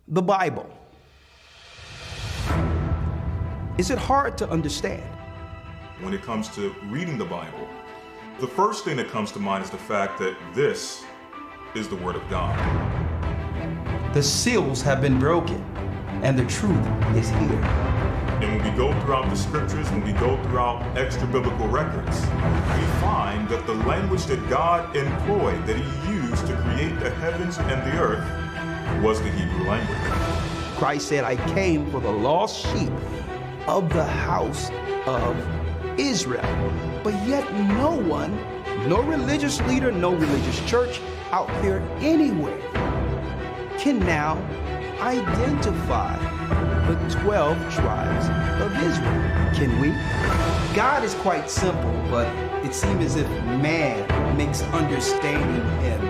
The Bible. Is it hard to understand? When it comes to reading the Bible, the first thing that comes to mind is the fact that this is the Word of God. The seals have been broken, and the truth is here. And when we go throughout the scriptures, when we go throughout extra biblical records, we find that the language that God employed, that He used to create the heavens and the earth, was the Hebrew language. Christ said, I came for the lost sheep of the house of Israel. But yet no one, no religious leader, no religious church out there anywhere can now identify the 12 tribes of Israel. Can we? God is quite simple, but it seems as if man makes understanding Him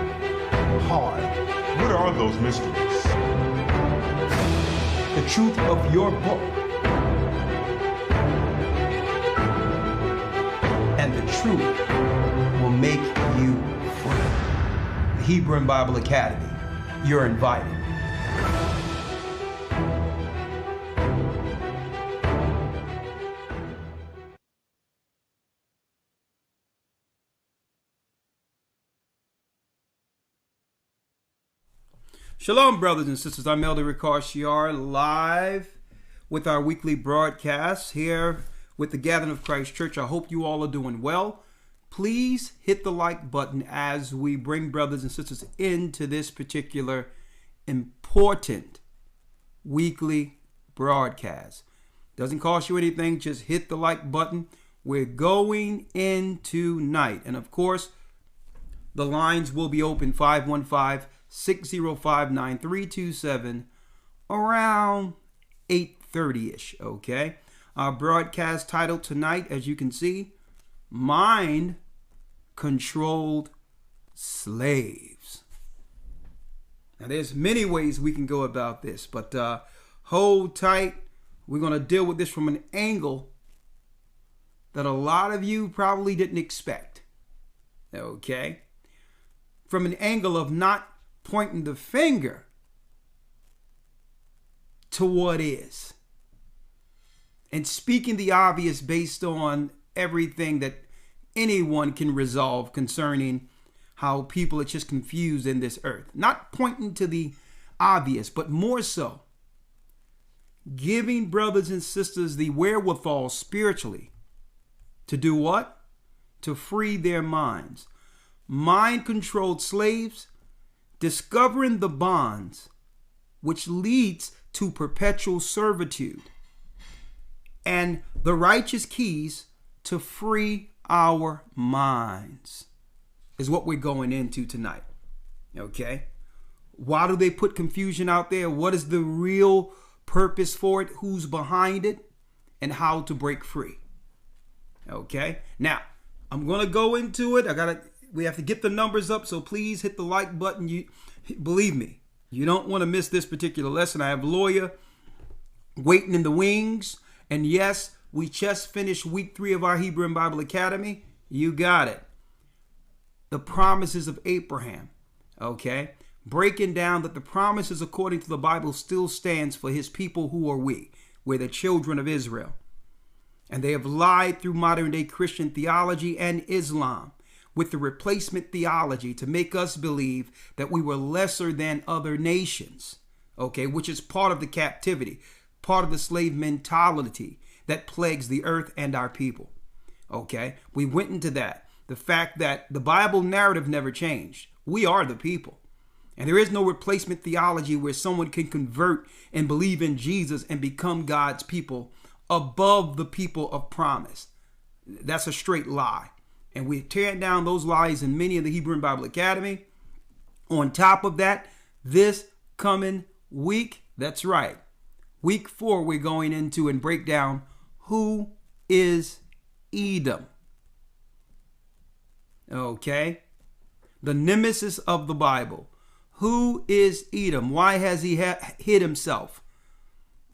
hard. What are those mysteries? The truth of your book and the truth will make you free. The Hebrew and Bible Academy, you're invited. Shalom, brothers and sisters. I'm Elder Ricard Shiar, live with our weekly broadcast here with the Gathering of Christ Church. I hope you all are doing well. Please hit the like button as we bring brothers and sisters into this particular important weekly broadcast. Doesn't cost you anything. Just hit the like button. We're going in tonight. And of course, the lines will be open 515-605-9327 around 8:30ish, okay? Our broadcast title tonight, as you can see, Mind-Controlled Slaves. Now, there's many ways we can go about this, but hold tight. We're going to deal with this from an angle that a lot of you probably didn't expect, okay? From an angle of not pointing the finger to what is and speaking the obvious based on everything that anyone can resolve concerning how people are just confused in this earth. Not pointing to the obvious, but more so giving brothers and sisters the wherewithal spiritually to do what? To free their minds. Mind-controlled slaves, discovering the bonds which leads to perpetual servitude, and the righteous keys to free our minds is what we're going into tonight. Okay? Why do they put confusion out there? What is the real purpose for it? Who's behind it? And how to break free. Okay? Now, I'm going to go into it. We have to get the numbers up, so please hit the like button. Believe me, you don't want to miss this particular lesson. I have Lawyer waiting in the wings. And yes, we just finished week 3 of our Hebrew and Bible Academy. You got it. The promises of Abraham. Okay? Breaking down that the promises according to the Bible still stands for his people who are we. We're the children of Israel. And they have lied through modern day Christian theology and Islam with the replacement theology to make us believe that we were lesser than other nations, okay, which is part of the captivity, part of the slave mentality that plagues the earth and our people, okay? We went into that. The fact that the Bible narrative never changed. We are the people. And there is no replacement theology where someone can convert and believe in Jesus and become God's people above the people of promise. That's a straight lie. And we're tearing down those lies in many of the Hebrew and Bible Academy. On top of that, this coming week, that's right, week 4, we're going into and break down who is Edom. Okay? The nemesis of the Bible. Who is Edom? Why has he hid himself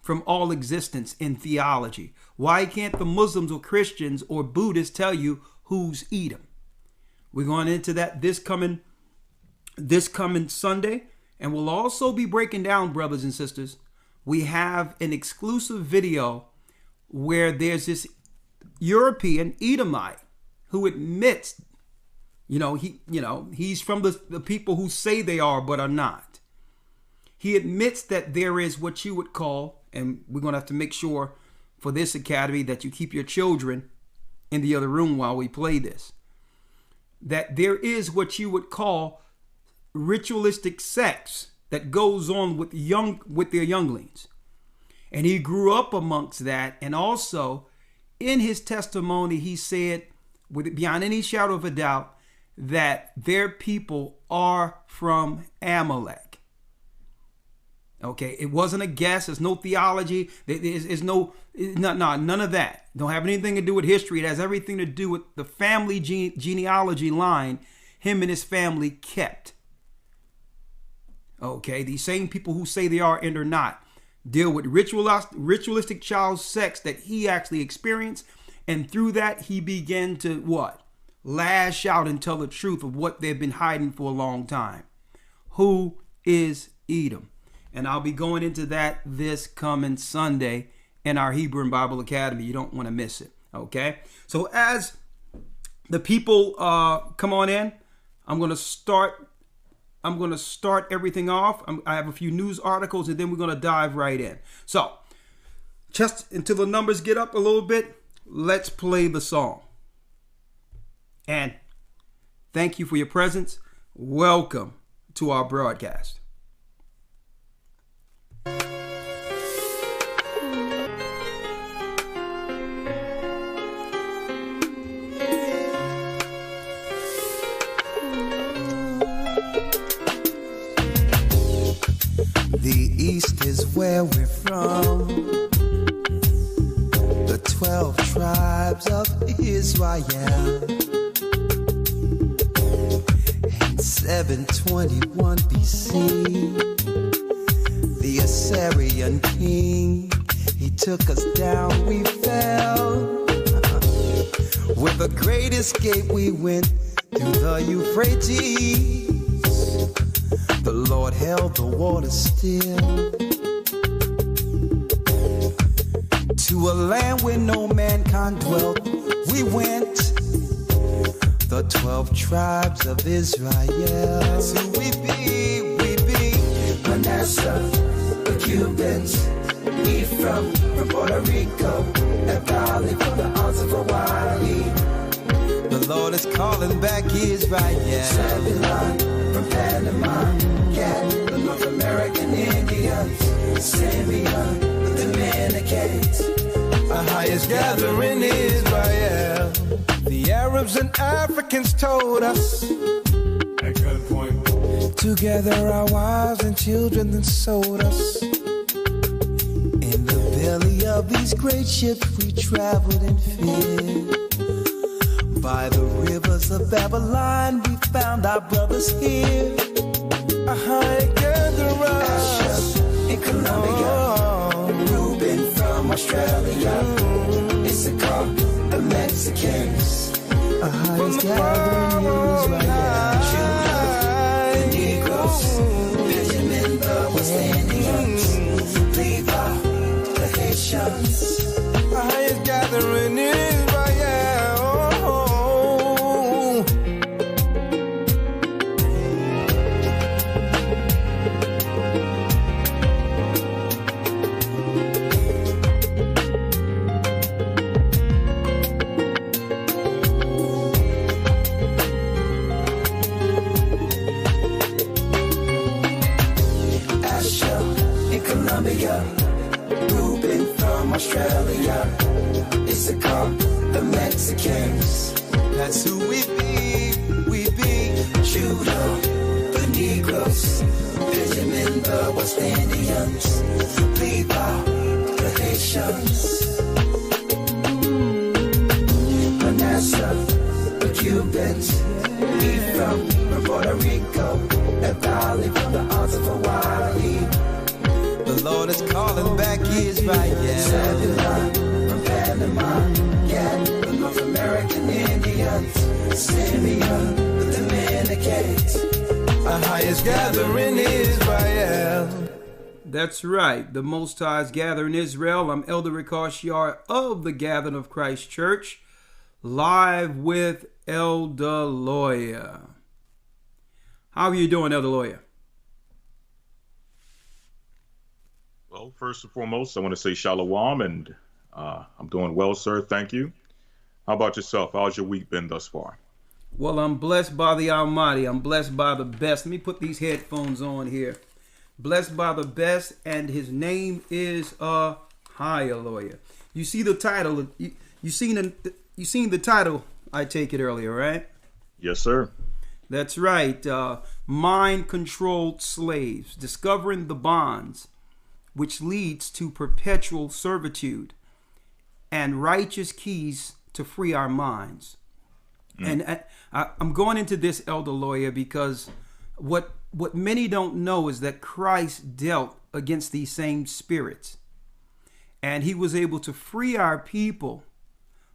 from all existence in theology? Why can't the Muslims or Christians or Buddhists tell you who's Edom? We're going into that this coming Sunday, And we'll also be breaking down, brothers and sisters, we have an exclusive video where there's this European Edomite who admits, he's from the people who say they are but are not. He admits that there is what you would call, and we're going to have to make sure for this academy that you keep your children in the other room while we play this, that there is what you would call ritualistic sex that goes on with their younglings. And he grew up amongst that. And also in his testimony, he said, beyond any shadow of a doubt, that their people are from Amalek. Okay, it wasn't a guess. There's no theology. There's none of that. Don't have anything to do with history. It has everything to do with the family genealogy line him and his family kept. Okay, these same people who say they are and are not deal with ritualistic child sex that he actually experienced. And through that, he began to what? Lash out and tell the truth of what they've been hiding for a long time. Who is Edom? And I'll be going into that this coming Sunday in our Hebrew and Bible Academy. You don't want to miss it. Okay. So as the people come on in, I'm going to start everything off. I have a few news articles and then we're going to dive right in. So just until the numbers get up a little bit, let's play the song. And thank you for your presence. Welcome to our broadcast. The East is where we're from, the 12 tribes of Israel. In 721 BC, the Assyrian king, he took us down, we fell. With a great escape we went through the Euphrates. The Lord held the water still. To a land where no mankind dwelt, we went. The 12 tribes of Israel. That's who we be. Manasseh, the Cubans, Ephraim from Puerto Rico, and Valley from the Isles of Hawaii. The Lord is calling back Israel. Zebulon from Panama, Gad, the North American Indians, Simeon, the Dominicans. AHAYAH's gathering Israel. The Arabs and Africans told us, at gunpoint, together our wives and children then sold us. In the belly of these great ships we traveled in fear. By the rivers of Babylon we found our brothers here. AHAYAH gatherers in Colombia, Reuben from Australia, Issachar, the Mexicans, AHAYAH's gathering Israel, the Negroes, Benjamin, the West Indians, Levi, the Haitians. AHAYAH's gathering Israel. Reuben from Australia, Issachar, the Mexicans. That's who we be. Judah, the Negroes, Benjamin, the West Indians, Levi, the Haitians, Manasseh, the Cubans, Ephraim from Puerto Rico, and Valley from the Isles of Hawaii. The Lord is calling back Israel. Zebulon from Panama, Gad, the North American Indians, Simeon, the Dominicans, AHAYAH's gathering Israel. That's right. The Most High is gathering Israel. I'm Elder Ricard of the Gathering of Christ Church, live with Elder Lawyer. How are you doing, Elder Lawyer? Well, first and foremost, I want to say shalom, and I'm doing well, sir. Thank you. How about yourself? How's your week been thus far? Well, I'm blessed by the Almighty. I'm blessed by the best. Let me put these headphones on here. Blessed by the best, and his name is AHAYAH Lawyer. You see the title? You seen the title? I take it earlier, right? Yes, sir. That's right. Mind-controlled slaves, discovering the bonds which leads to perpetual servitude, and righteous keys to free our minds. And I'm going into this, Elder Lawyer, because what many don't know is that Christ dealt against these same spirits, and he was able to free our people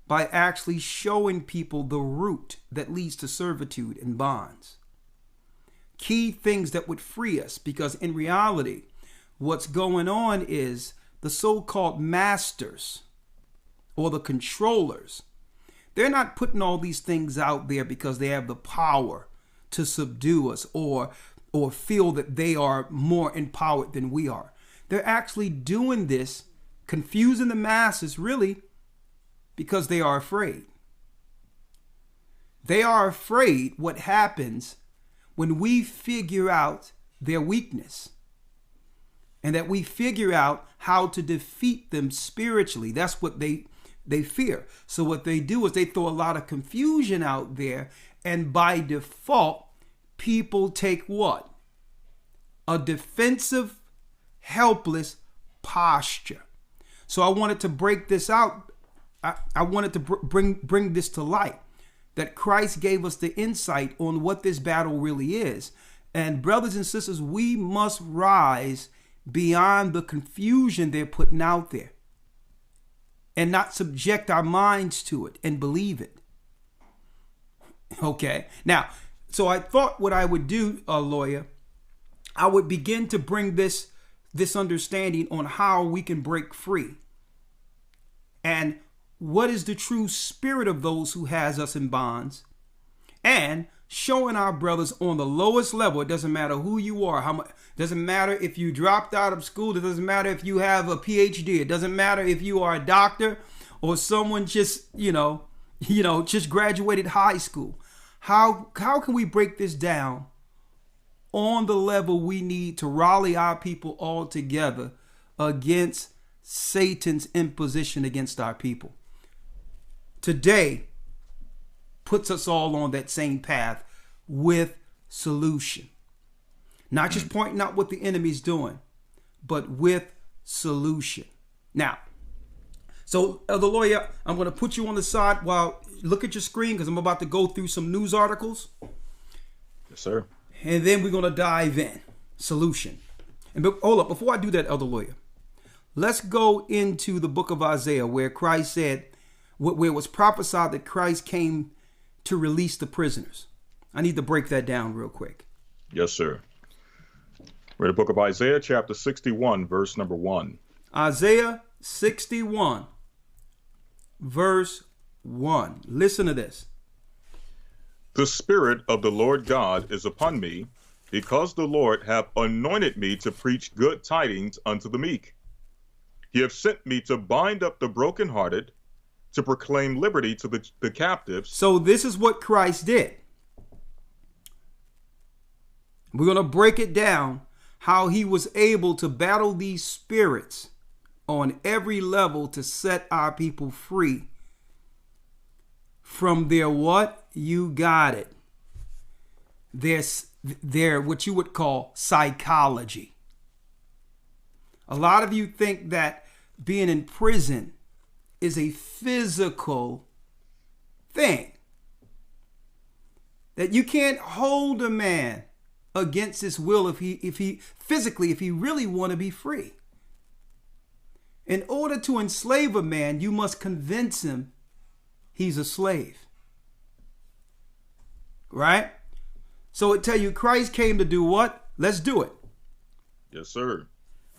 by actually showing people the root that leads to servitude and bonds. Key things that would free us, because in reality, what's going on is the so-called masters or the controllers, they're not putting all these things out there because they have the power to subdue us or feel that they are more empowered than we are. They're actually doing this, confusing the masses, really, because they are afraid. They are afraid what happens when we figure out their weakness, and that we figure out how to defeat them spiritually. That's what they fear. So what they do is they throw a lot of confusion out there, and by default, people take what? A defensive, helpless posture. So I wanted to break this out. I wanted to bring this to light, that Christ gave us the insight on what this battle really is. And brothers and sisters, we must rise beyond the confusion they're putting out there and not subject our minds to it and believe it. Okay. Now, so I thought what I would do, Lawyer, I would begin to bring this understanding on how we can break free and what is the true spirit of those who has us in bonds, and showing our brothers on the lowest level. It doesn't matter who you are, how much. Doesn't matter if you dropped out of school. It doesn't matter if you have a PhD. It doesn't matter if you are a doctor or someone just just graduated high school. How can we break this down on the level we need to rally our people all together against Satan's imposition against our people? Today puts us all on that same path with solution. Not just pointing out what the enemy's doing, but with solution. Now, so the Lawyer, I'm going to put you on the side while look at your screen, because I'm about to go through some news articles. Yes, sir. And then we're going to dive in. Solution. And hold up, before I do that, Elder Lawyer, let's go into the book of Isaiah, where Christ said, where it was prophesied that Christ came to release the prisoners. I need to break that down real quick. Yes, sir. We're in the book of Isaiah, chapter 61, verse number 1. Isaiah 61, verse 1. Listen to this. The Spirit of the Lord God is upon me, because the Lord hath anointed me to preach good tidings unto the meek. He hath sent me to bind up the brokenhearted, to proclaim liberty to the captives. So this is what Christ did. We're going to break it down, how he was able to battle these spirits on every level to set our people free from their what? You got it. Their what you would call psychology. A lot of you think that being in prison is a physical thing. That you can't hold a man against his will if he really want to be free. In order to enslave a man, you must convince him he's a slave. Right? So it tell you Christ came to do what? Let's do it. Yes, sir.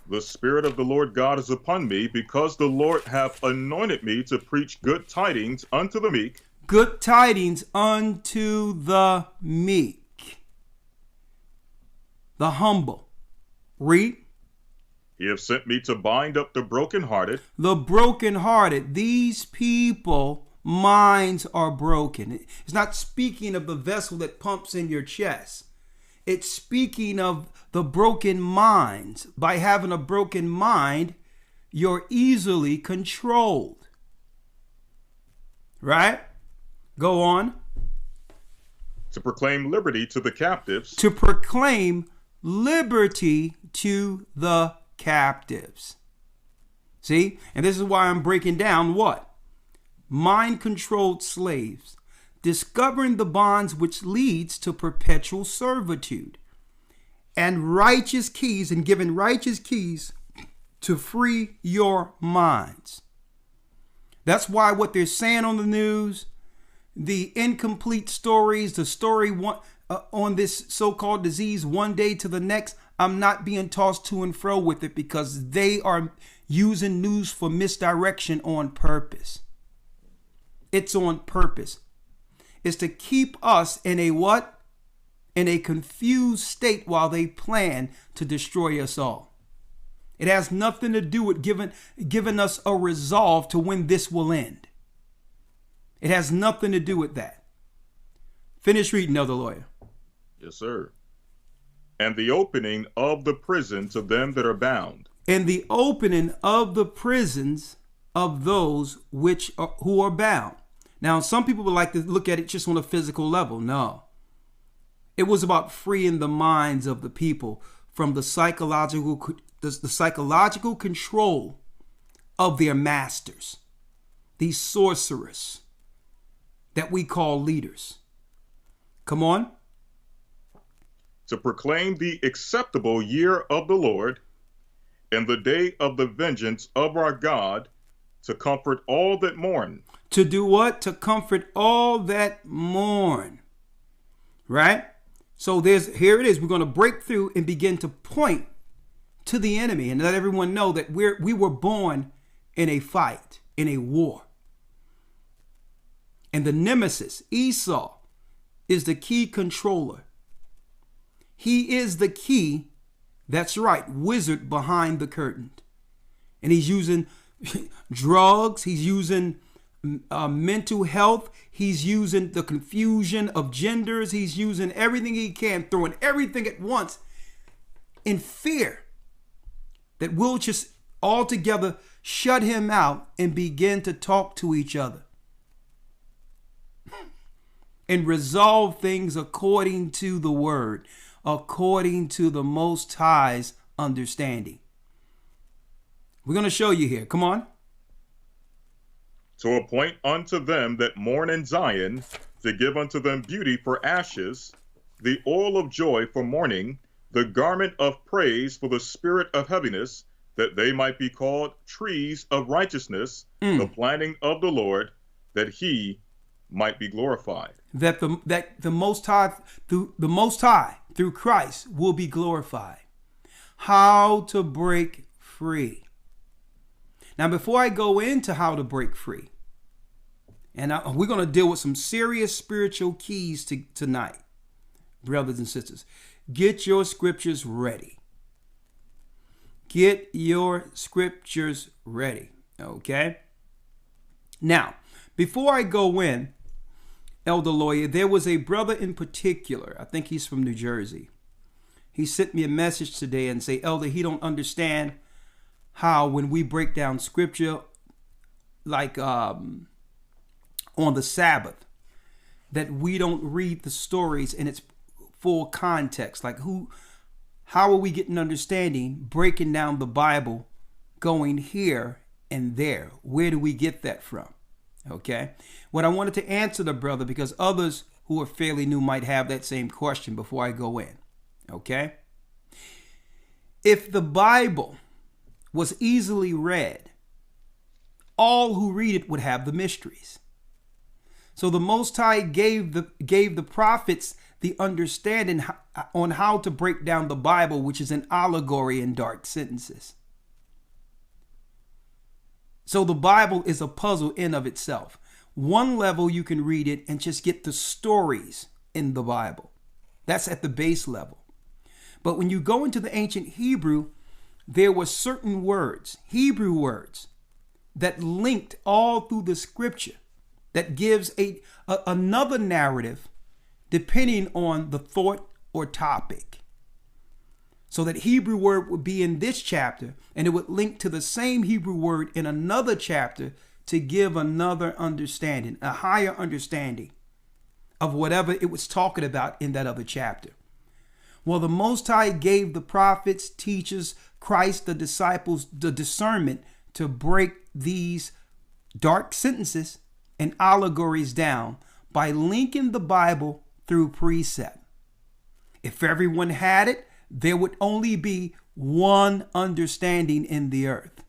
The Spirit of the Lord God is upon me, because the Lord hath anointed me to preach good tidings unto the meek. Good tidings unto the meek, the humble. Read. He hath sent me to bind up the brokenhearted. The brokenhearted. These people, minds are broken. It's not speaking of the vessel that pumps in your chest. It's speaking of the broken minds. By having a broken mind, you're easily controlled. Right? Go on. To proclaim liberty to the captives. To proclaim liberty to the captives. See? And this is why I'm breaking down what? Mind-controlled slaves. Discovering the bonds which leads to perpetual servitude. And righteous keys, and giving righteous keys to free your minds. That's why what they're saying on the news, the incomplete stories, the story on this so-called disease one day to the next, I'm not being tossed to and fro with it, because they are using news for misdirection on purpose. It's on purpose. It's to keep us in a what? In a confused state while they plan to destroy us all. It has nothing to do with giving us a resolve to when this will end. It has nothing to do with that. Finish reading, Elder Lawyer. Yes, sir. And the opening of the prison to them that are bound. And the opening of the prisons of those who are bound. Now, some people would like to look at it just on a physical level. No. It was about freeing the minds of the people from the psychological control of their masters, these sorcerers that we call leaders. Come on. To proclaim the acceptable year of the Lord, and the day of the vengeance of our God, to comfort all that mourn. To do what? To comfort all that mourn. Right? So here it is. We're going to break through and begin to point to the enemy and let everyone know that we were born in a fight, in a war. And the nemesis, Esau, is the key controller. He is the key, that's right, wizard behind the curtain. And he's using drugs, he's using mental health, he's using the confusion of genders, he's using everything he can, throwing everything at once in fear that we'll just all together shut him out and begin to talk to each other and resolve things according to the word, according to the Most High's understanding. We're going to show you here. Come on. To appoint unto them that mourn in Zion, to give unto them beauty for ashes, the oil of joy for mourning, the garment of praise for the spirit of heaviness, that they might be called trees of righteousness, the planting of the Lord, that he might be glorified. That the Most High through Christ will be glorified. How to break free. Now, before I go into how to break free, and we're going to deal with some serious spiritual keys tonight, brothers and sisters. Get your scriptures ready. Get your scriptures ready. Okay? Now, before I go in, Elder Lawyer, there was a brother in particular, I think he's from New Jersey. He sent me a message today and say, Elder, he don't understand how when we break down scripture, like on the Sabbath, that we don't read the stories in its full context. Like how are we getting understanding, breaking down the Bible, going here and there? Where do we get that from? Okay. What I wanted to answer the brother, because others who are fairly new might have that same question before I go in. Okay. If the Bible was easily read, all who read it would have the mysteries. So the Most High gave the prophets the understanding on how to break down the Bible, which is an allegory in dark sentences. So the Bible is a puzzle in of itself. One level you can read it and just get the stories in the Bible. That's at the base level. But when you go into the ancient Hebrew, there were certain words, Hebrew words, that linked all through the scripture, that gives another narrative depending on the thought or topic. So that Hebrew word would be in this chapter, and it would link to the same Hebrew word in another chapter to give another understanding, a higher understanding of whatever it was talking about in that other chapter. Well, the Most High gave the prophets, teachers, Christ, the disciples, the discernment to break these dark sentences and allegories down by linking the Bible through precept. If everyone had it, there would only be one understanding in the earth.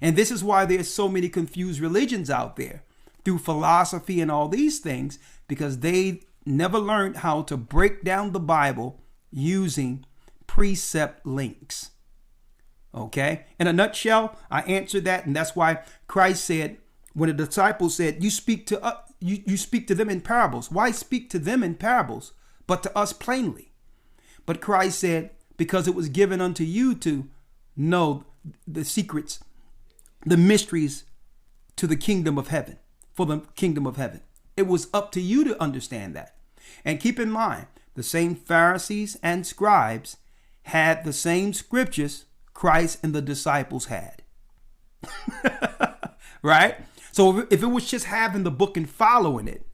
And this is why there's so many confused religions out there through philosophy and all these things, because they never learned how to break down the Bible using precept links. Okay? In a nutshell, I answered that, and that's why Christ said, when the disciples said, you speak to them in parables. Why speak to them in parables, but to us plainly? But Christ said, because it was given unto you to know the secrets, the mysteries to the kingdom of heaven, for the kingdom of heaven. It was up to you to understand that. And keep in mind, the same Pharisees and scribes had the same scriptures Christ and the disciples had. Right? So if it was just having the book and following it,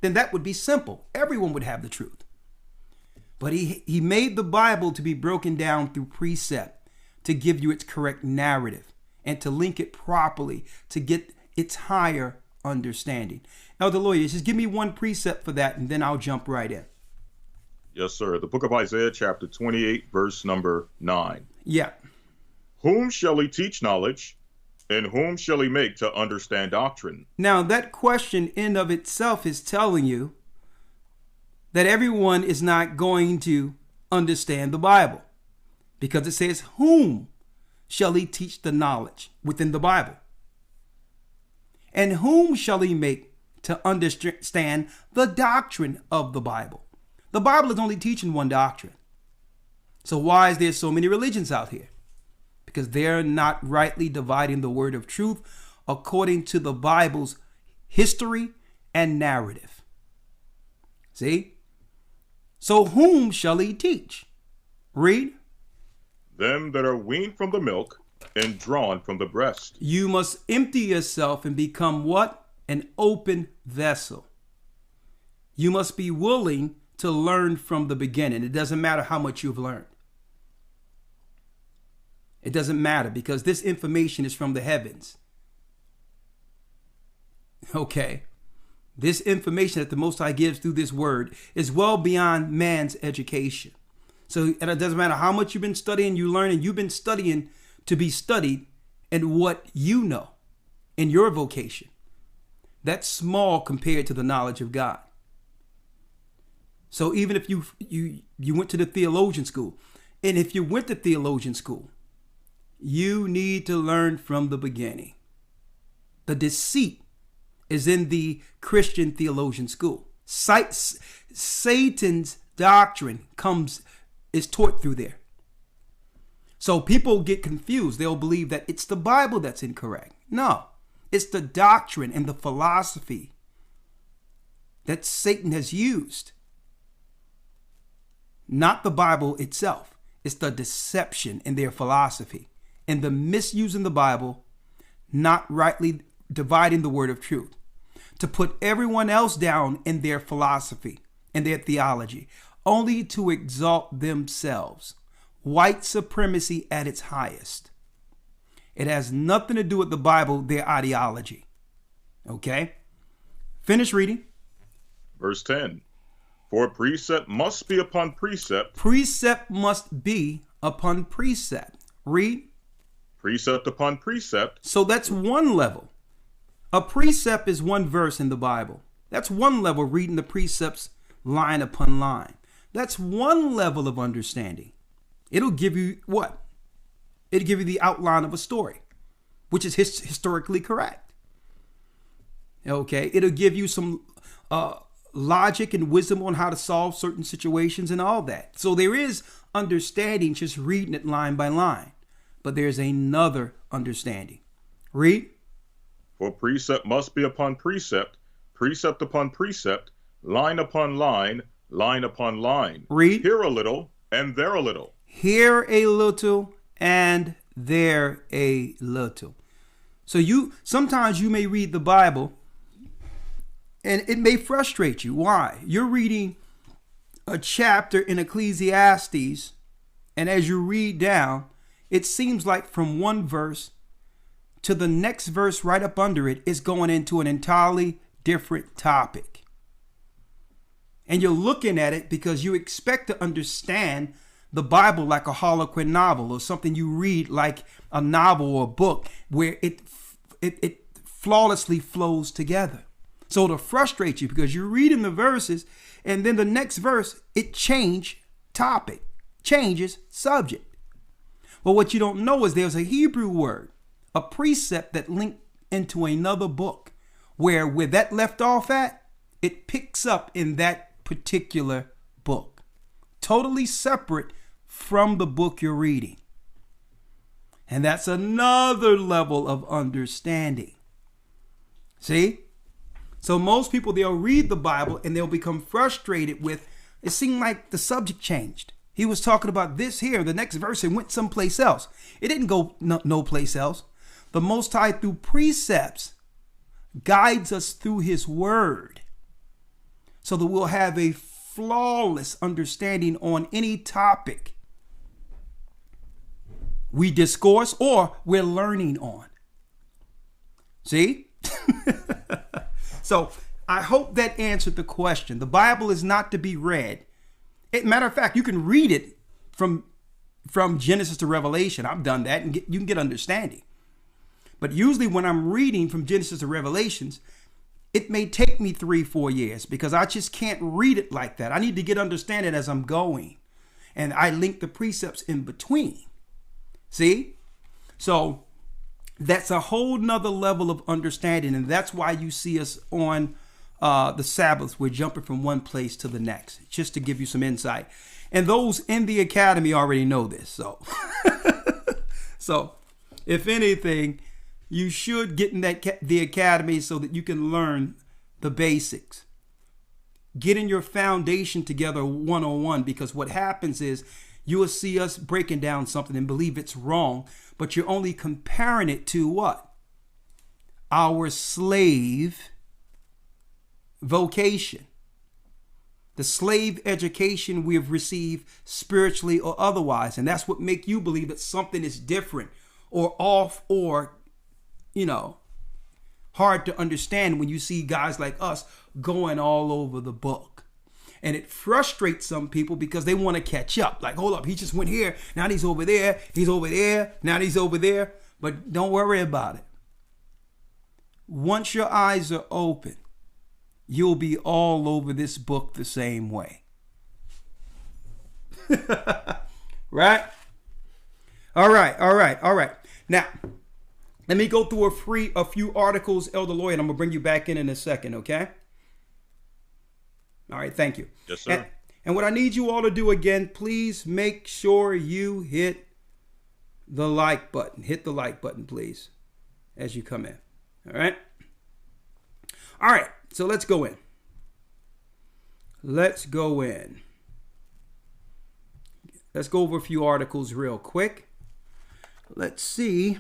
then that would be simple. Everyone would have the truth. But he made the Bible to be broken down through precept to give you its correct narrative and to link it properly to get its higher understanding. Elder Lawyer, just give me one precept for that and then I'll jump right in. Yes, sir. The book of Isaiah, chapter 28, verse number 9. Yeah. Whom shall he teach knowledge, and whom shall he make to understand doctrine? Now, that question in of itself is telling you that everyone is not going to understand the Bible, because it says, whom shall he teach the knowledge within the Bible? And whom shall he make to understand the doctrine of the Bible? The Bible is only teaching one doctrine. So why is there so many religions out here? Because they're not rightly dividing the word of truth according to the Bible's history and narrative. See? So whom shall he teach? Read. Them that are weaned from the milk and drawn from the breast. You must empty yourself and become what? An open vessel. You must be willing to learn from the beginning. It doesn't matter how much you've learned. It doesn't matter, because this information is from the heavens. Okay. This information that the Most High gives through this word is well beyond man's education. So, and it doesn't matter how much you've been studying, you learn, and you've been studying to be studied in what you know in your vocation. That's small compared to the knowledge of God. So even if you went to the theologian school, and if you went to theologian school, you need to learn from the beginning. The deceit is in the Christian theologian school. Satan's doctrine is taught through there. So people get confused. They'll believe that it's the Bible that's incorrect. No, it's the doctrine and the philosophy that Satan has used. Not the Bible itself. It's the deception in their philosophy and the misusing the Bible, not rightly dividing the word of truth, to put everyone else down in their philosophy and their theology, only to exalt themselves. White supremacy at its highest. It has nothing to do with the Bible, their ideology. Okay? Finish reading. Verse 10. For precept must be upon precept. Precept must be upon precept. Read. Precept upon precept. So that's one level. A precept is one verse in the Bible. That's one level, reading the precepts line upon line. That's one level of understanding. It'll give you what? It'll give you the outline of a story, which is historically correct. Okay, it'll give you some logic and wisdom on how to solve certain situations and all that. So there is understanding just reading it line by line, but there's another understanding. Read. For precept must be upon precept, precept upon precept, line upon line, line upon line. Read. Here a little and there a little. Here a little and there a little. So sometimes you may read the Bible and it may frustrate you. Why? You're reading a chapter in Ecclesiastes, and as you read down, it seems like from one verse to the next verse right up under it is going into an entirely different topic. And you're looking at it because you expect to understand the Bible like a Harlequin novel or something you read like a novel or a book where it flawlessly flows together. So it'll frustrate you because you're reading the verses and then the next verse, it changes topic, changes subject. Well, what you don't know is there's a Hebrew word, a precept that linked into another book where that left off at, it picks up in that particular book. Totally separate from the book you're reading. And that's another level of understanding. See? So most people, they'll read the Bible and they'll become frustrated with, it seemed like the subject changed. He was talking about this here, the next verse, it went someplace else. It didn't go no place else. The Most High, through precepts, guides us through his word so that we'll have a flawless understanding on any topic we discourse or we're learning on. See? So I hope that answered the question. The Bible is not to be read. Matter of fact, you can read it from Genesis to Revelation. I've done that and you can get understanding. But usually when I'm reading from Genesis to Revelations, it may take me 3-4 years because I just can't read it like that. I need to get understanding as I'm going. And I link the precepts in between. See? So that's a whole nother level of understanding. And that's why you see us on the Sabbaths. We're jumping from one place to the next, just to give you some insight. And those in the academy already know this. So if anything, you should get in the academy so that you can learn the basics. Getting your foundation together 101, because what happens is you will see us breaking down something and believe it's wrong, but you're only comparing it to what? Our slave vocation. The slave education we have received spiritually or otherwise. And that's what make you believe that something is different or off or, hard to understand when you see guys like us going all over the book. And it frustrates some people because they want to catch up. Like, hold up, he just went here. Now he's over there. He's over there. Now he's over there. But don't worry about it. Once your eyes are open, you'll be all over this book the same way. Right? All right. Now, let me go through a few articles, Elder Lloyd. I'm going to bring you back in a second, okay? All right, thank you. Yes, sir. And what I need you all to do again, please make sure you hit the like button. Hit the like button, please, as you come in. All right? All right, so let's go in. Let's go over a few articles real quick. Let's see.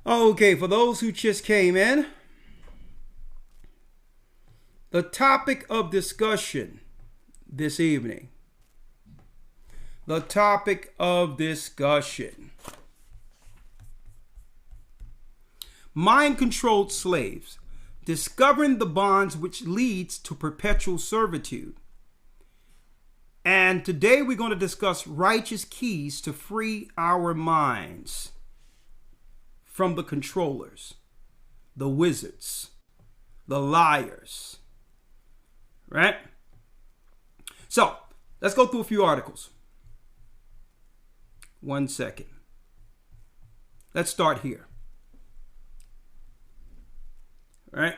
Okay, for those who just came in, the topic of discussion this evening. Mind-controlled slaves, discovering the bonds which leads to perpetual servitude. And today we're going to discuss righteous keys to free our minds from the controllers, the wizards, the liars, right? So let's go through a few articles. 1 second. Let's start here. All right.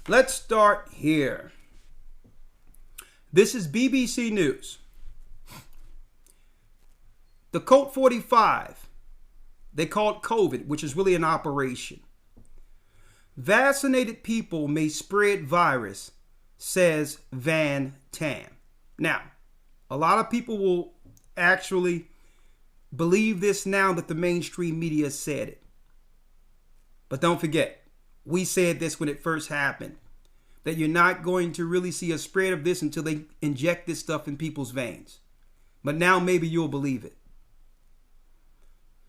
Let's start here. This is BBC News. The Code 45, they call it COVID, which is really an operation. Vaccinated people may spread virus, says Van Tam. Now, a lot of people will actually believe this now that the mainstream media said it. But don't forget, we said this when it first happened, that you're not going to really see a spread of this until they inject this stuff in people's veins. But now maybe you'll believe it.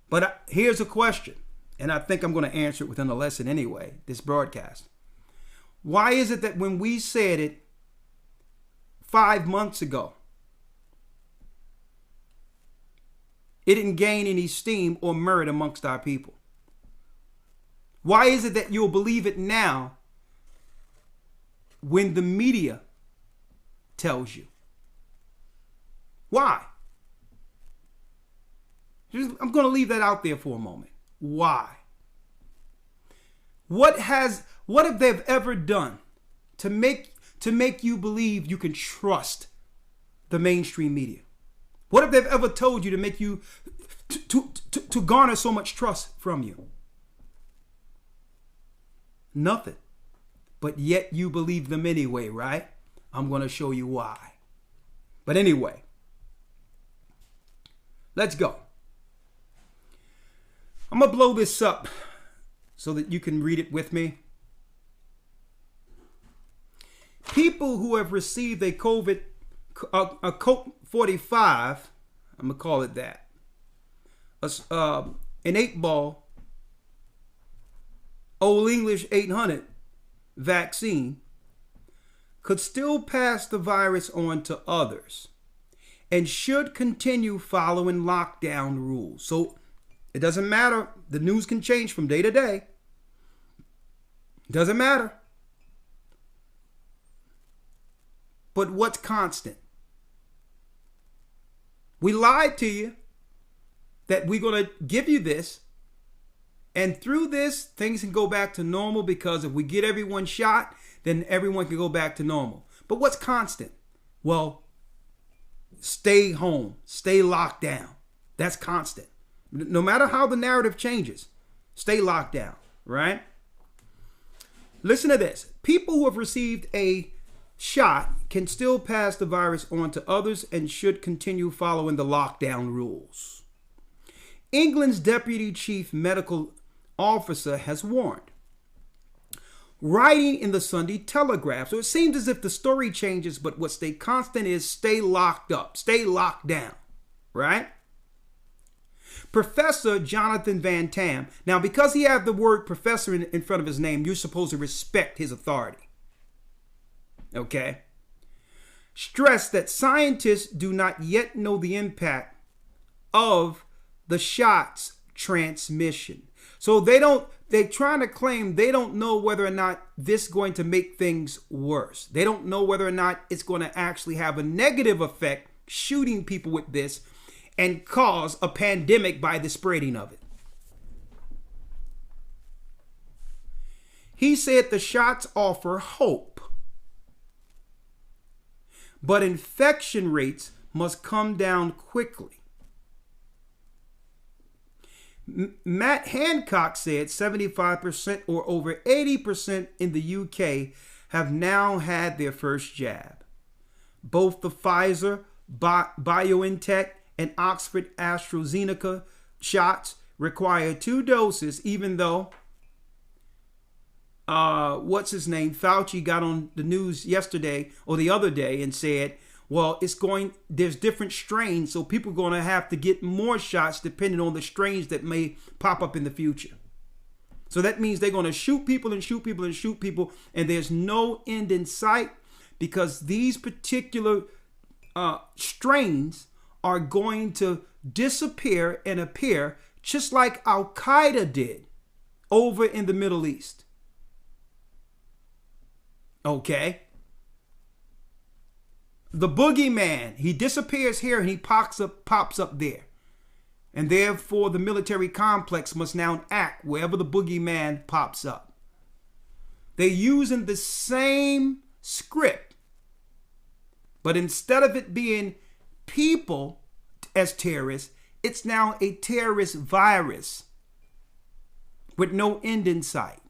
But here's a question, and I think I'm going to answer it within the lesson anyway, this broadcast. Why is it that when we said it 5 months ago, it didn't gain any steam or merit amongst our people? Why is it that you'll believe it now when the media tells you? Why? I'm going to leave that out there for a moment. Why? What have they ever done to make you believe you can trust the mainstream media? What have they ever told you to make you to garner so much trust from you? Nothing. But yet you believe them anyway, right? I'm going to show you why. But anyway, let's go. I'm going to blow this up so that you can read it with me. People who have received a Code 45, I'm going to call it that, an 8-ball, Old English 800 vaccine could still pass the virus on to others and should continue following lockdown rules. So it doesn't matter. The news can change from day to day. Doesn't matter. But what's constant? We lied to you that we're going to give you this. And through this, things can go back to normal, because if we get everyone shot, then everyone can go back to normal. But what's constant? Well, stay home, stay locked down. That's constant. No matter how the narrative changes, stay locked down, right? Listen to this. People who have received a shot can still pass the virus on to others and should continue following the lockdown rules. England's Deputy Chief Medical Officer has warned. Writing in the Sunday Telegraph. So it seems as if the story changes, but what stay constant is stay locked up, stay locked down, right? Professor Jonathan Van Tam. Now, because he had the word professor in front of his name, you're supposed to respect his authority. Okay? Stressed that scientists do not yet know the impact of the shot's transmission. So they're trying to claim they don't know whether or not this is going to make things worse. They don't know whether or not it's going to actually have a negative effect, shooting people with this, and cause a pandemic by the spreading of it. He said the shots offer hope, but infection rates must come down quickly. Matt Hancock said 75% or over 80% in the UK have now had their first jab. Both the Pfizer, BioNTech, and Oxford AstraZeneca shots require 2 doses, even though Fauci got on the news yesterday or the other day and said, well, there's different strains, so people are going to have to get more shots depending on the strains that may pop up in the future. So that means they're going to shoot people and shoot people and shoot people, and there's no end in sight, because these particular strains are going to disappear and appear just like Al-Qaeda did over in the Middle East. Okay? The boogeyman, he disappears here and he pops up there. And therefore, the military complex must now act wherever the boogeyman pops up. They're using the same script, but instead of it being people as terrorists, it's now a terrorist virus with no end in sight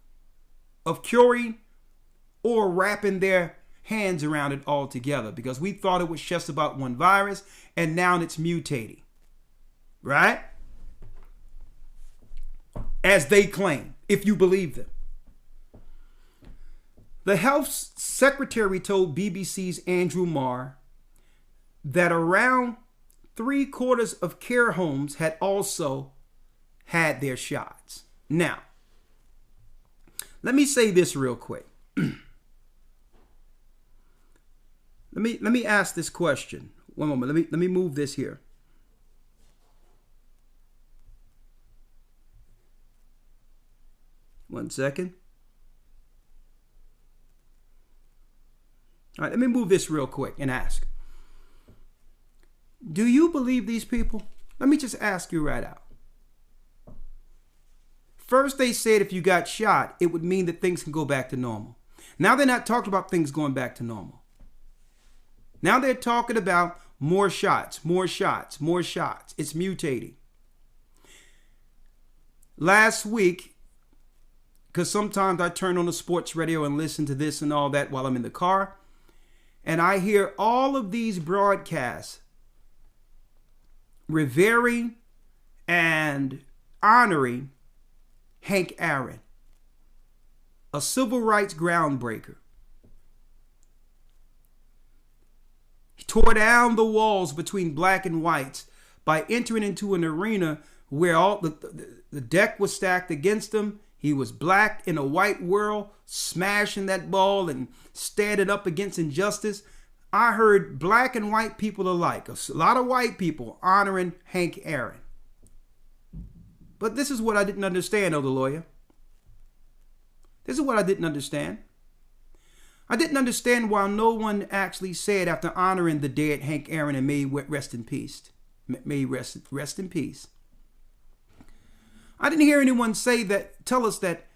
of curing or wrapping their hands around it altogether, because we thought it was just about one virus and now it's mutating. Right? As they claim, if you believe them. The health secretary told BBC's Andrew Marr that around 3/4 of care homes had also had their shots. Now, let me say this real quick. Let me ask this question. One moment. Let me move this here. One second. All right, let me move this real quick and ask. Do you believe these people? Let me just ask you right out. First, they said if you got shot, it would mean that things can go back to normal. Now they're not talking about things going back to normal. Now they're talking about more shots, more shots, more shots. It's mutating. Last week, because sometimes I turn on the sports radio and listen to this and all that while I'm in the car, and I hear all of these broadcasts revering and honoring Hank Aaron, a civil rights groundbreaker. He tore down the walls between black and whites by entering into an arena where all the deck was stacked against him. He was black in a white world, smashing that ball and standing up against injustice. I heard black and white people alike, a lot of white people honoring Hank Aaron. But this is what I didn't understand, Elder Lawyer. This is what I didn't understand. I didn't understand why no one actually said, after honoring the dead Hank Aaron, and may he rest in peace. May he rest in peace. I didn't hear anyone tell us that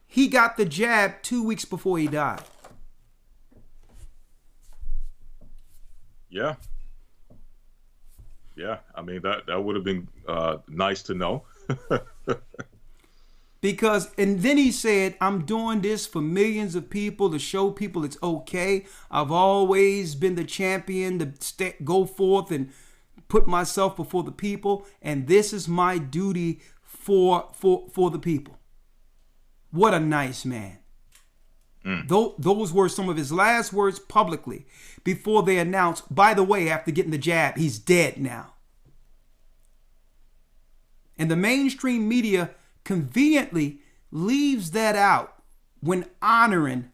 he got the jab 2 weeks before he died. Yeah. Yeah. I mean, that would have been nice to know. And then he said, I'm doing this for millions of people, to show people it's okay. I've always been the champion to go forth and put myself before the people, and this is my duty for the people. What a nice man. Those were some of his last words publicly before they announced, by the way, after getting the jab, he's dead now. And the mainstream media conveniently leaves that out when honoring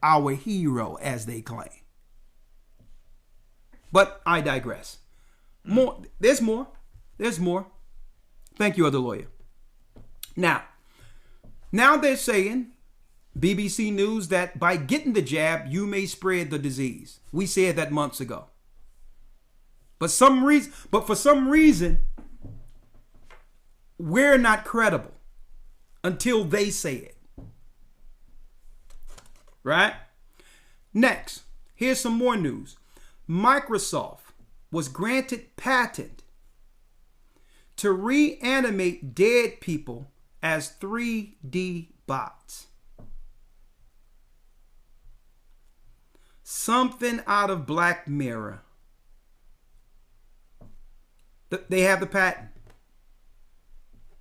our hero, as they claim. But I digress. There's more. Thank you, Other Lawyer. Now they're saying, BBC News, that by getting the jab, you may spread the disease. We said that months ago. But for some reason, we're not credible until they say it. Right? Next, here's some more news. Microsoft was granted patent to reanimate dead people as 3D bots. Something out of Black Mirror. They have the patent.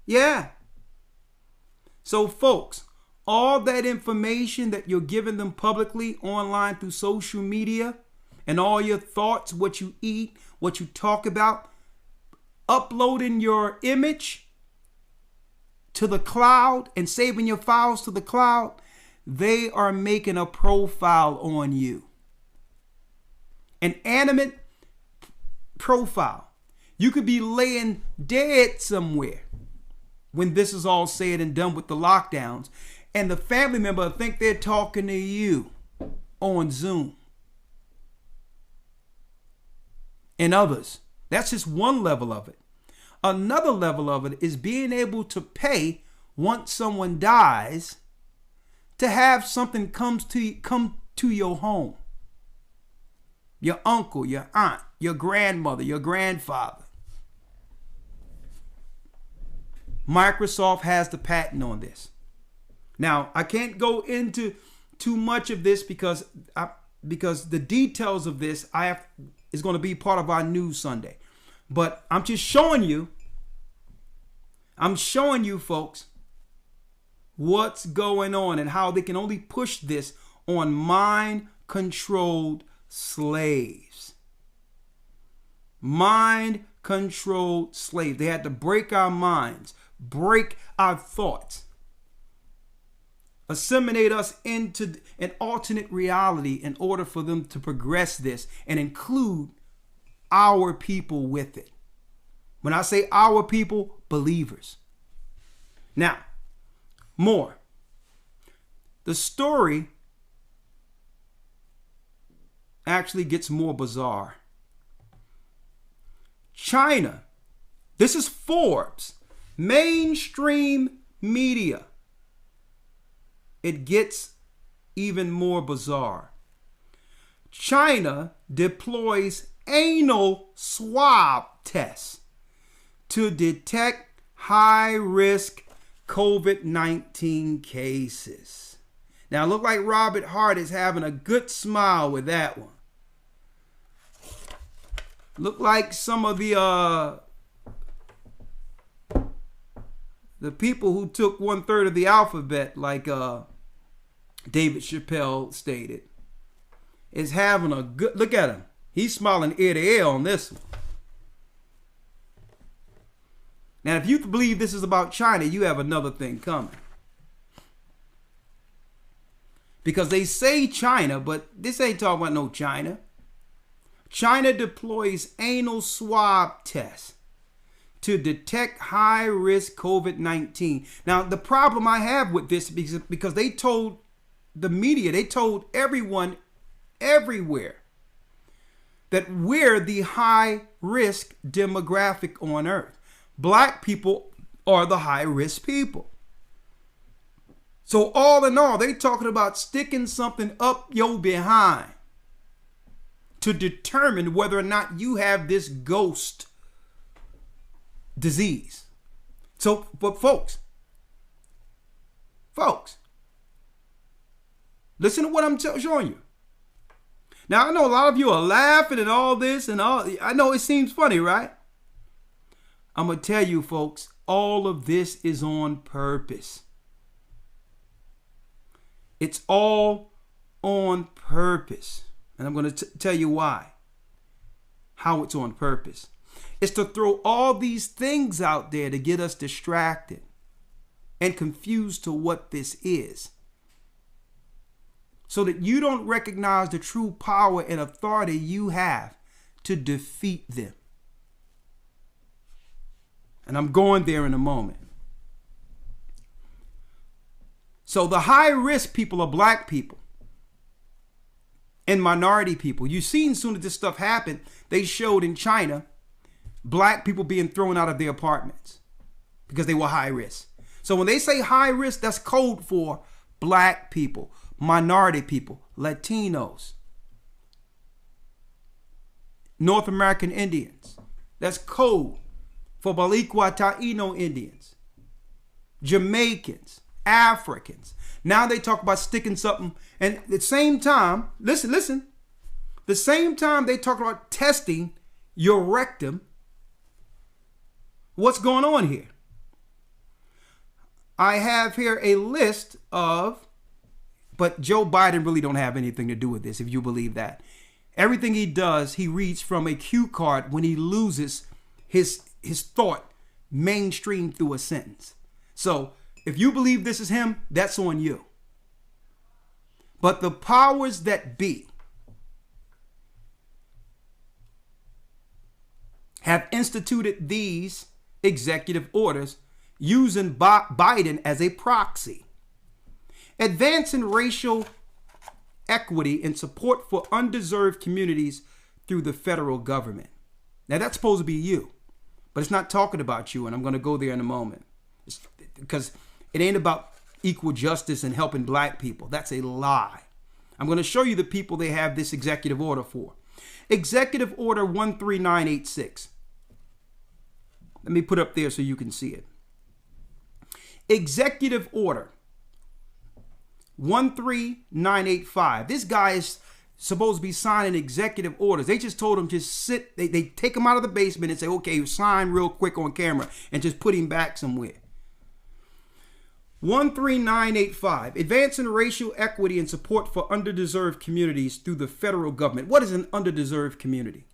Yeah. So folks, all that information that you're giving them publicly online through social media, and all your thoughts, what you eat, what you talk about, uploading your image to the cloud and saving your files to the cloud, they are making a profile on you. An animate profile. You could be laying dead somewhere when this is all said and done with the lockdowns, and the family member think they're talking to you on Zoom. And others. That's just one level of it. Another level of it is being able to pay once someone dies to have something come to your home. Your uncle, your aunt, your grandmother, your grandfather. Microsoft has the patent on this. Now, I can't go into too much of this because the details of this is going to be part of our news Sunday. But I'm just showing you. I'm showing you, folks, what's going on and how they can only push this on mind-controlled slaves. Mind-controlled slaves. They had to break our minds, break our thoughts, assimilate us into an alternate reality in order for them to progress this and include our people with it. When I say our people, believers. Now, more. The story actually gets more bizarre. China. This is Forbes. Mainstream media. It gets even more bizarre. China deploys anal swab tests to detect high-risk COVID-19 cases. Now, it look like Robert Hart is having a good smile with that one. Look like some of the people who took 1/3 of the alphabet, like David Chappelle stated, is having a good look at him. He's smiling ear to ear on this one. Now, if you believe this is about China, you have another thing coming. Because they say China, but this ain't talking about no China. China deploys anal swab tests to detect high-risk COVID-19. Now, the problem I have with this is because they told the media, they told everyone everywhere that we're the high-risk demographic on earth. Black people are the high-risk people. So all in all, they talking about sticking something up your behind to determine whether or not you have this ghost disease. So, but folks, listen to what I'm showing you. Now, I know a lot of you are laughing at all this and all. I know it seems funny, right? I'm going to tell you, folks, all of this is on purpose. It's all on purpose. And I'm going to tell you why. How it's on purpose. It's to throw all these things out there to get us distracted and confused to what this is. So that you don't recognize the true power and authority you have to defeat them. And I'm going there in a moment. So the high risk people are black people and minority people. You've seen as soon as this stuff happened, they showed in China black people being thrown out of their apartments because they were high risk. So when they say high risk, that's code for black people, minority people, Latinos, North American Indians. That's code for Balikwa Taino Indians, Jamaicans, Africans. Now they talk about sticking something, and at the same time, listen, the same time they talk about testing your rectum. What's going on here? I have here a list of, but Joe Biden really don't have anything to do with this, if you believe that. Everything he does, he reads from a cue card when he loses his thought mainstream through a sentence. So if you believe this is him, that's on you. But the powers that be have instituted these executive orders using Biden as a proxy. Advancing racial equity and support for undeserved communities through the federal government. Now that's supposed to be you, but it's not talking about you, and I'm going to go there in a moment. Because it ain't about equal justice and helping black people. That's a lie. I'm going to show you the people they have this executive order for. Executive Order 13986. Let me put up there so you can see it. Executive Order 13985. This guy is supposed to be signing executive orders. They just told him just sit. They take him out of the basement and say, okay, sign real quick on camera, and just put him back somewhere. 13985. Advancing racial equity and support for underdeserved communities through the federal government. What is an underdeserved community?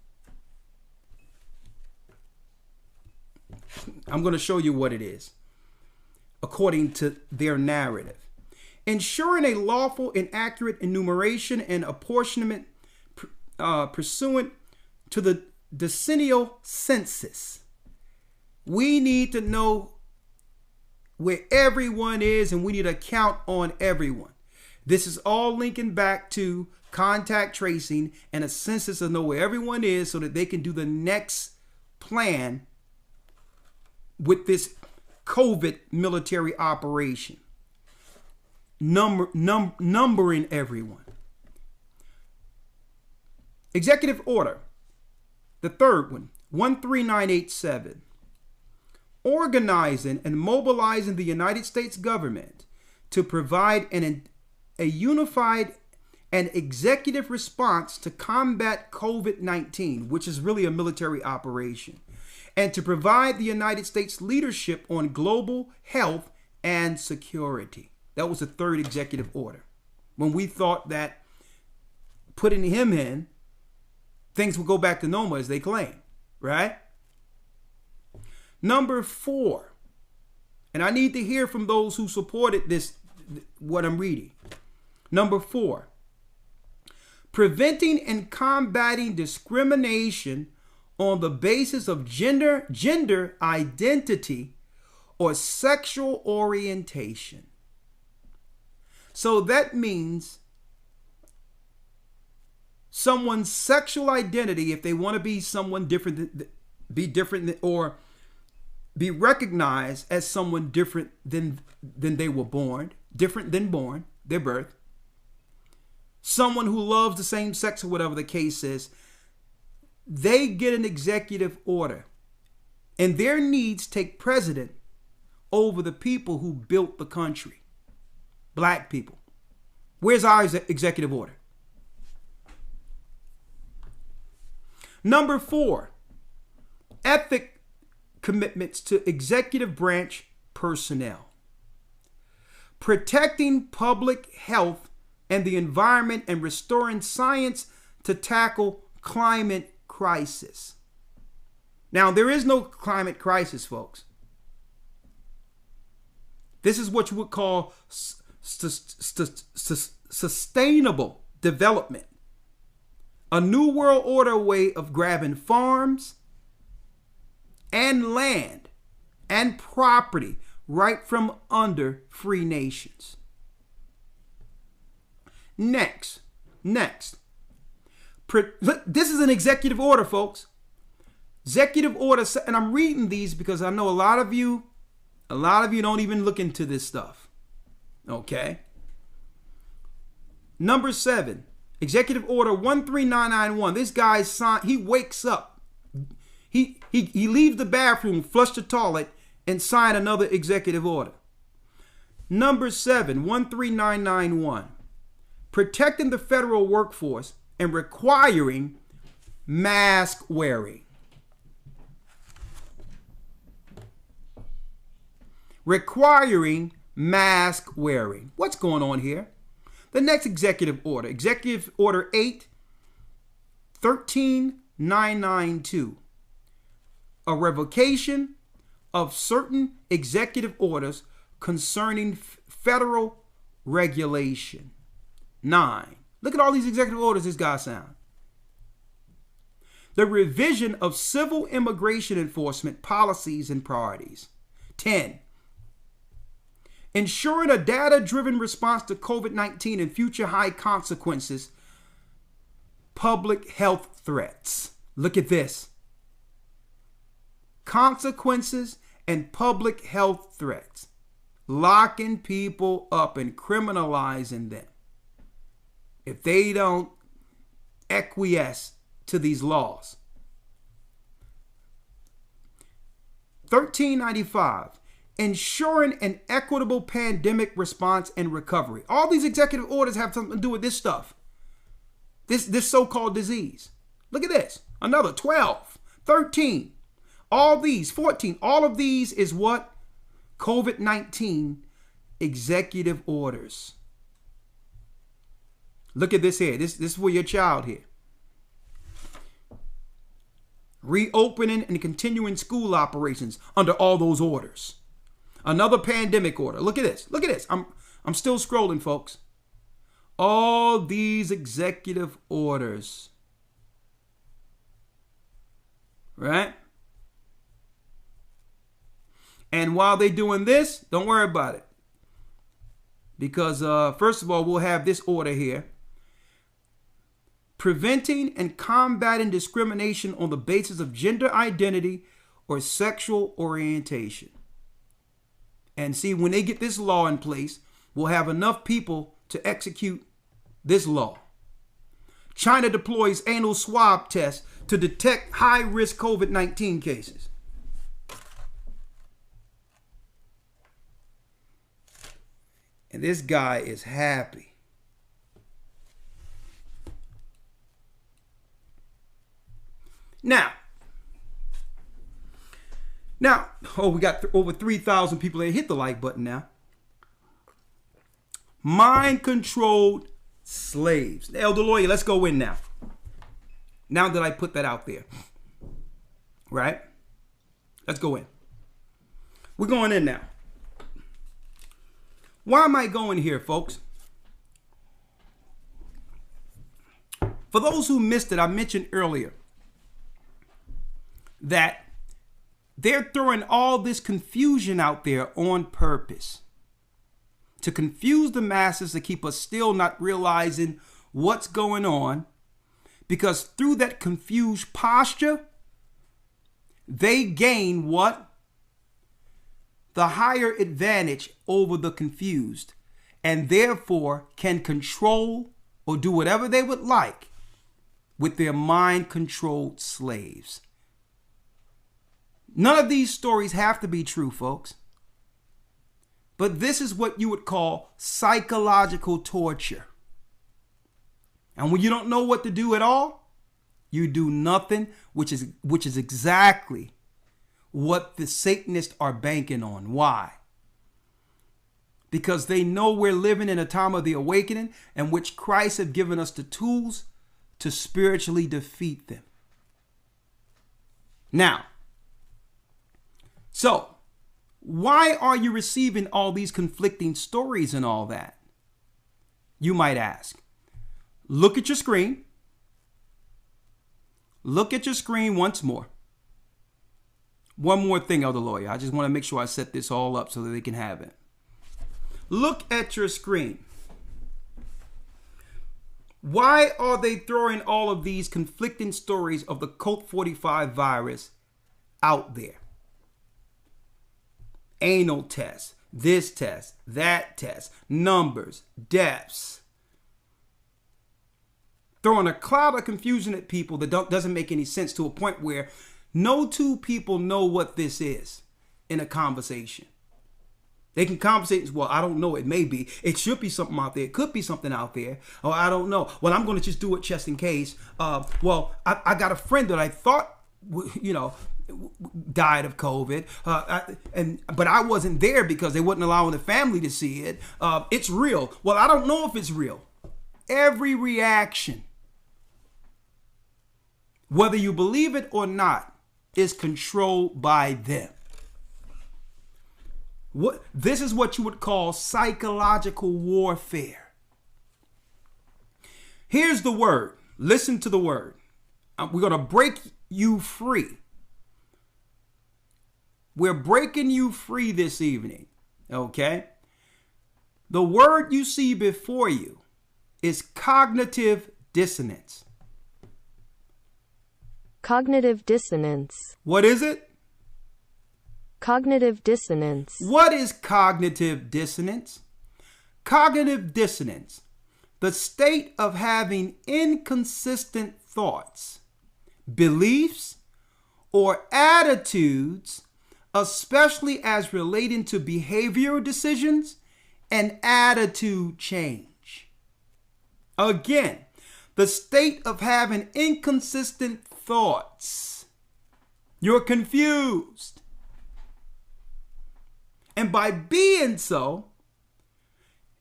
I'm going to show you what it is, according to their narrative. Ensuring a lawful and accurate enumeration and apportionment pursuant to the decennial census. We need to know where everyone is, and we need to count on everyone. This is all linking back to contact tracing and a census to know where everyone is so that they can do the next plan with this COVID military operation. Numbering everyone. Executive Order, the third one, 13987. Organizing and mobilizing the United States government to provide a unified and executive response to combat COVID-19, which is really a military operation, and to provide the United States leadership on global health and security. That was the third executive order. When we thought that putting him in, things would go back to normal, as they claim, right? Number 4, and I need to hear from those who supported this, what I'm reading. Number 4, preventing and combating discrimination on the basis of gender identity or sexual orientation. So that means someone's sexual identity, if they want to be someone different, or be recognized as someone different than they were born, different than born, their birth. Someone who loves the same sex or whatever the case is, they get an executive order, and their needs take precedent over the people who built the country. Black people. Where's our executive order? Number 4, ethic commitments to executive branch personnel. Protecting public health and the environment and restoring science to tackle climate crisis. Now, there is no climate crisis, folks. This is what you would call sustainable development. A new world order way of grabbing farms and land and property right from under free nations. Next. This is an executive order, folks. Executive order, and I'm reading these because I know a lot of you don't even look into this stuff. Okay. Number 7, Executive Order 13991. This guy signed, he wakes up. He leaves the bathroom, flush the toilet, and sign another executive order. Number 7, 13991. Protecting the federal workforce and requiring mask wearing. Requiring mask wearing. What's going on here? The next executive order, Executive Order 8-13992. A revocation of certain executive orders concerning federal regulation. 9. Look at all these executive orders this guy signed. The revision of civil immigration enforcement policies and priorities. 10. Ensuring a data-driven response to COVID-19 and future high consequences, public health threats. Look at this. Consequences and public health threats. Locking people up and criminalizing them if they don't acquiesce to these laws. 1395, ensuring an equitable pandemic response and recovery. All these executive orders have something to do with this stuff. This so-called disease. Look at this. Another 12, 13, all these, 14, all of these is what? COVID-19 executive orders. Look at this here. This is for your child here. Reopening and continuing school operations under all those orders. Another pandemic order. Look at this. Look at this. I'm still scrolling, folks. All these executive orders. Right? And while they're doing this, don't worry about it. Because first of all, we'll have this order here. Preventing and combating discrimination on the basis of gender identity or sexual orientation. And see, when they get this law in place, we'll have enough people to execute this law. China deploys anal swab tests to detect high-risk COVID-19 cases. And this guy is happy. Now, we got over 3,000 people that hit the like button now. Mind-controlled slaves. Elder Lawyer, let's go in now. Now that I put that out there. Right? Let's go in. We're going in now. Why am I going here, folks? For those who missed it, I mentioned earlier that they're throwing all this confusion out there on purpose to confuse the masses, to keep us still not realizing what's going on, because through that confused posture, they gain what? The higher advantage over the confused, and therefore can control or do whatever they would like with their mind-controlled slaves. None of these stories have to be true, folks. But this is what you would call psychological torture. And when you don't know what to do at all, you do nothing, which is exactly what the Satanists are banking on. Why? Because they know we're living in a time of the awakening in which Christ has given us the tools to spiritually defeat them. Now, so why are you receiving all these conflicting stories and all that? You might ask. Look at your screen. Look at your screen once more. One more thing, Elder Lawyer. I just want to make sure I set this all up so that they can have it. Look at your screen. Why are they throwing all of these conflicting stories of the Colt 45 virus out there? Anal tests, this test, that test, numbers, deaths. Throwing a cloud of confusion at people that doesn't make any sense, to a point where no two people know what this is in a conversation. They can conversate, well, I don't know, it may be. It should be something out there. It could be something out there. Or I don't know. Well, I'm going to just do it just in case. I got a friend that I thought, died of COVID. But I wasn't there because they wouldn't allow the family to see it. It's real. Well, I don't know if it's real. Every reaction, whether you believe it or not, is controlled by them. This is what you would call psychological warfare. Here's the word. Listen to the word. We're going to break you free. We're breaking you free this evening. Okay? The word you see before you is cognitive dissonance. Cognitive dissonance. What is it? Cognitive dissonance. What is cognitive dissonance? Cognitive dissonance, the state of having inconsistent thoughts, beliefs, or attitudes, especially as relating to behavioral decisions and attitude change. Again, the state of having inconsistent thoughts. You're confused. And by being so,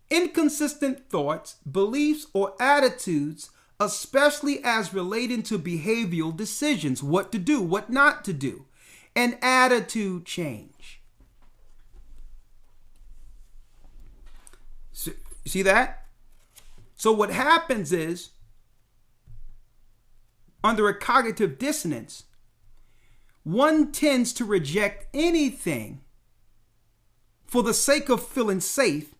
inconsistent thoughts, beliefs, or attitudes, especially as relating to behavioral decisions, what to do, what not to do, and attitude change. So, see that? So what happens is, under a cognitive dissonance, one tends to reject anything for the sake of feeling safe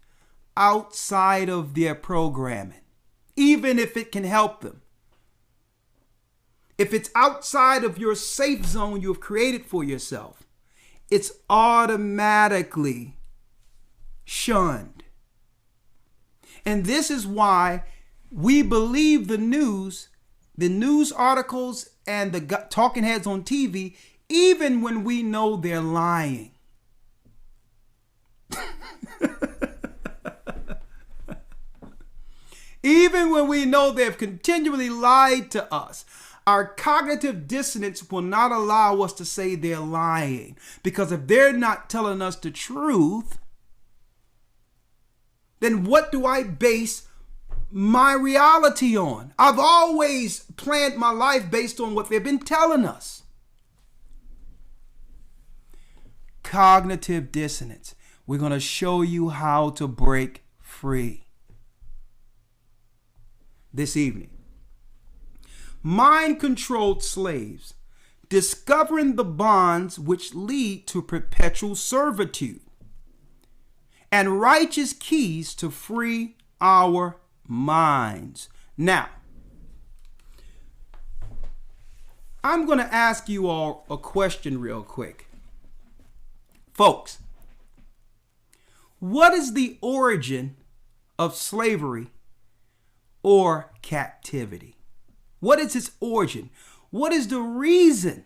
outside of their programming, even if it can help them. If it's outside of your safe zone you've created for yourself, it's automatically shunned. And this is why we believe the news articles, and the talking heads on TV, even when we know they're lying. Even when we know they've continually lied to us, our cognitive dissonance will not allow us to say they're lying. Because if they're not telling us the truth, then what do I base my reality on? I've always planned my life based on what they've been telling us. Cognitive dissonance. We're going to show you how to break free this evening. Mind-controlled slaves, discovering the bonds which lead to perpetual servitude, and righteous keys to free our minds. Now, I'm going to ask you all a question real quick. Folks, what is the origin of slavery or captivity? What is its origin? What is the reason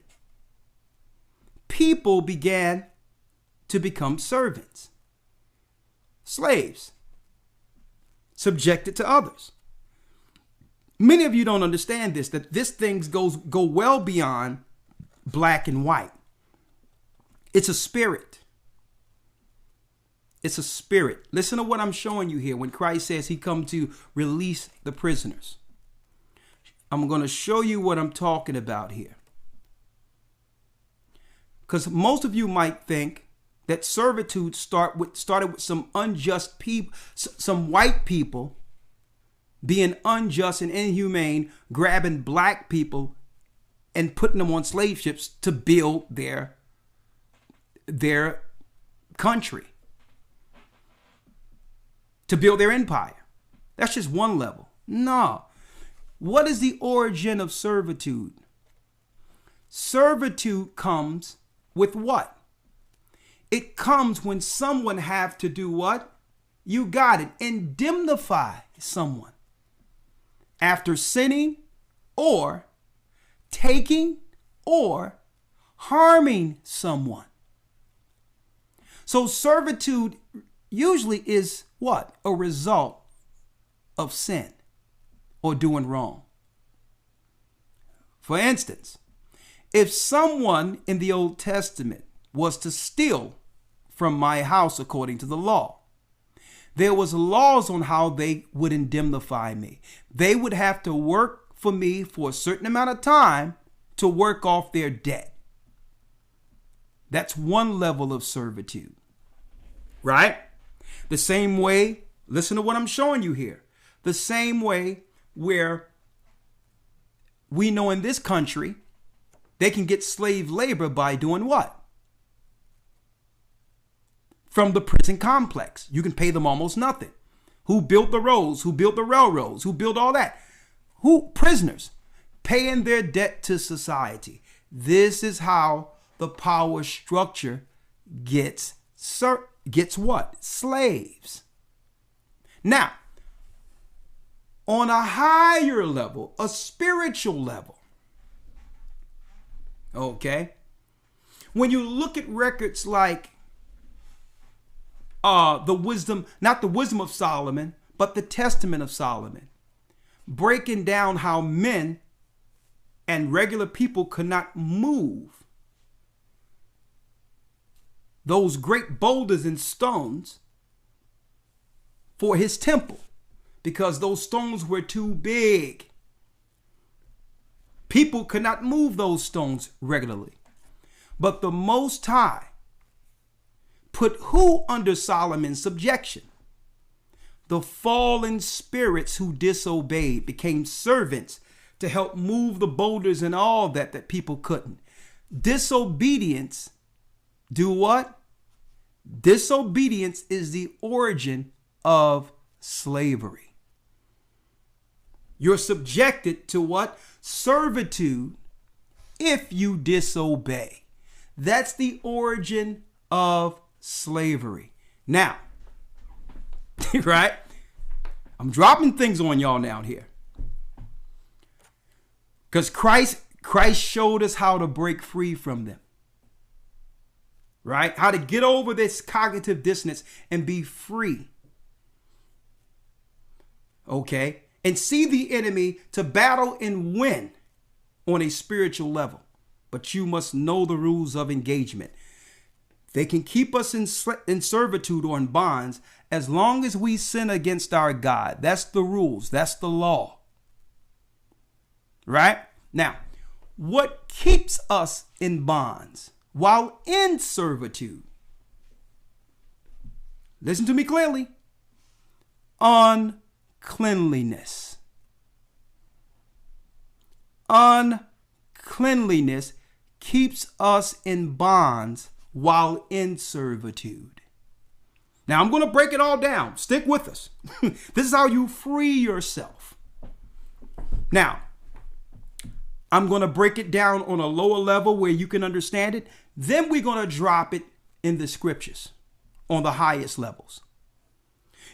people began to become servants, slaves, subjected to others? Many of you don't understand this, that this thing go well beyond black and white. It's a spirit. It's a spirit. Listen to what I'm showing you here when Christ says he come to release the prisoners. I'm going to show you what I'm talking about here. Because most of you might think that servitude started with some unjust people, some white people being unjust and inhumane, grabbing black people and putting them on slave ships to build their country, to build their empire. That's just one level. No. What is the origin of servitude? Servitude comes with what? It comes when someone have to do what? You got it. Indemnify someone after sinning or taking or harming someone. So servitude usually is what? A result of sin or doing wrong. For instance, if someone in the Old Testament was to steal from my house according to the law, there was laws on how they would indemnify me. They would have to work for me for a certain amount of time to work off their debt. That's one level of servitude. right? The same way, listen to what I'm showing you here. The same way where we know in this country, they can get slave labor by doing what? From the prison complex. You can pay them almost nothing. Who built the roads? Who built the railroads? Who built all that? Who? Prisoners. Paying their debt to society. This is how the power structure gets what? Slaves. Now, on a higher level, a spiritual level, okay, when you look at records like the wisdom, not the wisdom of Solomon, but the Testament of Solomon, breaking down how men and regular people could not move those great boulders and stones for his temple because those stones were too big. People could not move those stones regularly. But the Most High put who under Solomon's subjection? The fallen spirits who disobeyed became servants to help move the boulders and all that people couldn't. Disobedience, do what? Disobedience is the origin of slavery. You're subjected to what? Servitude if you disobey. That's the origin of slavery. Now, right? I'm dropping things on y'all now here. Because Christ showed us how to break free from them. Right? How to get over this cognitive dissonance and be free. Okay? And see the enemy to battle and win on a spiritual level. But you must know the rules of engagement. They can keep us in servitude or in bonds as long as we sin against our God. That's the rules. That's the law. Right? Now, what keeps us in bonds while in servitude? Listen to me clearly. Uncleanliness. Uncleanliness keeps us in bonds while in servitude. Now, I'm going to break it all down. Stick with us. This is how you free yourself. Now, I'm going to break it down on a lower level where you can understand it. Then we're going to drop it in the scriptures on the highest levels.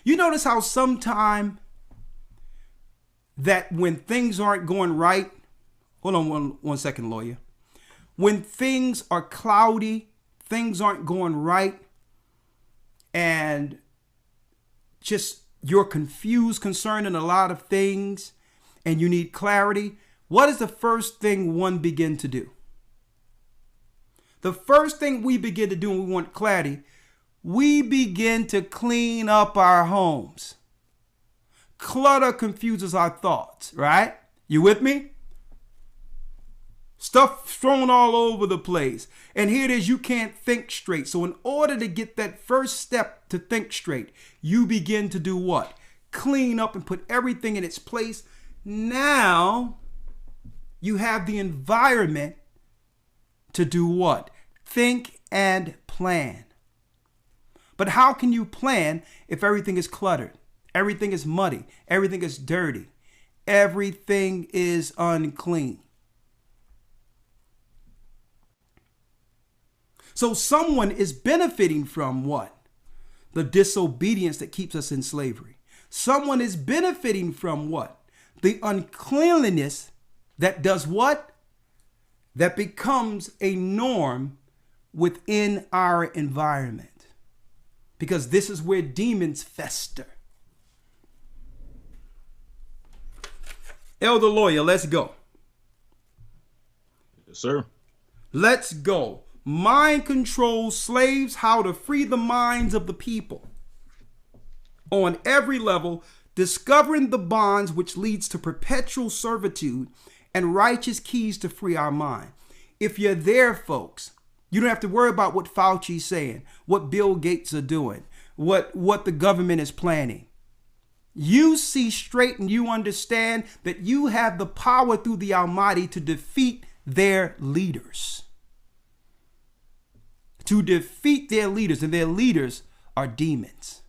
You notice how sometime that when things aren't going right, hold on one second, lawyer. When things are cloudy, things aren't going right, and just you're confused concerning a lot of things and you need clarity, what is the first thing one begin to do? The first thing we begin to do when we want clarity, we begin to clean up our homes. Clutter confuses our thoughts, right? You with me? Stuff thrown all over the place. And here it is, you can't think straight. So in order to get that first step to think straight, you begin to do what? Clean up and put everything in its place. Now you have the environment to do what? Think and plan. But how can you plan if everything is cluttered? Everything is muddy. Everything is dirty. Everything is unclean. So someone is benefiting from what? The disobedience that keeps us in slavery. Someone is benefiting from what? The uncleanliness that does what? That becomes a norm within our environment. Because this is where demons fester. Elder Lawyer, let's go. Yes, sir. Let's go. Mind control slaves, how to free the minds of the people. On every level, discovering the bonds which leads to perpetual servitude and righteous keys to free our mind. If you're there, folks, you don't have to worry about what Fauci's saying, what Bill Gates are doing, what the government is planning. You see straight and you understand that you have the power through the Almighty to defeat their leaders. To defeat their leaders, and their leaders are demons.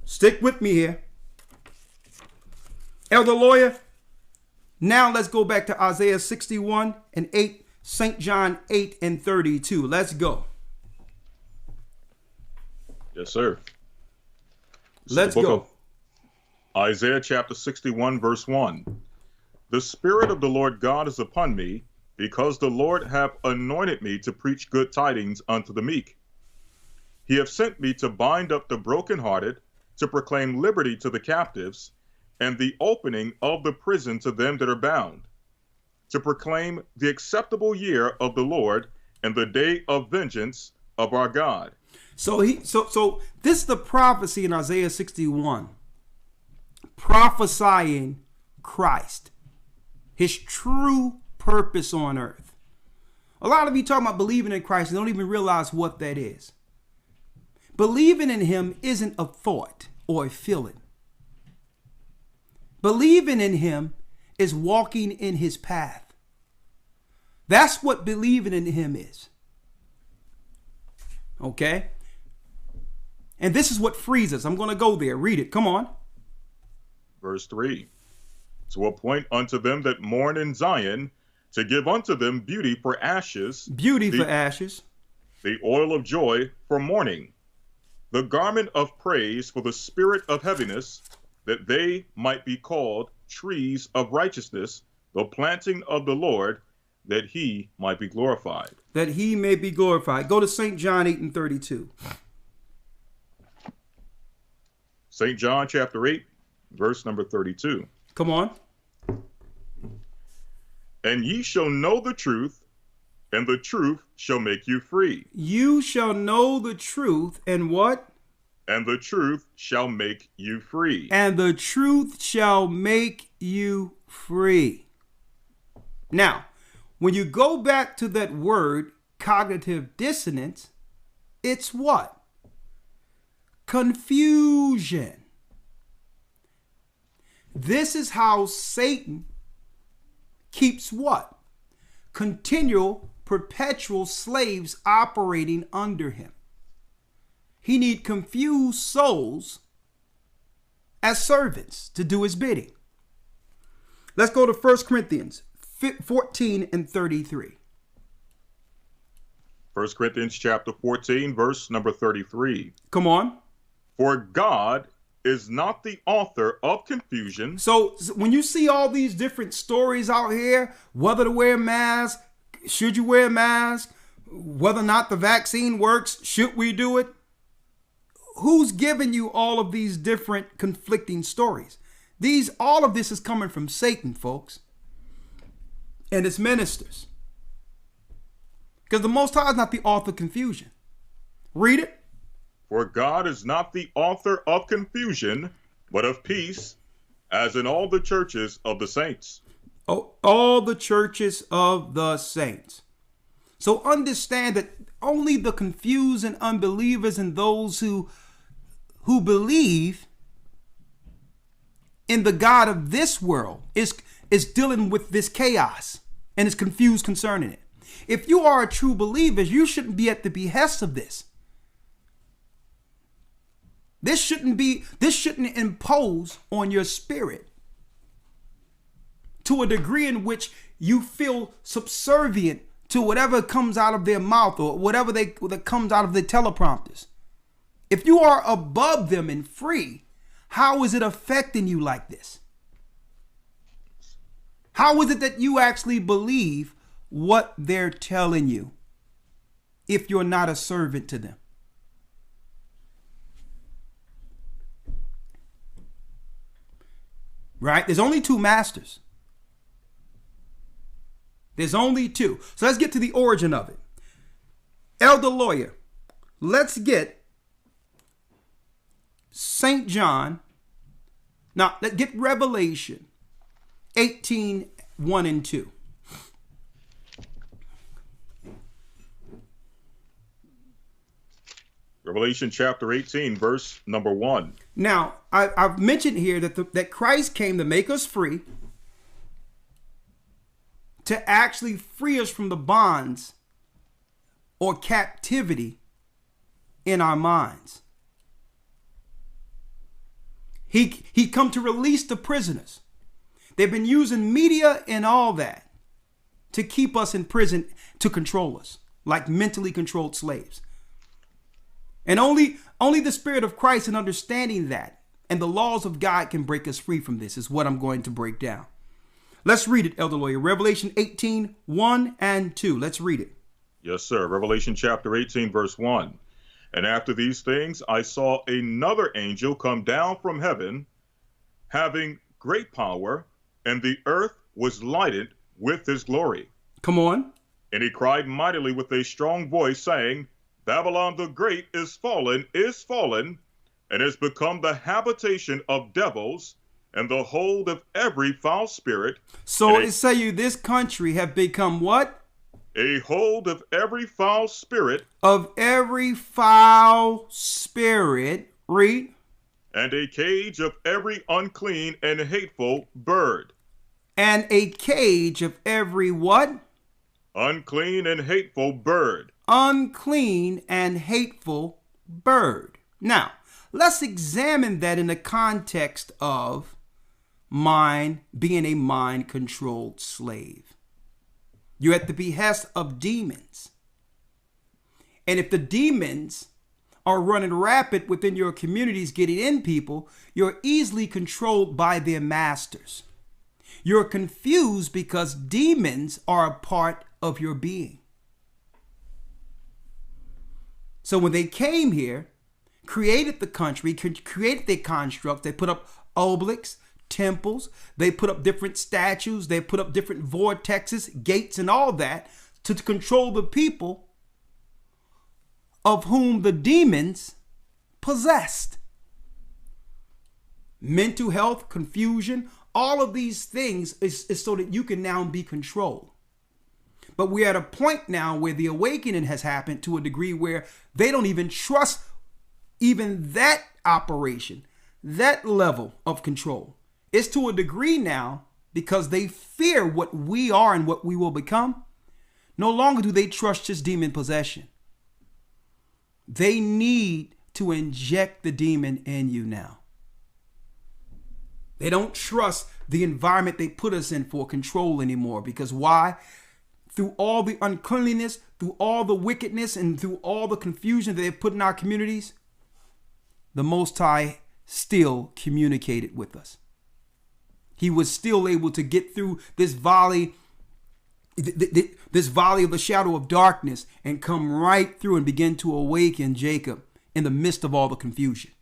Stick with me here. Elder Lawyer, now let's go back to Isaiah 61 and 8, St. John 8 and 32. Let's go. Yes, sir. Let's go. Isaiah chapter 61, verse 1. The Spirit of the Lord God is upon me, because the Lord hath anointed me to preach good tidings unto the meek. He hath sent me to bind up the brokenhearted, to proclaim liberty to the captives, and the opening of the prison to them that are bound, to proclaim the acceptable year of the Lord and the day of vengeance of our God. So this is the prophecy in Isaiah 61, prophesying Christ, his true purpose on earth. A lot of you talking about believing in Christ and don't even realize what that is. Believing in him isn't a thought or a feeling. Believing in him is walking in his path. That's what believing in him is. Okay? And this is what frees us. I'm going to go there. Read it. Come on. Verse 3. To appoint unto them that mourn in Zion, to give unto them beauty for ashes. Beauty for ashes. The oil of joy for mourning. The garment of praise for the spirit of heaviness, that they might be called trees of righteousness, the planting of the Lord, that he might be glorified. That he may be glorified. Go to St. John 8 and 32. St. John chapter 8, verse number 32. Come on. And ye shall know the truth, and the truth shall make you free. You shall know the truth, and what? And the truth shall make you free. And the truth shall make you free. Now, when you go back to that word, cognitive dissonance, it's what? Confusion. This is how Satan keeps what? Continual, perpetual slaves operating under him. He need confused souls as servants to do his bidding. Let's go to 1 Corinthians 14 and 33. 1 Corinthians chapter 14, verse number 33. Come on. For God is not the author of confusion. So when you see all these different stories out here, whether to wear a mask, should you wear a mask, whether or not the vaccine works, should we do it? Who's giving you all of these different conflicting stories? All of this is coming from Satan, folks, and its ministers. Because the Most High is not the author of confusion. Read it. For God is not the author of confusion, but of peace, as in all the churches of the saints. Oh, all the churches of the saints. So understand that only the confused and unbelievers and those who believe in the God of this world is dealing with this chaos and is confused concerning it. If you are a true believer, you shouldn't be at the behest of this. This shouldn't impose on your spirit to a degree in which you feel subservient to whatever comes out of their mouth or whatever that comes out of their teleprompters. If you are above them and free, how is it affecting you like this? How is it that you actually believe what they're telling you if you're not a servant to them? Right? There's only two masters. There's only two. So let's get to the origin of it. Elder Lawyer, let's get St. John. Now, let's get Revelation 18, 1 and 2. . Revelation chapter 18, verse number 1. Now, I've mentioned here that Christ came to make us free, to actually free us from the bonds or captivity in our minds. He come to release the prisoners. They've been using media and all that to keep us in prison, to control us like mentally controlled slaves. And only the Spirit of Christ and understanding that and the laws of God can break us free from this, is what I'm going to break down. Let's read it, Elder Lawyer. Revelation 18, 1 and 2. Let's read it. Yes, sir. Revelation chapter 18, verse 1. And after these things, I saw another angel come down from heaven, having great power, and the earth was lighted with his glory. Come on. And he cried mightily with a strong voice, saying, Babylon the Great is fallen, and has become the habitation of devils, and the hold of every foul spirit. So it say you this country have become what? A hold of every foul spirit. Of every foul spirit. Read. And a cage of every unclean and hateful bird. And a cage of every what? Unclean and hateful bird. Unclean and hateful bird. Now, let's examine that in the context of being a mind-controlled slave. You're at the behest of demons. And if the demons are running rapid within your communities, getting in people, you're easily controlled by their masters. You're confused because demons are a part of your being. So when they came here, created the country, created their construct, they put up obelisks, temples, they put up different statues, they put up different vortexes, gates, and all that to control the people of whom the demons possessed. Mental health, confusion, all of these things is so that you can now be controlled. But we're at a point now where the awakening has happened to a degree where they don't even trust even that operation, that level of control. It's to a degree now because they fear what we are and what we will become. No longer do they trust just demon possession. They need to inject the demon in you now. They don't trust the environment they put us in for control anymore. Because why? Through all the uncleanliness, through all the wickedness, and through all the confusion that they've put in our communities, the Most High still communicated with us. He was still able to get through this valley, this valley of the shadow of darkness, and come right through and begin to awaken Jacob in the midst of all the confusion.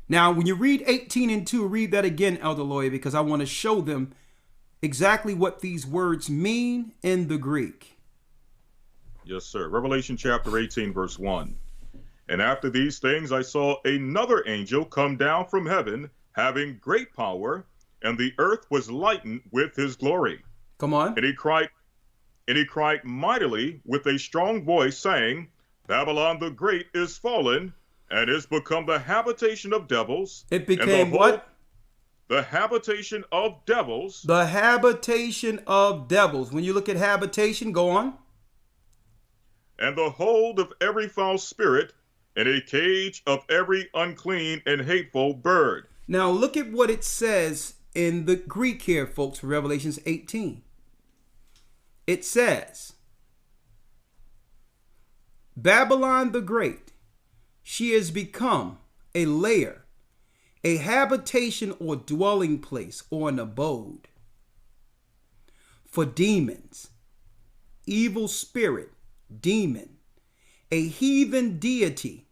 Now, when you read 18 and 2, read that again, Elder Lawyer, because I want to show them exactly what these words mean in the Greek. Yes, sir. Revelation chapter 18, verse 1. And after these things, I saw another angel come down from heaven, having great power, and the earth was lightened with his glory. Come on. And he cried mightily with a strong voice, saying, Babylon the Great is fallen, and is become the habitation of devils. It became what? The habitation of devils. The habitation of devils. When you look at habitation, go on. And the hold of every foul spirit, and a cage of every unclean and hateful bird. Now look at what it says in the Greek here, folks, for Revelations 18. It says, Babylon the Great, she has become a lair, a habitation or dwelling place or an abode for demons, evil spirit, demon, a heathen deity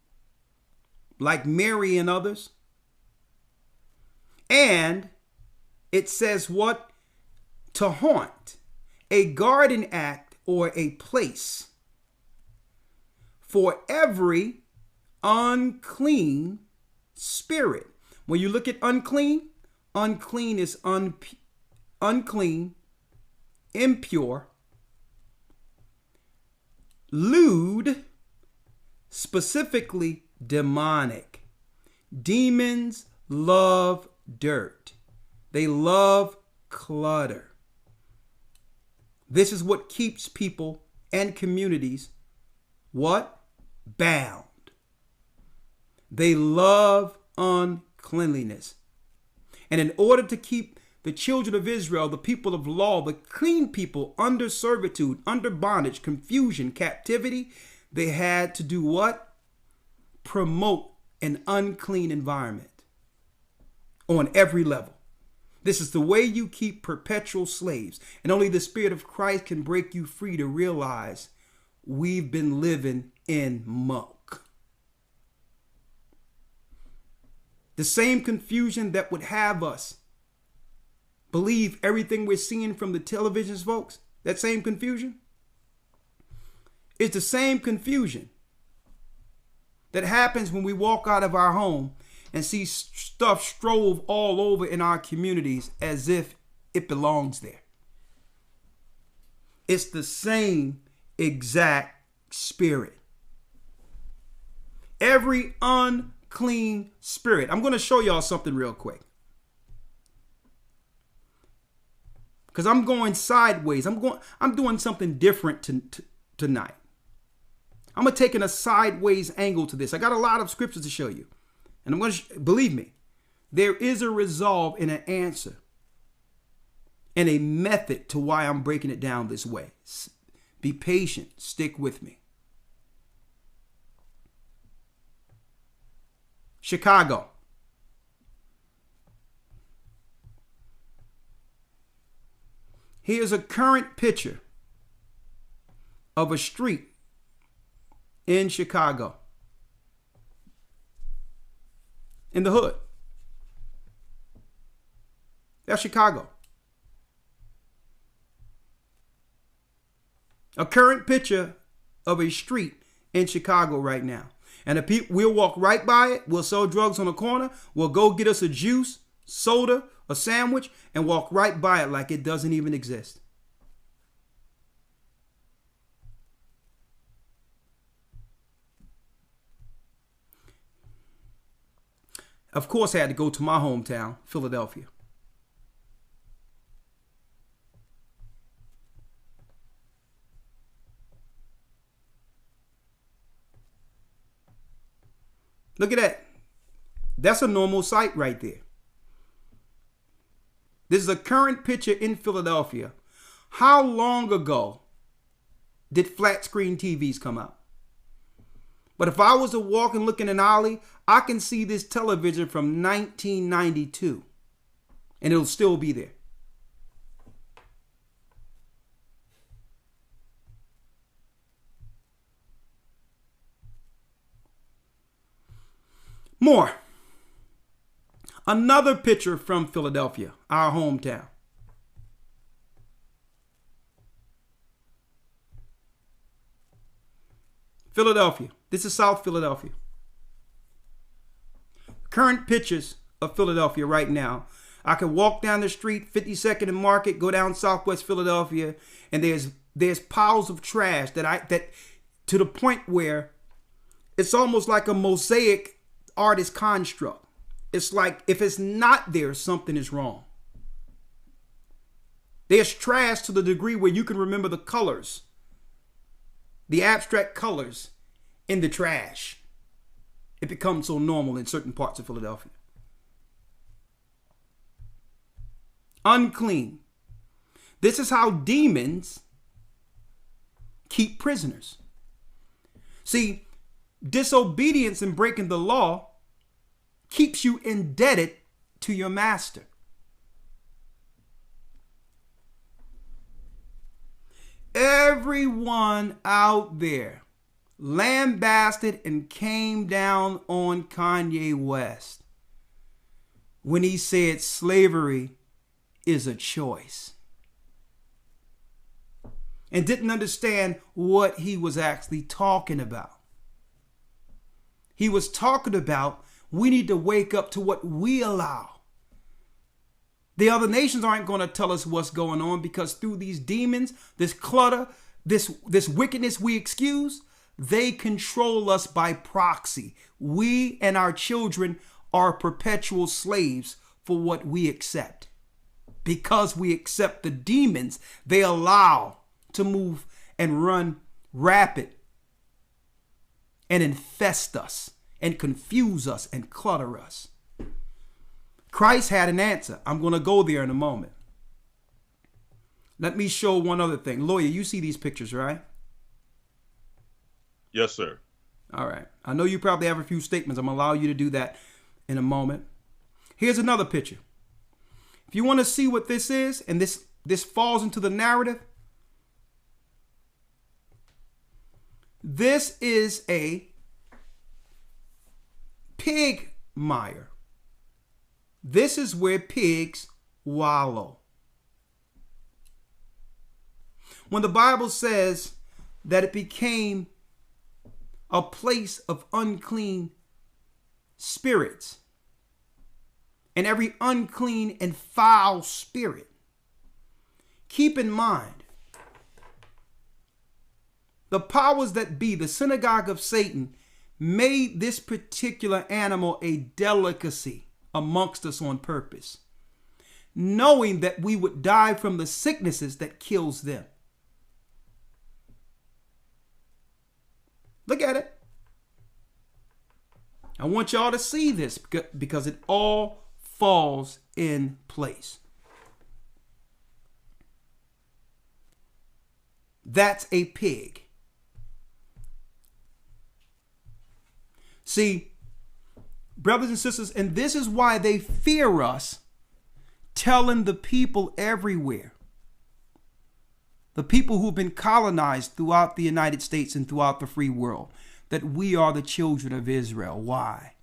like Mary and others. And it says what? To haunt, a garden act or a place for every unclean spirit. When you look at unclean, unclean is unclean, impure, lewd, specifically demonic. Demons love dirt. They love clutter. This is what keeps people and communities what? Bound. They love uncleanliness. And in order to keep the children of Israel, the people of law, the clean people under servitude, under bondage, confusion, captivity, they had to do what? Promote an unclean environment on every level. This is the way you keep perpetual slaves. And only the Spirit of Christ can break you free to realize we've been living in muck. The same confusion that would have us believe everything we're seeing from the televisions, folks, that same confusion, is the same confusion that happens when we walk out of our home and see stuff strove all over in our communities as if it belongs there. It's the same exact spirit. Every unclean spirit. I'm going to show y'all something real quick, because I'm going sideways. I'm doing something different tonight. I'm going to take a sideways angle to this. I got a lot of scriptures to show you. And I'm going to, believe me, there is a resolve and an answer and a method to why I'm breaking it down this way. Be patient. Stick with me. Chicago. Here's a current picture of a street in Chicago, in the hood. That's Chicago. A current picture of a street in Chicago right now. And the people, we'll walk right by it. We'll sell drugs on the corner. We'll go get us a juice, soda, a sandwich, and walk right by it like it doesn't even exist. Of course, I had to go to my hometown, Philadelphia. Look at that. That's a normal sight right there. This is a current picture in Philadelphia. How long ago did flat screen TVs come out? But if I was to walk and look in an alley, I can see this television from 1992, and it'll still be there. More. Another picture from Philadelphia, our hometown. Philadelphia. This is South Philadelphia. Current pictures of Philadelphia right now. I can walk down the street, 52nd and Market, go down Southwest Philadelphia, and there's piles of trash that to the point where it's almost like a mosaic artist construct. It's like if it's not there, something is wrong. There's trash to the degree where you can remember the colors, the abstract colors in the trash. It becomes so normal in certain parts of Philadelphia. Unclean. This is how demons keep prisoners. See, disobedience and breaking the law keeps you indebted to your master. Everyone out there lambasted and came down on Kanye West when he said slavery is a choice, and didn't understand what he was actually talking about. He was talking about we need to wake up to what we allow. The other nations aren't going to tell us what's going on, because through these demons, this clutter, this wickedness we excuse, they control us by proxy. We and our children are perpetual slaves for what we accept. Because we accept the demons they allow to move and run rapid and infest us and confuse us and clutter us. Christ had an answer. I'm going to go there in a moment. Let me show one other thing. Lawyer, you see these pictures, right? Yes, sir. All right. I know you probably have a few statements. I'm going to allow you to do that in a moment. Here's another picture. If you want to see what this is, and this falls into the narrative, this is a pig mire. This is where pigs wallow. When the Bible says that it became a place of unclean spirits, and every unclean and foul spirit, keep in mind, the powers that be, the synagogue of Satan, made this particular animal a delicacy amongst us on purpose, knowing that we would die from the sicknesses that kills them. Look at it. I want y'all to see this because it all falls in place. That's a pig. See, brothers and sisters, and this is why they fear us, telling the people everywhere, the people who've been colonized throughout the United States and throughout the free world, that we are the children of Israel. Why?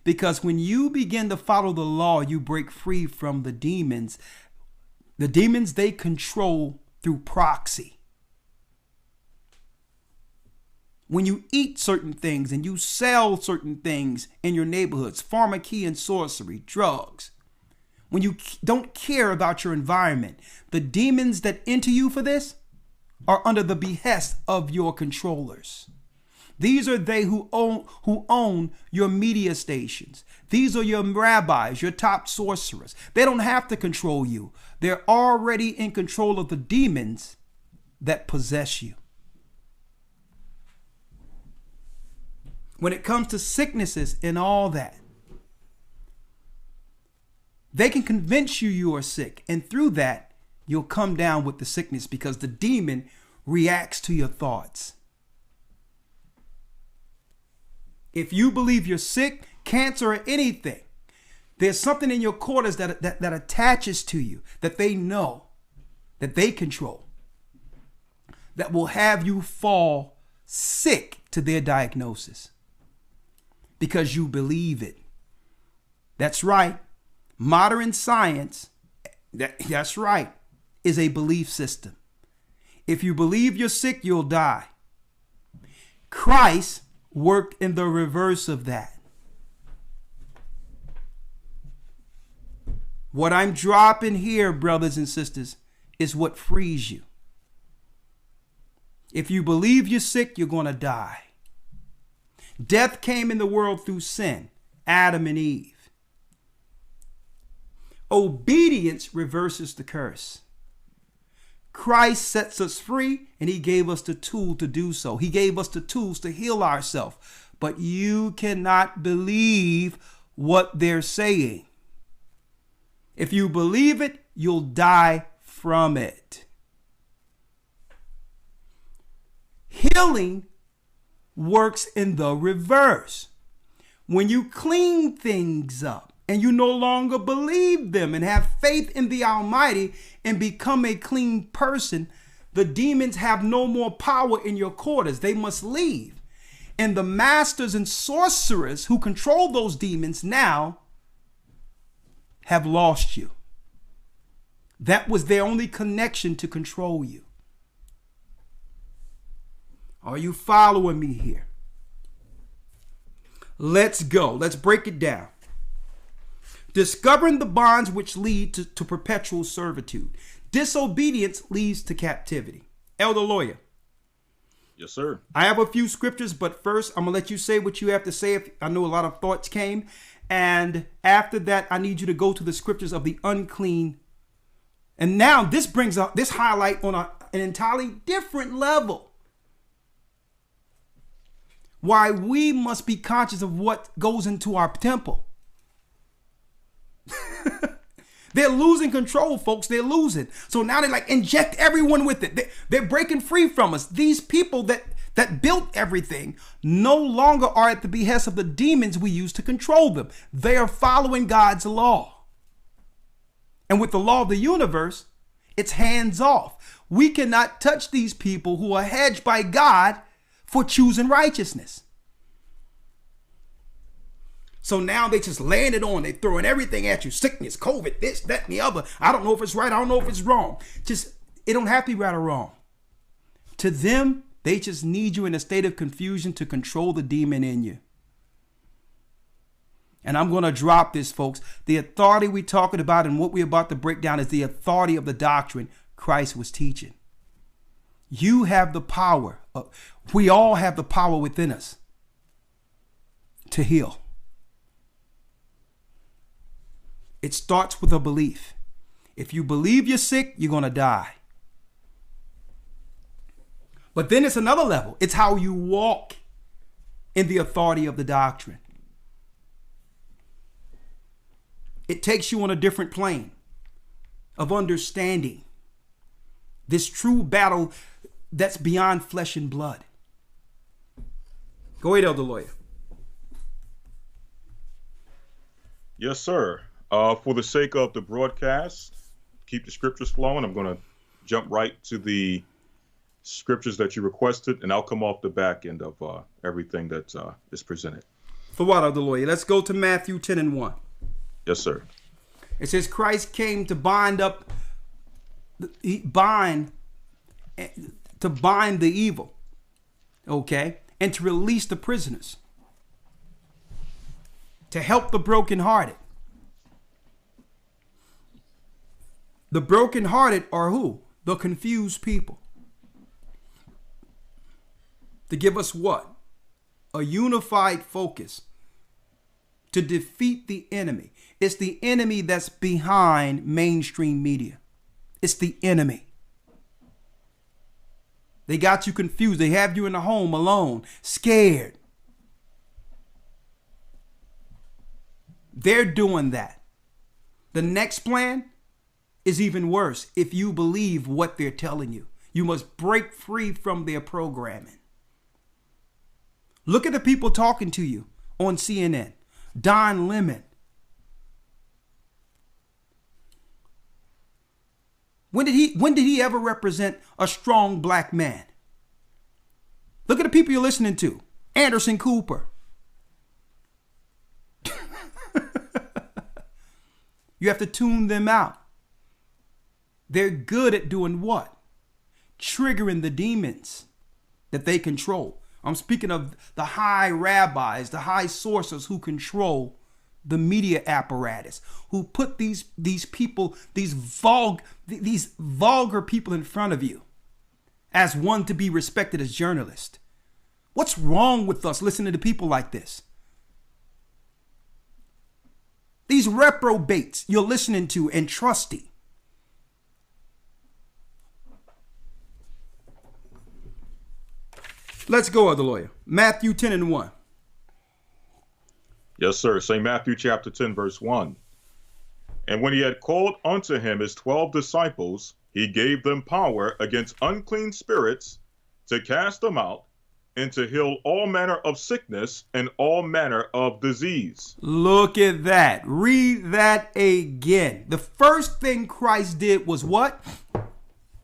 Because when you begin to follow the law, you break free from the demons. The demons they control through proxy. When you eat certain things and you sell certain things in your neighborhoods, pharmacy and sorcery, drugs, when you don't care about your environment, the demons that enter you for this are under the behest of your controllers. These are they who own your media stations. These are your rabbis, your top sorcerers. They don't have to control you. They're already in control of the demons that possess you. When it comes to sicknesses and all that, they can convince you are sick, and through that, you'll come down with the sickness because the demon reacts to your thoughts. If you believe you're sick, cancer, or anything, there's something in your quarters that attaches to you, that they know, that they control, that will have you fall sick to their diagnosis because you believe it. That's right. Modern science, that's right, is a belief system. If you believe you're sick, you'll die. Christ worked in the reverse of that. What I'm dropping here, brothers and sisters, is what frees you. If you believe you're sick, you're going to die. Death came in the world through sin, Adam and Eve. Obedience reverses the curse. Christ sets us free, and he gave us the tool to do so. He gave us the tools to heal ourselves. But you cannot believe what they're saying. If you believe it, you'll die from it. Healing works in the reverse. When you clean things up and you no longer believe them and have faith in the Almighty and become a clean person, the demons have no more power in your quarters. They must leave. And the masters and sorcerers who control those demons now have lost you. That was their only connection to control you. Are you following me here? Let's go. Let's break it down. Discovering the bonds which lead to perpetual servitude. Disobedience leads to captivity. Elder Lawyer, Yes, sir. I have a few scriptures, but first I'm going to let you say what you have to say. I know a lot of thoughts came. And after that, I need you to go to the scriptures of the unclean. And now this brings up this highlight on an entirely different level. Why we must be conscious of what goes into our temple. They're losing control, folks. They're losing. So now they like inject everyone with it. They're breaking free from us. These people that built everything no longer are at the behest of the demons we use to control them. They are following God's law. And with the law of the universe, it's hands off. We cannot touch these people who are hedged by God for choosing righteousness. So now they just laying it on. They throwing everything at you. Sickness, COVID, this, that, and the other. I don't know if it's right. I don't know if it's wrong. Just, it don't have to be right or wrong. To them, they just need you in a state of confusion to control the demon in you. And I'm going to drop this, folks. The authority we're talking about and what we're about to break down is the authority of the doctrine Christ was teaching. You have the power. We all have the power within us to heal. It starts with a belief. If you believe you're sick, you're going to die. But then it's another level. It's how you walk in the authority of the doctrine. It takes you on a different plane of understanding this true battle that's beyond flesh and blood. Go ahead, Elder Lawyer. Yes, sir. For the sake of the broadcast, keep the scriptures flowing. I'm going to jump right to the scriptures that you requested, and I'll come off the back end of everything that is presented. For what, Elder Lawyer? Let's go to Matthew 10:1. Yes, sir. It says Christ came to bind the evil, okay, and to release the prisoners, to help the brokenhearted. The brokenhearted are who? The confused people. To give us what? A unified focus to defeat the enemy. It's the enemy that's behind mainstream media. It's the enemy. They got you confused. They have you in the home alone, scared. They're doing that. The next plan is even worse. If you believe what they're telling you, you must break free from their programming. Look at the people talking to you on CNN. Don Lemon. When did he ever represent a strong black man? Look at the people you're listening to. Anderson Cooper. You have to tune them out. They're good at doing what? Triggering the demons that they control. I'm speaking of the high rabbis, the high sources who control the media apparatus, who put these people, these vulgar people in front of you as one to be respected as journalists. What's wrong with us listening to people like this? These reprobates you're listening to and trusting. Let's go, Elder Lawyer. Matthew 10:1. Yes, sir. St. Matthew chapter 10, verse 1. And when he had called unto him his 12 disciples, he gave them power against unclean spirits to cast them out and to heal all manner of sickness and all manner of disease. Look at that. Read that again. The first thing Christ did was what?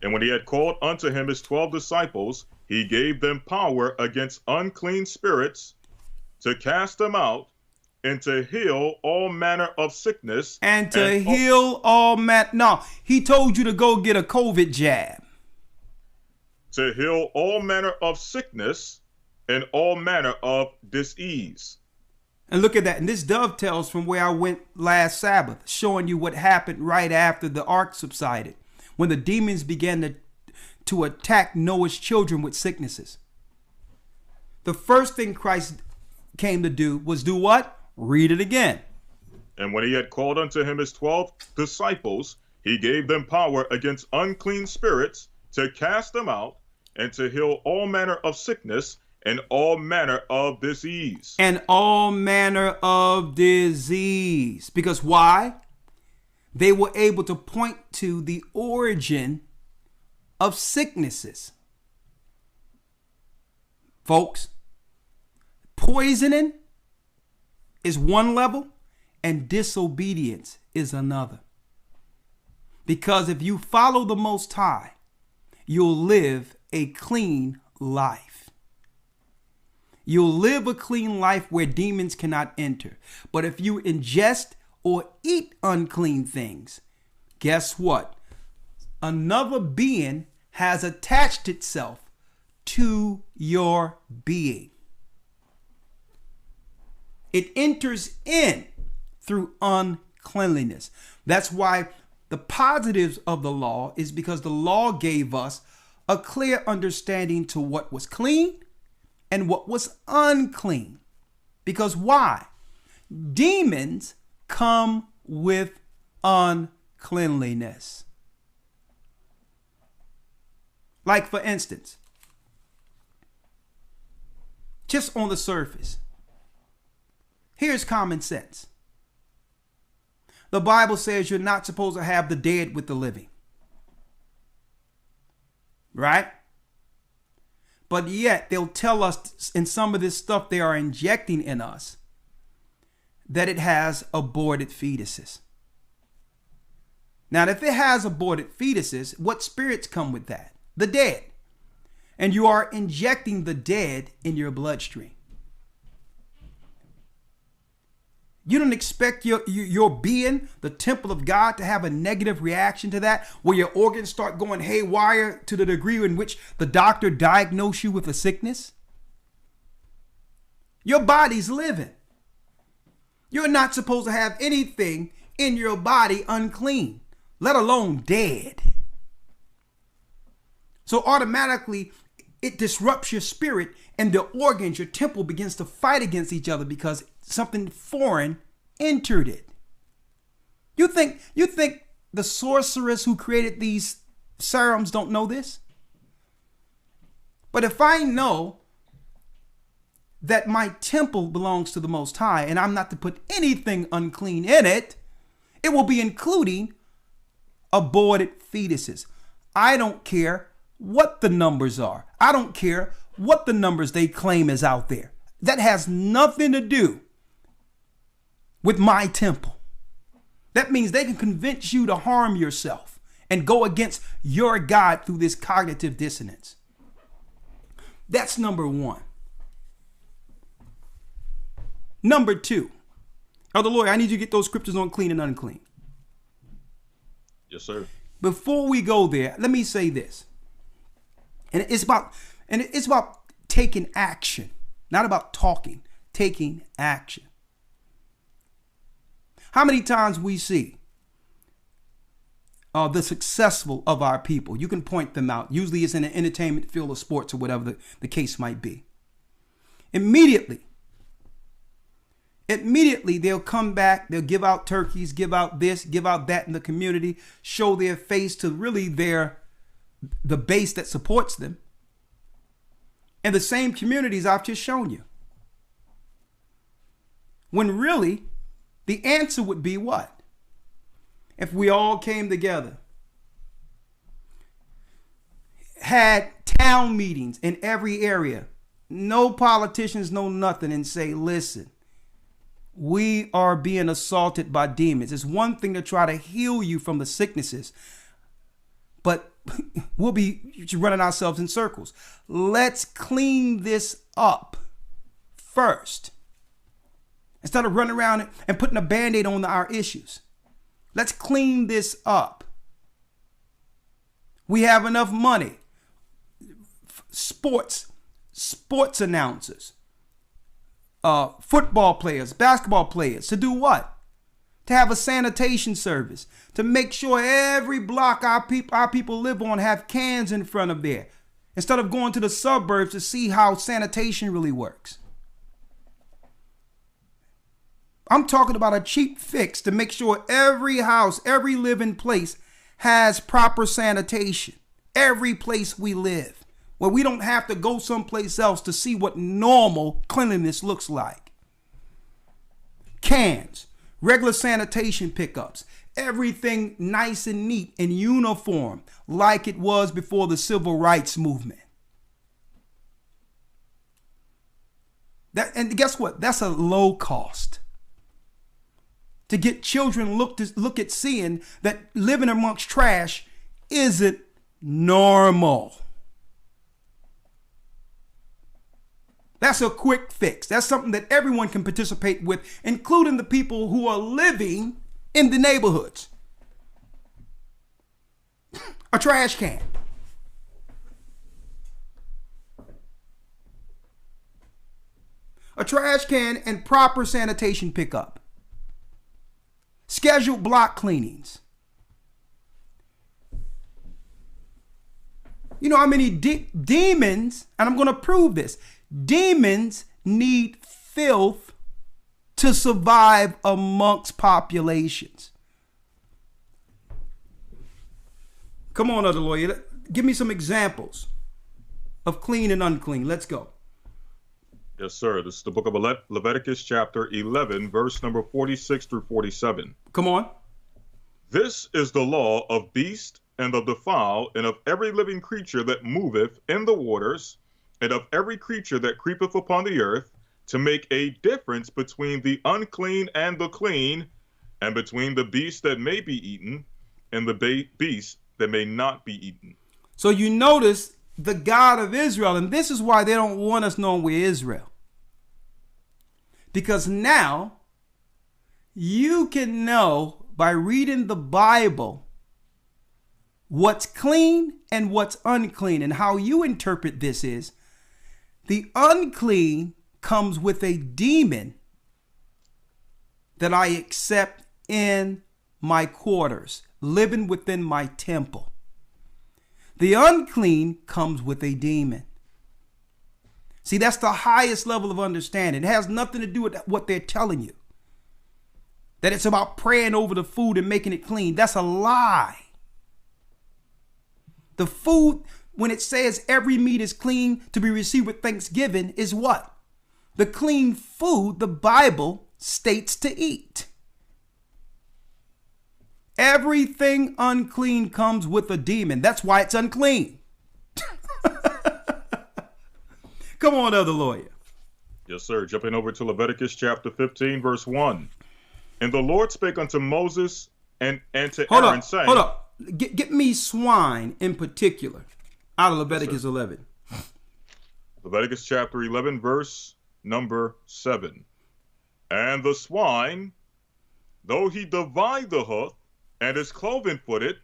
And when he had called unto him his 12 disciples, he gave them power against unclean spirits to cast them out and to heal all manner of sickness. And to heal all manner. No, he told you to go get a COVID jab. To heal all manner of sickness and all manner of disease. And look at that. And this dovetails from where I went last Sabbath, showing you what happened right after the ark subsided, when the demons began to attack Noah's children with sicknesses. The first thing Christ came to do was do what? Read it again. And when he had called unto him his 12 disciples, he gave them power against unclean spirits to cast them out and to heal all manner of sickness and all manner of disease. And all manner of disease. Because why? They were able to point to the origin of sicknesses. Folks, poisoning is one level and disobedience is another. Because if you follow the Most High, you'll live a clean life. You'll live a clean life where demons cannot enter. But if you ingest or eat unclean things, guess what? Another being has attached itself to your being. It enters in through uncleanliness. That's why the positives of the law is because the law gave us a clear understanding to what was clean and what was unclean. Because why? Demons come with uncleanliness. Like, for instance, just on the surface, here's common sense. The Bible says you're not supposed to have the dead with the living. Right? But yet they'll tell us in some of this stuff they are injecting in us that it has aborted fetuses. Now, if it has aborted fetuses, what spirits come with that? The dead. And you are injecting the dead in your bloodstream. You don't expect your being, the temple of God, to have a negative reaction to that, where your organs start going haywire to the degree in which the doctor diagnosed you with a sickness. Your body's living. You're not supposed to have anything in your body unclean, let alone dead. So automatically, it disrupts your spirit, and the organs, your temple, begins to fight against each other because something foreign entered it. You think the sorcerers who created these serums don't know this? But if I know that my temple belongs to the Most High and I'm not to put anything unclean in it, it will be including aborted fetuses. I don't care what the numbers are. I don't care what the numbers they claim is out there. That has nothing to do with my temple. That means they can convince you to harm yourself and go against your God through this cognitive dissonance. That's number one. Number two. Elder Lawyer, I need you to get those scriptures on clean and unclean. Yes, sir. Before we go there, let me say this. And it's about taking action, not about talking, taking action. How many times we see the successful of our people? You can point them out. Usually it's in the entertainment field or sports or whatever the case might be. Immediately they'll come back, they'll give out turkeys, give out this, give out that in the community, show their face to really the base that supports them. And the same communities I've just shown you. When really, the answer would be what? If we all came together, had town meetings in every area, no politicians, no nothing, and say, listen, we are being assaulted by demons. It's one thing to try to heal you from the sicknesses, but we'll be running ourselves in circles. Let's clean this up first. Instead of running around and putting a Band-Aid on our issues. Let's clean this up. We have enough money. Sports announcers, football players, basketball players, to do what? To have a sanitation service, to make sure every block our people live on have cans in front of there. instead of going to the suburbs to see how sanitation really works. I'm talking about a cheap fix to make sure every house, every living place has proper sanitation. Every place we live, where we don't have to go someplace else to see what normal cleanliness looks like. Cans, regular sanitation pickups, everything nice and neat and uniform like it was before the civil rights movement. And guess what? That's a low cost. To get children look at seeing that living amongst trash isn't normal. That's a quick fix. That's something that everyone can participate with, including the people who are living in the neighborhoods. A trash can. A trash can and proper sanitation pickup. Scheduled block cleanings. You know how many demons, and I'm going to prove this, demons need filth to survive amongst populations. Come on, other lawyer. Give me some examples of clean and unclean. Let's go. Yes, sir. This is the book of Leviticus chapter 11, verse number 46 through 47. Come on. This is the law of beast and of the fowl and of every living creature that moveth in the waters and of every creature that creepeth upon the earth, to make a difference between the unclean and the clean, and between the beast that may be eaten and the beast that may not be eaten. So you notice the God of Israel, and this is why they don't want us knowing we're Israel. Because now you can know by reading the Bible what's clean and what's unclean. And how you interpret this is the unclean comes with a demon that I accept in my quarters, living within my temple. The unclean comes with a demon. See, that's the highest level of understanding. It has nothing to do with what they're telling you. That it's about praying over the food and making it clean. That's a lie. The food, when it says every meat is clean to be received with thanksgiving, is what? The clean food the Bible states to eat. Everything unclean comes with a demon. That's why it's unclean. Come on, other lawyer. Yes, sir. Jumping over to Leviticus chapter 15, verse 1. And the Lord spake unto Moses and to Aaron, saying... Hold up. Get me swine in particular out of Leviticus 11. Leviticus chapter 11, verse number 7. And the swine, though he divide the hoof, and is cloven-footed,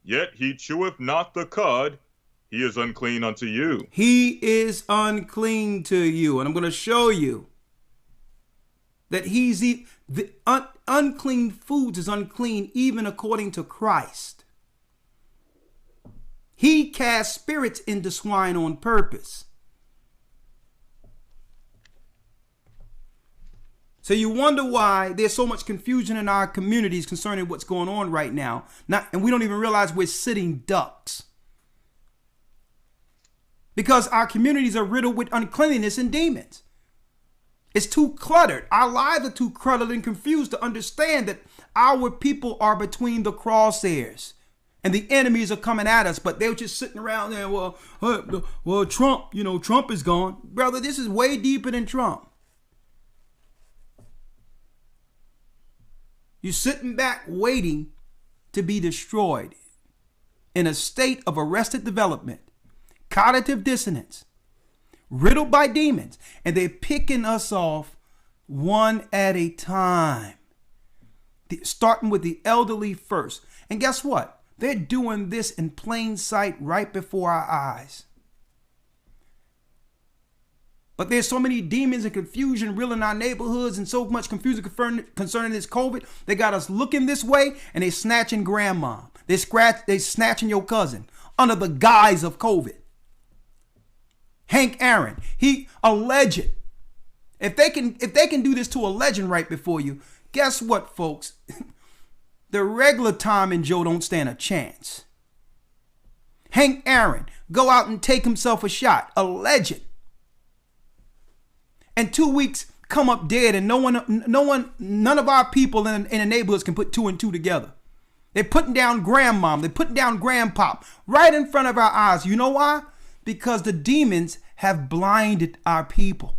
yet he cheweth not the cud, he is unclean unto you. He is unclean to you. And I'm going to show you that unclean foods is unclean even according to Christ. He cast spirits into swine on purpose. So you wonder why there's so much confusion in our communities concerning what's going on right now. And we don't even realize we're sitting ducks. Because our communities are riddled with uncleanliness and demons. It's too cluttered. Our lives are too cluttered and confused to understand that our people are between the crosshairs. And the enemies are coming at us, but they're just sitting around there. Well, Trump, Trump is gone. Brother, this is way deeper than Trump. You're sitting back waiting to be destroyed in a state of arrested development, cognitive dissonance, riddled by demons, and they're picking us off one at a time, starting with the elderly first. And guess what? They're doing this in plain sight right before our eyes. But there's so many demons and confusion real in our neighborhoods, and so much confusion concerning this COVID. They got us looking this way, and they snatching grandma. They snatching your cousin under the guise of COVID. Hank Aaron, he a legend. If they can do this to a legend right before you, guess what, folks? The regular Tom and Joe don't stand a chance. Hank Aaron, go out and take himself a shot, a legend. And 2 weeks come up dead, and none of our people in the neighborhoods can put two and two together. They're putting down grandmom, they're putting down grandpop right in front of our eyes. You know why? Because the demons have blinded our people.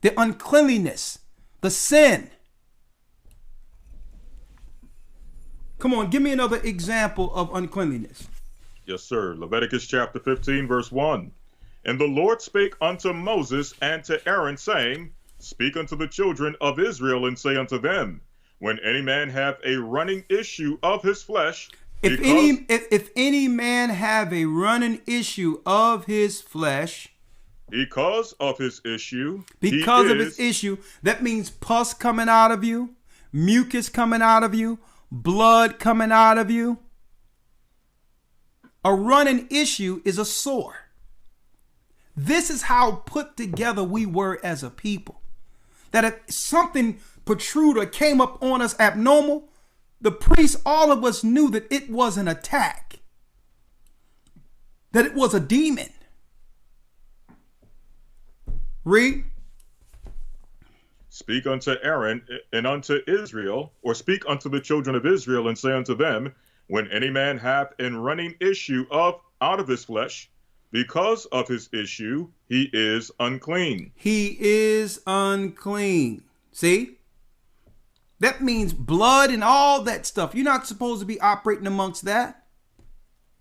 The uncleanliness, the sin. Come on, give me another example of uncleanliness. Yes, sir. Leviticus chapter 15, verse 1. And the Lord spake unto Moses and to Aaron, saying, Speak unto the children of Israel, and say unto them, When any man have a running issue of his flesh, if any man have a running issue of his flesh, because of his issue, that means pus coming out of you, mucus coming out of you, blood coming out of you. A running issue is a sore. This is how put together we were as a people. That if something protruded or came up on us abnormal, the priests, all of us knew that it was an attack, that it was a demon. Read. Speak unto Aaron and unto Israel, or speak unto the children of Israel, and say unto them, When any man hath a running issue out of his flesh, because of his issue, he is unclean. He is unclean. See? That means blood and all that stuff. You're not supposed to be operating amongst that.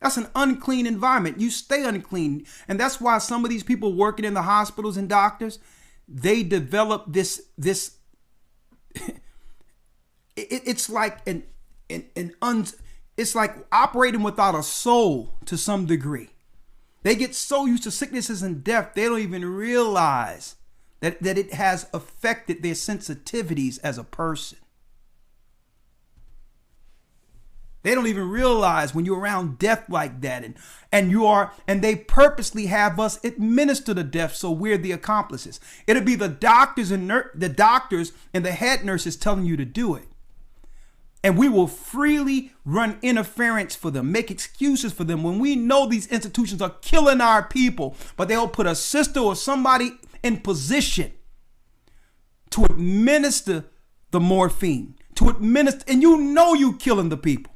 That's an unclean environment. You stay unclean. And that's why some of these people working in the hospitals and doctors, they develop this it's like it's like operating without a soul to some degree. They get so used to sicknesses and death, they don't even realize that it has affected their sensitivities as a person. They don't even realize when you're around death like that, and they purposely have us administer the death so we're the accomplices. It'll be the doctors and the head nurses telling you to do it. And we will freely run interference for them, make excuses for them when we know these institutions are killing our people, but they'll put a sister or somebody in position to administer the morphine, and you know you killing the people.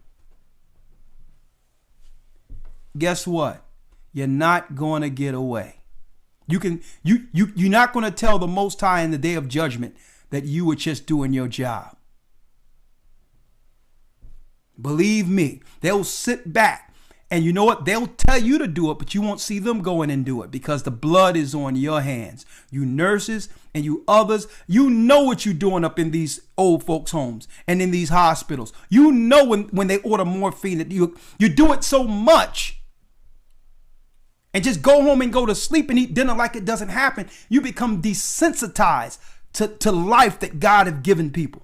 Guess what? You're not going to get away. You're not going to tell the Most High in the day of judgment that you were just doing your job. Believe me, they'll sit back and you know what? They'll tell you to do it, but you won't see them going and do it because the blood is on your hands. You nurses and you others, you know what you're doing up in these old folks' homes and in these hospitals. You know when they order morphine that you do it so much and just go home and go to sleep and eat dinner like it doesn't happen. You become desensitized to life that God has given people.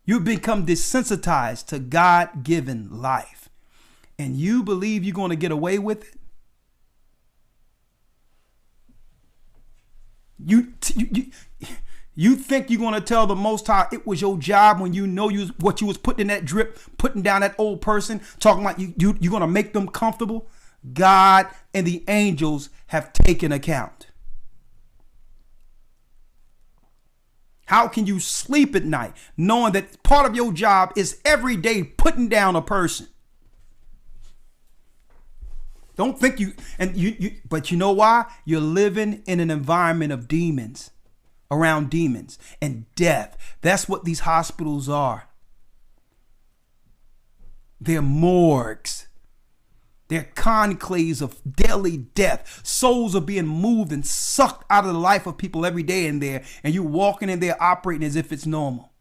You become desensitized to God-given life. And you believe you're going to get away with it? You think you're going to tell the Most High it was your job when you know what you was putting in that drip, putting down that old person, talking like you're going to make them comfortable? God and the angels have taken account. How can you sleep at night knowing that part of your job is every day putting down a person? Don't think but you know why? You're living in an environment of demons, around demons and death. That's what these hospitals are. They're morgues. They're conclaves of deadly death. Souls are being moved and sucked out of the life of people every day in there. And you're walking in there operating as if it's normal.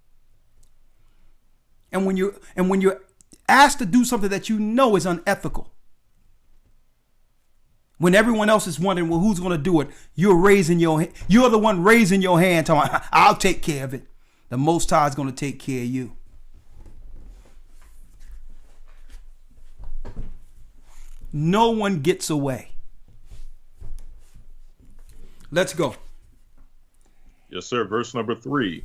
And when you're asked to do something that you know is unethical, when everyone else is wondering, well, who's going to do it? You're the one raising your hand, talking, I'll take care of it. The Most High is going to take care of you. No one gets away. Let's go. Yes, sir. Verse number 3.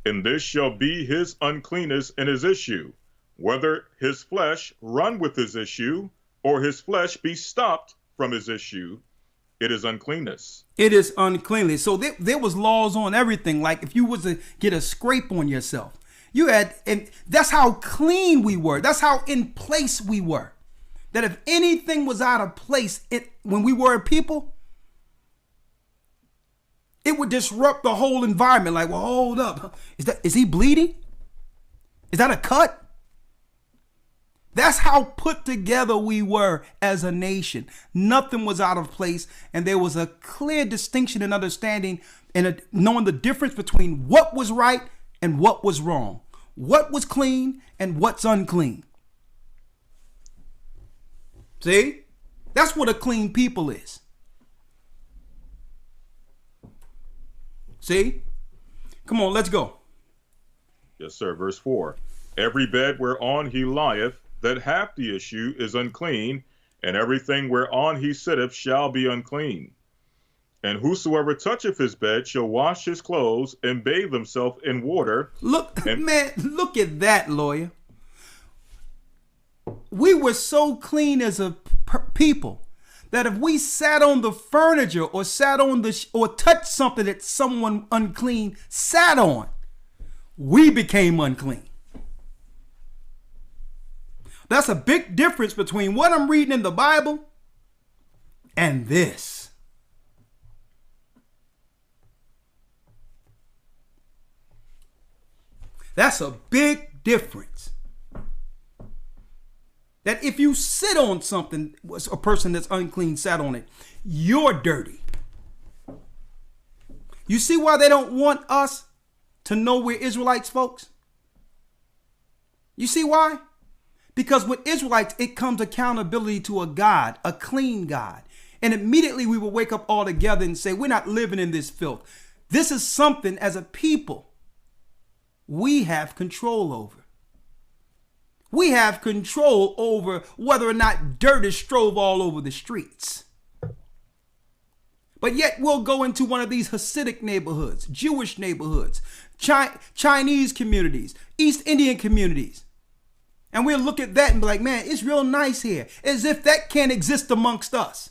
And this shall be his uncleanness in his issue, whether his flesh run with his issue, or his flesh be stopped from his issue, it is uncleanness. It is uncleanliness. So there was laws on everything. Like if you was to get a scrape on yourself, you had, and that's how clean we were. That's how in place we were. That if anything was out of place, when we were a people, it would disrupt the whole environment. Like, well, hold up. Is he bleeding? Is that a cut? That's how put together we were as a nation. Nothing was out of place, and there was a clear distinction and understanding and knowing the difference between what was right and what was wrong, what was clean and what's unclean. See? That's what a clean people is. See? Come on, let's go. Yes, sir. Verse 4. Every bed whereon he lieth, that hath the issue, is unclean, and everything whereon he sitteth shall be unclean. And whosoever toucheth his bed shall wash his clothes and bathe himself in water. Look, man, look at that, lawyer. We were so clean as a people that if we sat on the furniture or sat on or touched something that someone unclean sat on, we became unclean. That's a big difference between what I'm reading in the Bible and this. That's a big difference. That if you sit on something, a person that's unclean sat on it, you're dirty. You see why they don't want us to know we're Israelites, folks? You see why? Because with Israelites, it comes accountability to a God, a clean God. And immediately we will wake up all together and say, we're not living in this filth. This is something as a people we have control over. We have control over whether or not dirt is strove all over the streets. But yet we'll go into one of these Hasidic neighborhoods, Jewish neighborhoods, Chinese communities, East Indian communities. And we'll look at that and be like, man, it's real nice here. As if that can't exist amongst us.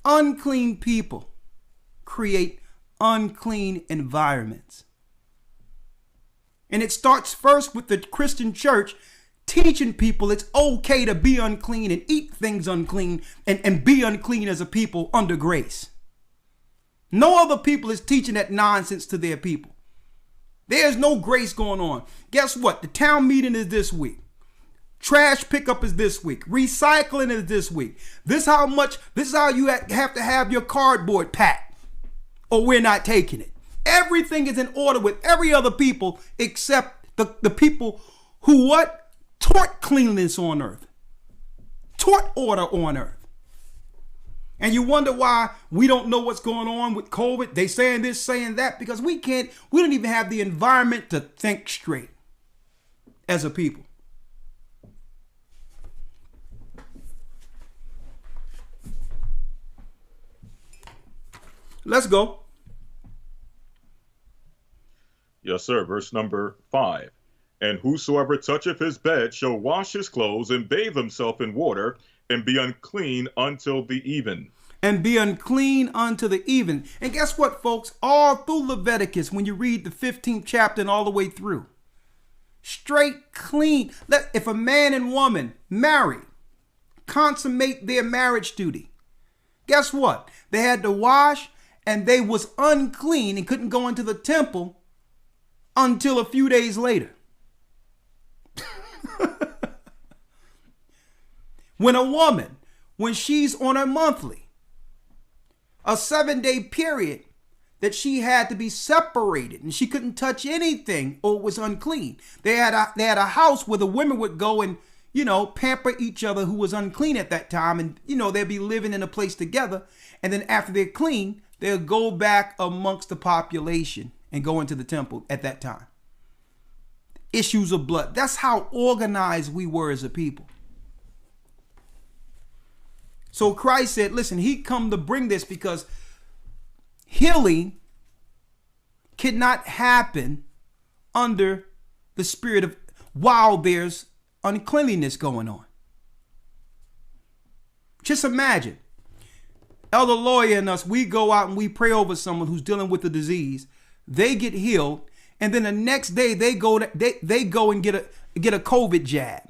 Unclean people create unclean environments. And it starts first with the Christian church teaching people it's okay to be unclean and eat things unclean and be unclean as a people under grace. No other people is teaching that nonsense to their people. There's no grace going on. Guess what? The town meeting is this week. Trash pickup is this week. Recycling is this week. This is how you have to have your cardboard packed, or we're not taking it. Everything is in order with every other people except the people who what? Taught cleanliness on earth. Taught order on earth. And you wonder why we don't know what's going on with COVID. They saying this, saying that, because we don't even have the environment to think straight as a people. Let's go. Yes, sir. Verse number 5. And whosoever toucheth his bed shall wash his clothes and bathe himself in water, and be unclean until the even. And be unclean unto the even. And guess what, folks? All through Leviticus, when you read the 15th chapter and all the way through, straight clean. If a man and woman married, consummate their marriage duty, guess what? They had to wash, and they was unclean and couldn't go into the temple until a few days later. When she's on her monthly, a 7-day period that she had to be separated and she couldn't touch anything or was unclean. They had a house where the women would go and, pamper each other who was unclean at that time. And, they'd be living in a place together. And then after they're clean, they'll go back amongst the population and go into the temple at that time. issues of blood. That's how organized we were as a people. So Christ said, listen, he come to bring this because healing cannot happen under the spirit of, while there's uncleanliness going on. Just imagine, Elder Lawyer and us, we go out and we pray over someone who's dealing with the disease. They get healed, and then the next day they go and get a COVID jab.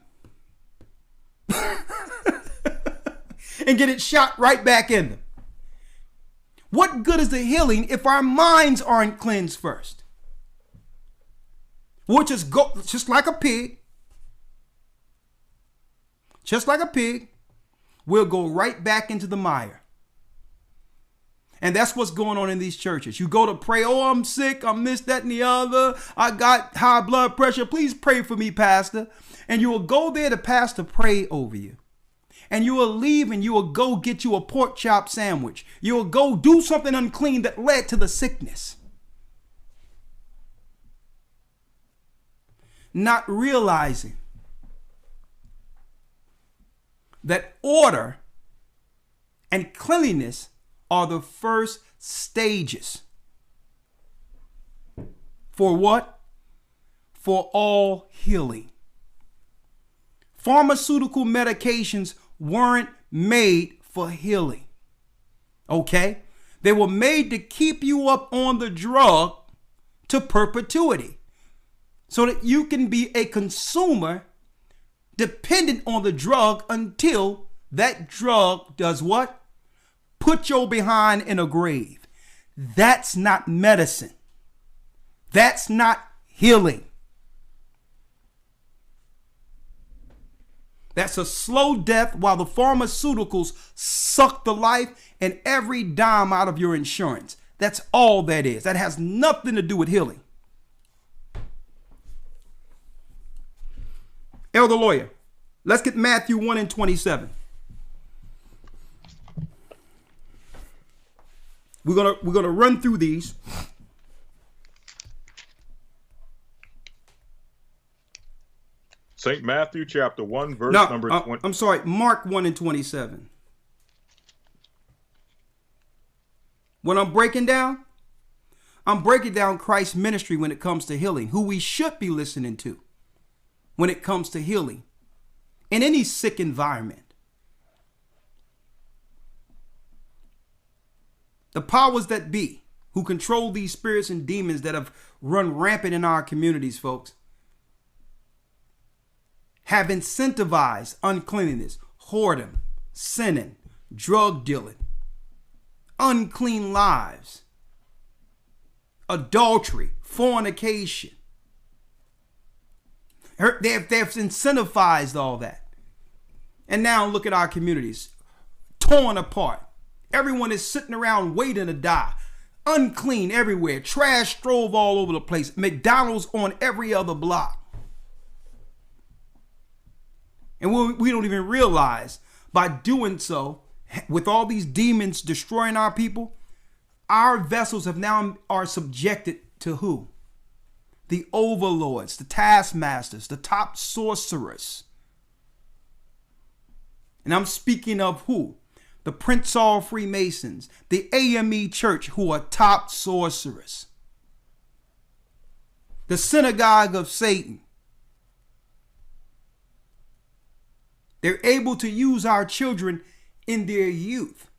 And get it shot right back in them. What good is the healing if our minds aren't cleansed first? We'll just go, just like a pig. Just like a pig, we'll go right back into the mire. And that's what's going on in these churches. You go to pray, oh, I'm sick, I'm this, that, and the other. I got high blood pressure. Please pray for me, Pastor. And you will go there to Pastor pray over you. And you will leave and you will go get you a pork chop sandwich. You will go do something unclean that led to the sickness. Not realizing that order and cleanliness are the first stages. For what? For all healing. Pharmaceutical medications weren't made for healing. Okay? They were made to keep you up on the drug to perpetuity, so that you can be a consumer dependent on the drug until that drug does what? Put your behind in a grave. That's not medicine. That's not healing. That's a slow death while the pharmaceuticals suck the life and every dime out of your insurance. That's all that is. That has nothing to do with healing. Elder Lawyer, let's get Matthew 1 and 27. We're gonna run through these. St. Matthew chapter 1, verse number 20. I'm sorry, Mark 1 and 27. When I'm breaking down Christ's ministry when it comes to healing, who we should be listening to when it comes to healing in any sick environment. The powers that be who control these spirits and demons that have run rampant in our communities, folks, have incentivized uncleanliness, whoredom, sinning, drug dealing, unclean lives, adultery, fornication. They've incentivized all that. And now look at our communities, torn apart. Everyone is sitting around waiting to die. Unclean everywhere. Trash strove all over the place. McDonald's on every other block. And we don't even realize by doing so, with all these demons destroying our people, our vessels are subjected to who? The overlords, the taskmasters, the top sorcerers. And I'm speaking of who? The Prince Hall Freemasons, the AME Church, who are top sorcerers. The synagogue of Satan. They're able to use our children in their youth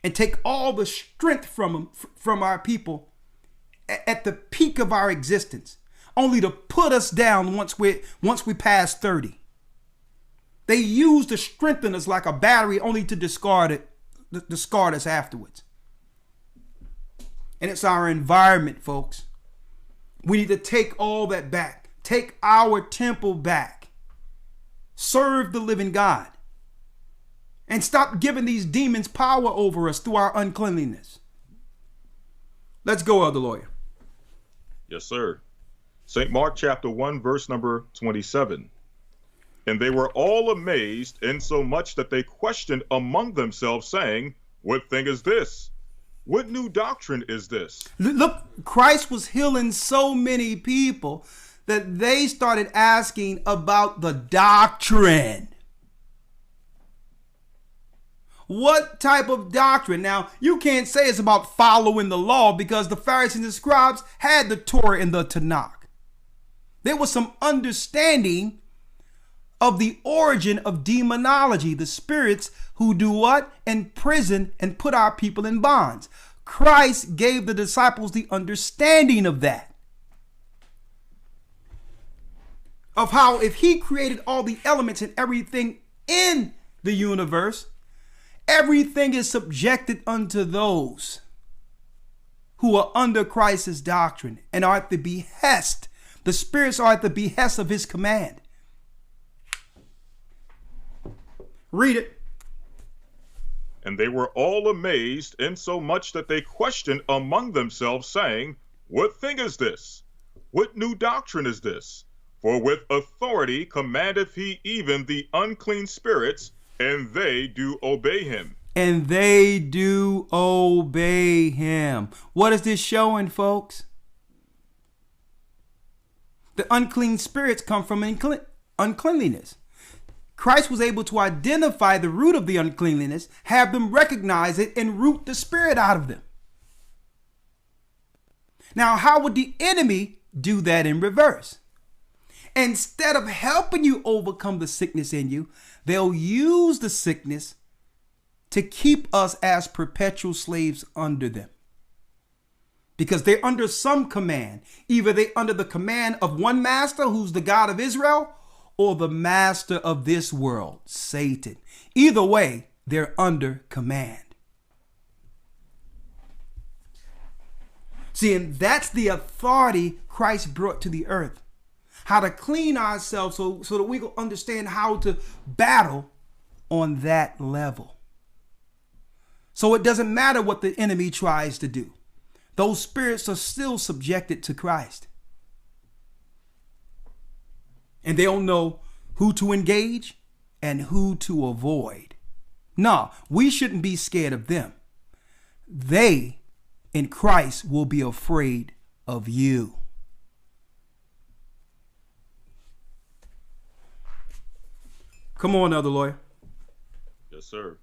and take all the strength from our people at the peak of our existence, only to put us down once we pass 30. They use to strengthen us like a battery, only to discard us afterwards. And it's our environment, folks. We need to take all that back. Take our temple back. Serve the living God. And stop giving these demons power over us through our uncleanliness. Let's go, Elder Lawyer. Yes, sir. St. Mark chapter 1, verse number 27. And they were all amazed, insomuch that they questioned among themselves, saying, what thing is this? What new doctrine is this? Look, Christ was healing so many people that they started asking about the doctrine. What type of doctrine? Now, you can't say it's about following the law because the Pharisees and the scribes had the Torah and the Tanakh. There was some understanding of the origin of demonology, the spirits who do what? Imprison and put our people in bonds. Christ gave the disciples the understanding of that. Of how if he created all the elements and everything in the universe, everything is subjected unto those who are under Christ's doctrine and are at the behest. The spirits are at the behest of his command. Read it. And they were all amazed, insomuch that they questioned among themselves, saying, What thing is this? What new doctrine is this? For with authority commandeth he even the unclean spirits, and they do obey him. And they do obey him. What is this showing, folks? The unclean spirits come from uncleanliness. Christ was able to identify the root of the uncleanliness, have them recognize it, and root the spirit out of them. Now, how would the enemy do that in reverse? Instead of helping you overcome the sickness in you, they'll use the sickness to keep us as perpetual slaves under them. Because they're under some command. Either they're under the command of one master, who's the God of Israel, or the master of this world, Satan. Either way, they're under command. See, and that's the authority Christ brought to the earth. How to clean ourselves so that we can understand how to battle on that level. So it doesn't matter what the enemy tries to do. Those spirits are still subjected to Christ. And they don't know who to engage and who to avoid. No, we shouldn't be scared of them. They in Christ will be afraid of you. Come on, Elder Lawyer. Yes, sir.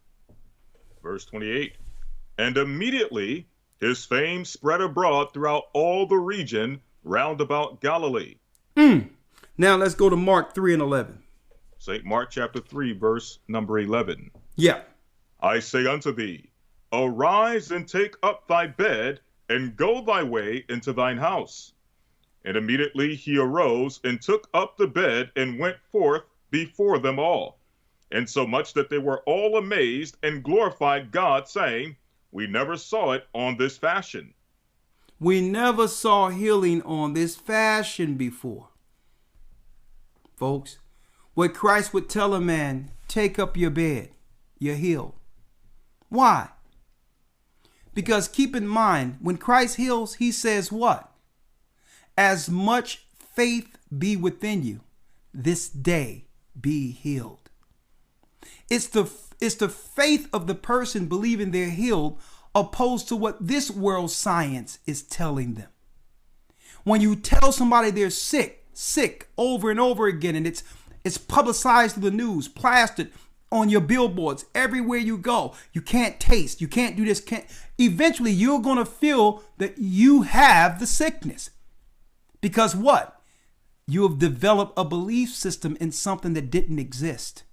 Verse 28. And immediately his fame spread abroad throughout all the region round about Galilee. Now let's go to Mark 3 and 11. St. Mark chapter 3, verse number 11. Yeah. I say unto thee, arise and take up thy bed, and go thy way into thine house. And immediately he arose and took up the bed and went forth before them all. Insomuch that they were all amazed and glorified God, saying, We never saw it on this fashion. We never saw healing on this fashion before. Folks, what Christ would tell a man, take up your bed, you're healed. Why? Because keep in mind, when Christ heals, he says what? As much faith be within you, this day be healed. It's the faith of the person believing they're healed opposed to what this world science is telling them. When you tell somebody they're sick over and over again, and it's publicized through the news, plastered on your billboards, everywhere you go, you can't taste, you can't do this, eventually you're going to feel that you have the sickness. Because what? You have developed a belief system in something that didn't exist.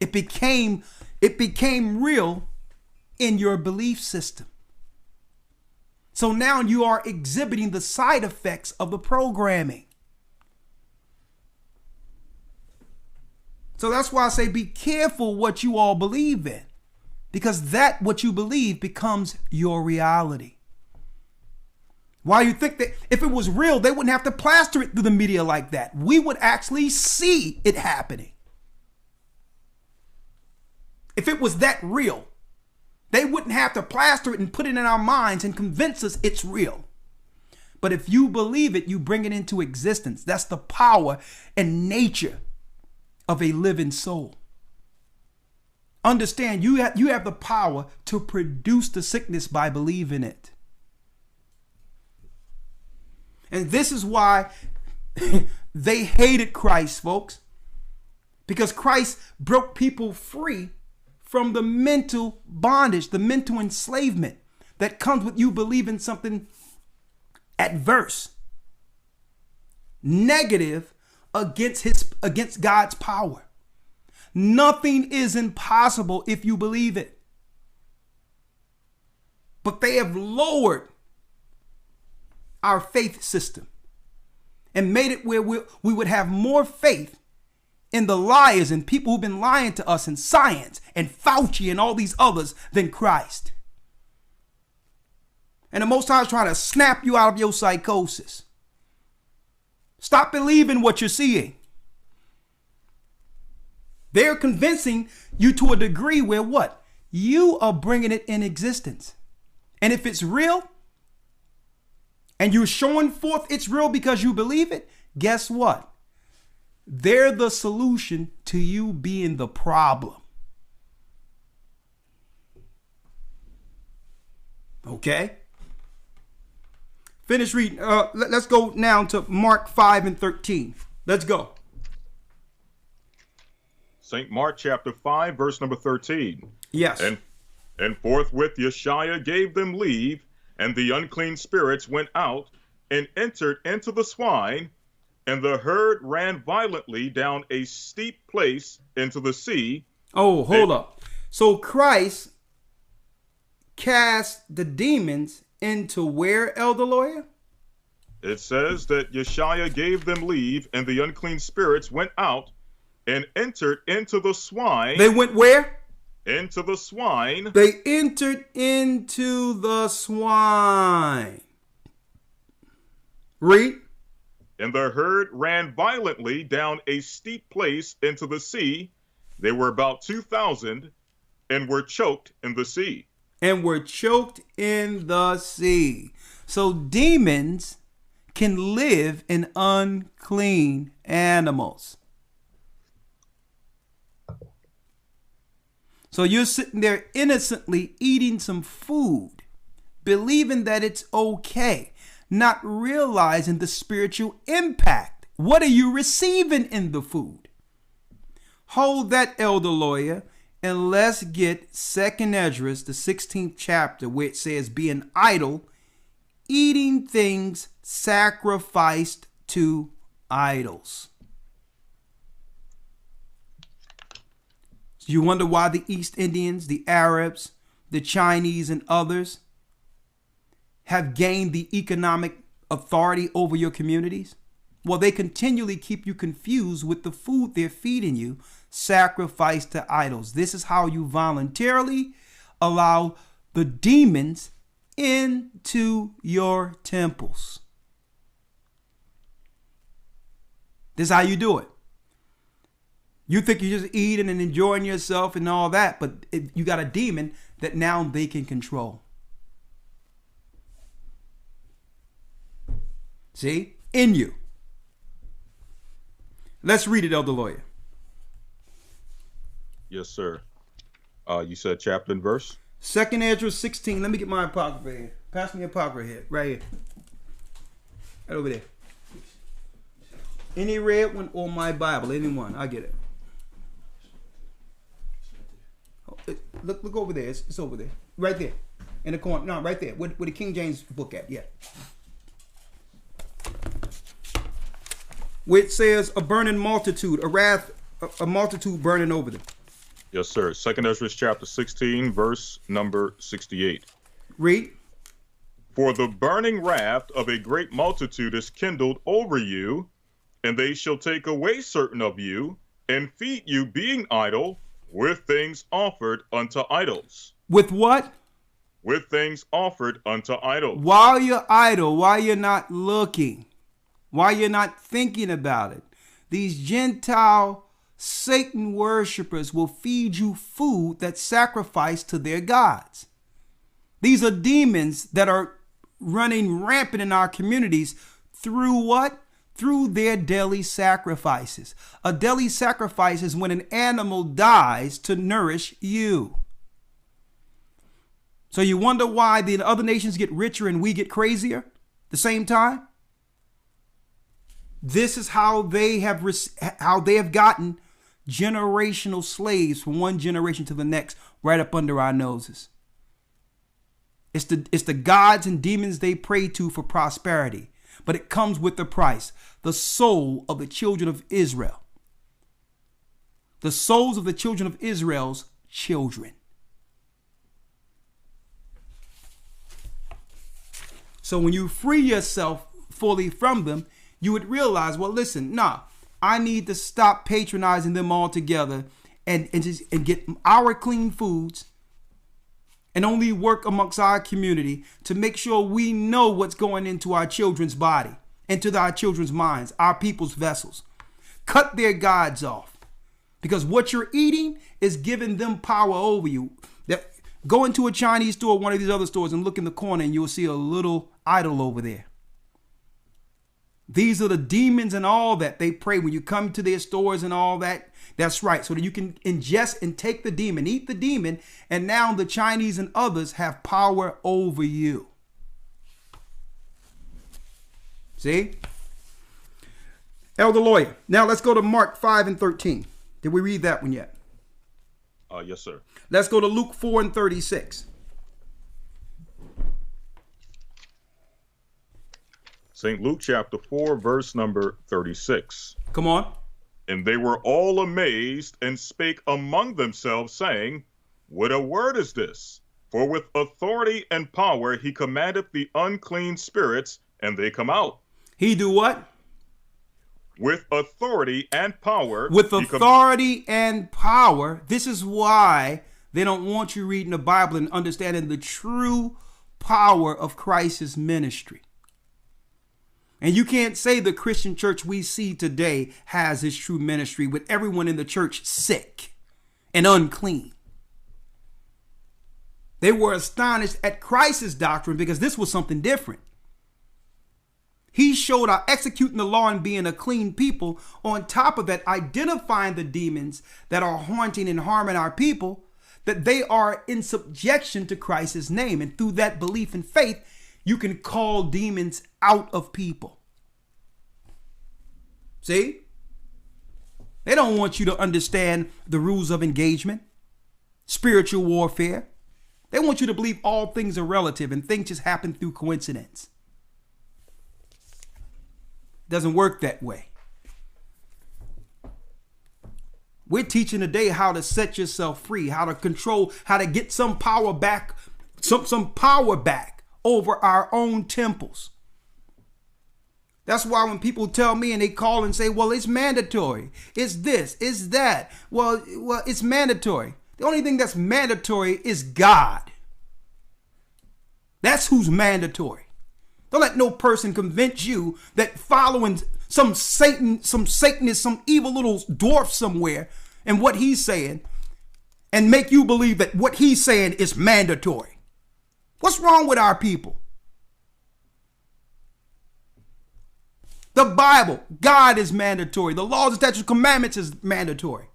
It became real in your belief system. So now you are exhibiting the side effects of the programming. So that's why I say be careful what you all believe in, because that what you believe becomes your reality. Why you think that if it was real, they wouldn't have to plaster it through the media like that. We would actually see it happening. If it was that real, they wouldn't have to plaster it and put it in our minds and convince us it's real. But if you believe it, you bring it into existence. That's the power and nature of a living soul. Understand, you have the power to produce the sickness by believing it. And this is why They hated Christ, folks, because Christ broke people free from the mental bondage, the mental enslavement that comes with you believing something adverse, negative against God's power. Nothing is impossible if you believe it. But they have lowered our faith system and made it where we would have more faith in the liars and people who've been lying to us in science and Fauci and all these others than Christ. And the Most High is trying to snap you out of your psychosis. Stop believing what you're seeing. They're convincing you to a degree where what? You are bringing it in existence. And if it's real, and you're showing forth it's real because you believe it, guess what? They're the solution to you being the problem. Okay? Finish reading. Let's go now to Mark 5 and 13. Let's go. St. Mark chapter 5, verse number 13. Yes. And forthwith Yeshua gave them leave, and the unclean spirits went out and entered into the swine, and the herd ran violently down a steep place into the sea. Oh, hold up. So Christ cast the demons into where, Elder Lawyer? It says that Yeshua gave them leave, and the unclean spirits went out and entered into the swine. They went where? Into the swine. They entered into the swine. Read. And the herd ran violently down a steep place into the sea. They were about 2,000 and were choked in the sea. And were choked in the sea. So demons can live in unclean animals. So you're sitting there innocently eating some food, believing that it's okay, not realizing the spiritual impact. What are you receiving in the food? Hold that, Elder Lawyer, and let's get 2nd Esdras, the 16th chapter, where it says, being idle, eating things sacrificed to idols. You wonder why the East Indians, the Arabs, the Chinese, and others have gained the economic authority over your communities? Well, they continually keep you confused with the food they're feeding you, sacrificed to idols. This is how you voluntarily allow the demons into your temples. This is how you do it. You think you're just eating and enjoying yourself and all that, but you got a demon that now they can control. See? In you. Let's read it, Elder Lawyer. Yes, sir. You said chapter and verse? 2nd Esdras 16. Let me get my apocrypha here. Pass me your apocrypha here. Right here. Right over there. Any red one or my Bible? Any one. I get it. Look over there. It's over there. Right there. In the corner. No, right there. Where the King James book at. Yeah. Where it says a burning multitude, a wrath, a multitude burning over them. Yes, sir. 2nd Esdras chapter 16, verse number 68. Read. For the burning wrath of a great multitude is kindled over you, and they shall take away certain of you, and feed you, being idle, with things offered unto idols. With what? With things offered unto idols. While you're idle, while you're not looking, while you're not thinking about it, these Gentile Satan worshipers will feed you food that's sacrificed to their gods. These are demons that are running rampant in our communities through what? Through their daily sacrifices. A daily sacrifice is when an animal dies to nourish you. So you wonder why the other nations get richer and we get crazier at the same time? This is how they have gotten generational slaves from one generation to the next, right up under our noses. It's the gods and demons they pray to for prosperity, but it comes with the price. The soul of the children of Israel. The souls of the children of Israel's children. So when you free yourself fully from them, you would realize, well, listen, I need to stop patronizing them altogether and get our clean foods and only work amongst our community to make sure we know what's going into our children's body, into our children's minds, our people's vessels. Cut their gods off, because what you're eating is giving them power over you. Go into a Chinese store, one of these other stores, and look in the corner and you'll see a little idol over there. These are the demons and all that they pray when you come to their stores and all that. That's right. So that you can ingest and take the demon, eat the demon. And now the Chinese and others have power over you. See? Elder Lawyer. Now let's go to Mark 5:13. Did we read that one yet? Yes, sir. Let's go to Luke 4:36. St. Luke chapter 4, verse number 36. Come on. And they were all amazed and spake among themselves, saying, what a word is this? For with authority and power he commandeth the unclean spirits, and they come out. He do what? With authority and power. With authority and power. This is why they don't want you reading the Bible and understanding the true power of Christ's ministry. And you can't say the Christian church we see today has his true ministry with everyone in the church sick and unclean. They were astonished at Christ's doctrine because this was something different. He showed our executing the law and being a clean people. On top of that, identifying the demons that are haunting and harming our people, that they are in subjection to Christ's name. And through that belief and faith, you can call demons out of people. See? They don't want you to understand the rules of engagement, spiritual warfare. They want you to believe all things are relative and things just happen through coincidence. Doesn't work that way. We're teaching today how to set yourself free, how to control, how to get some power back, some power back over our own temples. That's why when people tell me and they call and say, well, it's mandatory. It's this, it's that. Well, it's mandatory. The only thing that's mandatory is God. That's who's mandatory. Don't let no person convince you that following some Satanist, some evil little dwarf somewhere and what he's saying and make you believe that what he's saying is mandatory. What's wrong with our people? The Bible, God is mandatory. The laws, statutes, commandments is mandatory.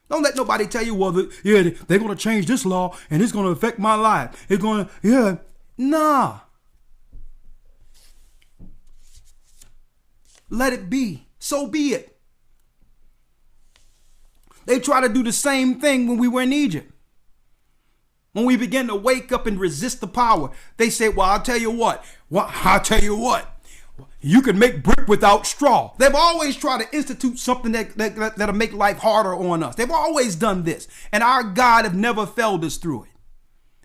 Don't let nobody tell you, well, they're going to change this law and it's going to affect my life. It's going to, nah. Let it be. So be it. They try to do the same thing when we were in Egypt. When we began to wake up and resist the power, they say, well, I'll tell you what. You can make brick without straw. They've always tried to institute something that'll make life harder on us. They've always done this. And our God have never failed us through it.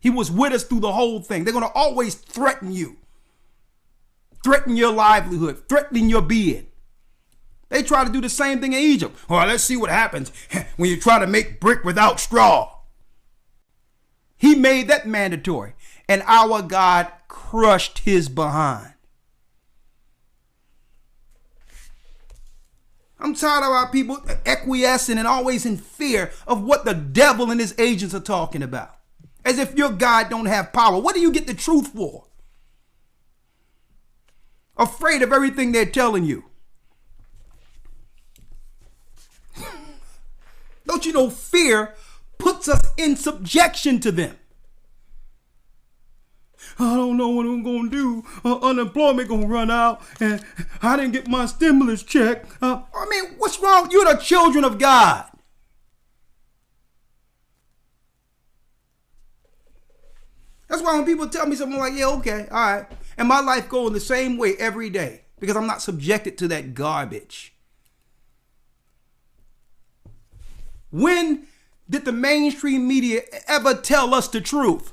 He was with us through the whole thing. They're going to always threaten you. Threaten your livelihood. Threatening your being. They try to do the same thing in Egypt. Well, let's see what happens when you try to make brick without straw. He made that mandatory. And our God crushed his behind. I'm tired of our people acquiescing and always in fear of what the devil and his agents are talking about. As if your God don't have power. What do you get the truth for? Afraid of everything they're telling you. Don't you know fear puts us in subjection to them? I don't know what I'm going to do. Unemployment going to run out, and I didn't get my stimulus check. I mean, what's wrong? You're the children of God. That's why when people tell me something, I'm like, yeah, okay, all right. And my life going the same way every day because I'm not subjected to that garbage. When did the mainstream media ever tell us the truth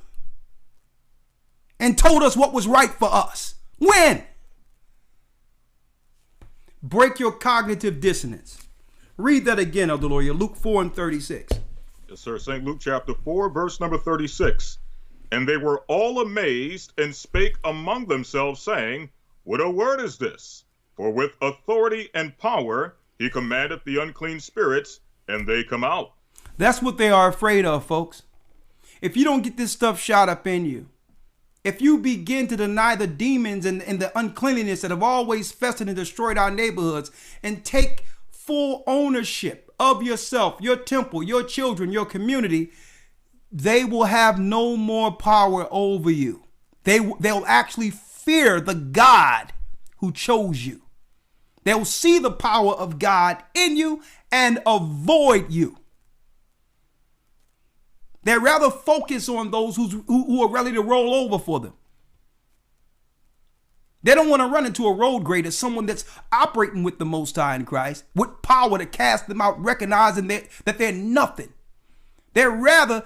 and told us what was right for us? When? Break your cognitive dissonance. Read that again, Elder Lawyer, Luke 4:36. Yes, sir. St. Luke chapter 4, verse number 36. And they were all amazed and spake among themselves, saying, What a word is this? For with authority and power he commandeth the unclean spirits, and they come out. That's what they are afraid of, folks. If you don't get this stuff shot up in you, if you begin to deny the demons and the uncleanliness that have always festered and destroyed our neighborhoods and take full ownership of yourself, your temple, your children, your community, they will have no more power over you. They'll actually fear the God who chose you. They'll see the power of God in you and avoid you. They'd rather focus on those who are ready to roll over for them. They don't want to run into a road grader, someone that's operating with the Most High in Christ, with power to cast them out, recognizing that they're nothing. They'd rather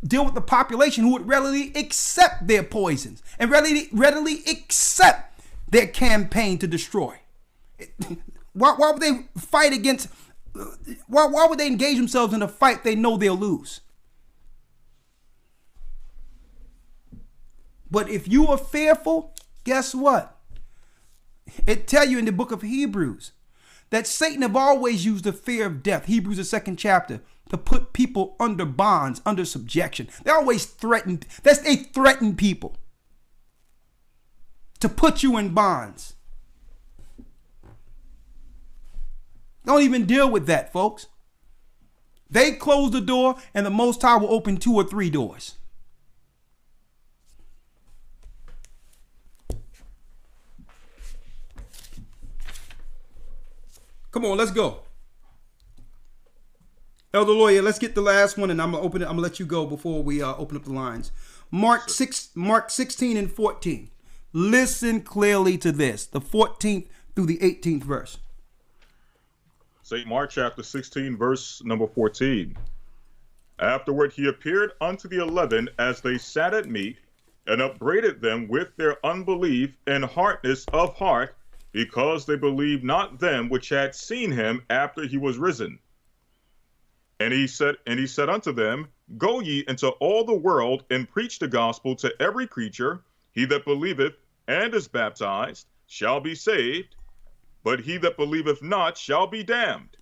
deal with the population who would readily accept their poisons and readily accept their campaign to destroy. Why would they fight against? Why would they engage themselves in a fight they know they'll lose? But if you are fearful, guess what? It tell you in the book of Hebrews that Satan have always used the fear of death, Hebrews the 2nd chapter, to put people under bonds, under subjection. They always threaten. They threaten people to put you in bonds. Don't even deal with that, folks. They close the door and the Most High will open 2 or 3 doors. Come on, let's go. Elder Lawyer, let's get the last one and I'm gonna open it. I'm gonna let you go before we open up the lines. Mark 16 and 14. Listen clearly to this. The 14th through the 18th verse. St. Mark chapter 16, verse number 14. Afterward he appeared unto the 11 as they sat at meat, and upbraided them with their unbelief and hardness of heart, because they believed not them which had seen him after he was risen. And he said unto them, Go ye into all the world, and preach the gospel to every creature. He that believeth and is baptized shall be saved, but he that believeth not shall be damned.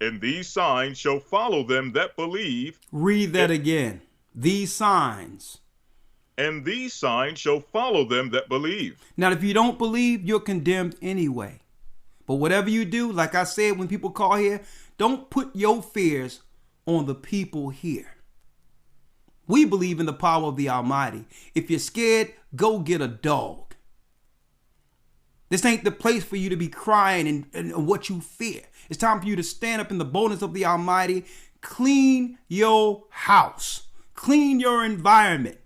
And these signs shall follow them that believe. Read that again. These signs. And these signs shall follow them that believe. Now, if you don't believe, you're condemned anyway. But whatever you do, like I said, when people call here, don't put your fears on the people here. We believe in the power of the Almighty. If you're scared, go get a dog. This ain't the place for you to be crying and what you fear. It's time for you to stand up in the boldness of the Almighty. Clean your house. Clean your environment.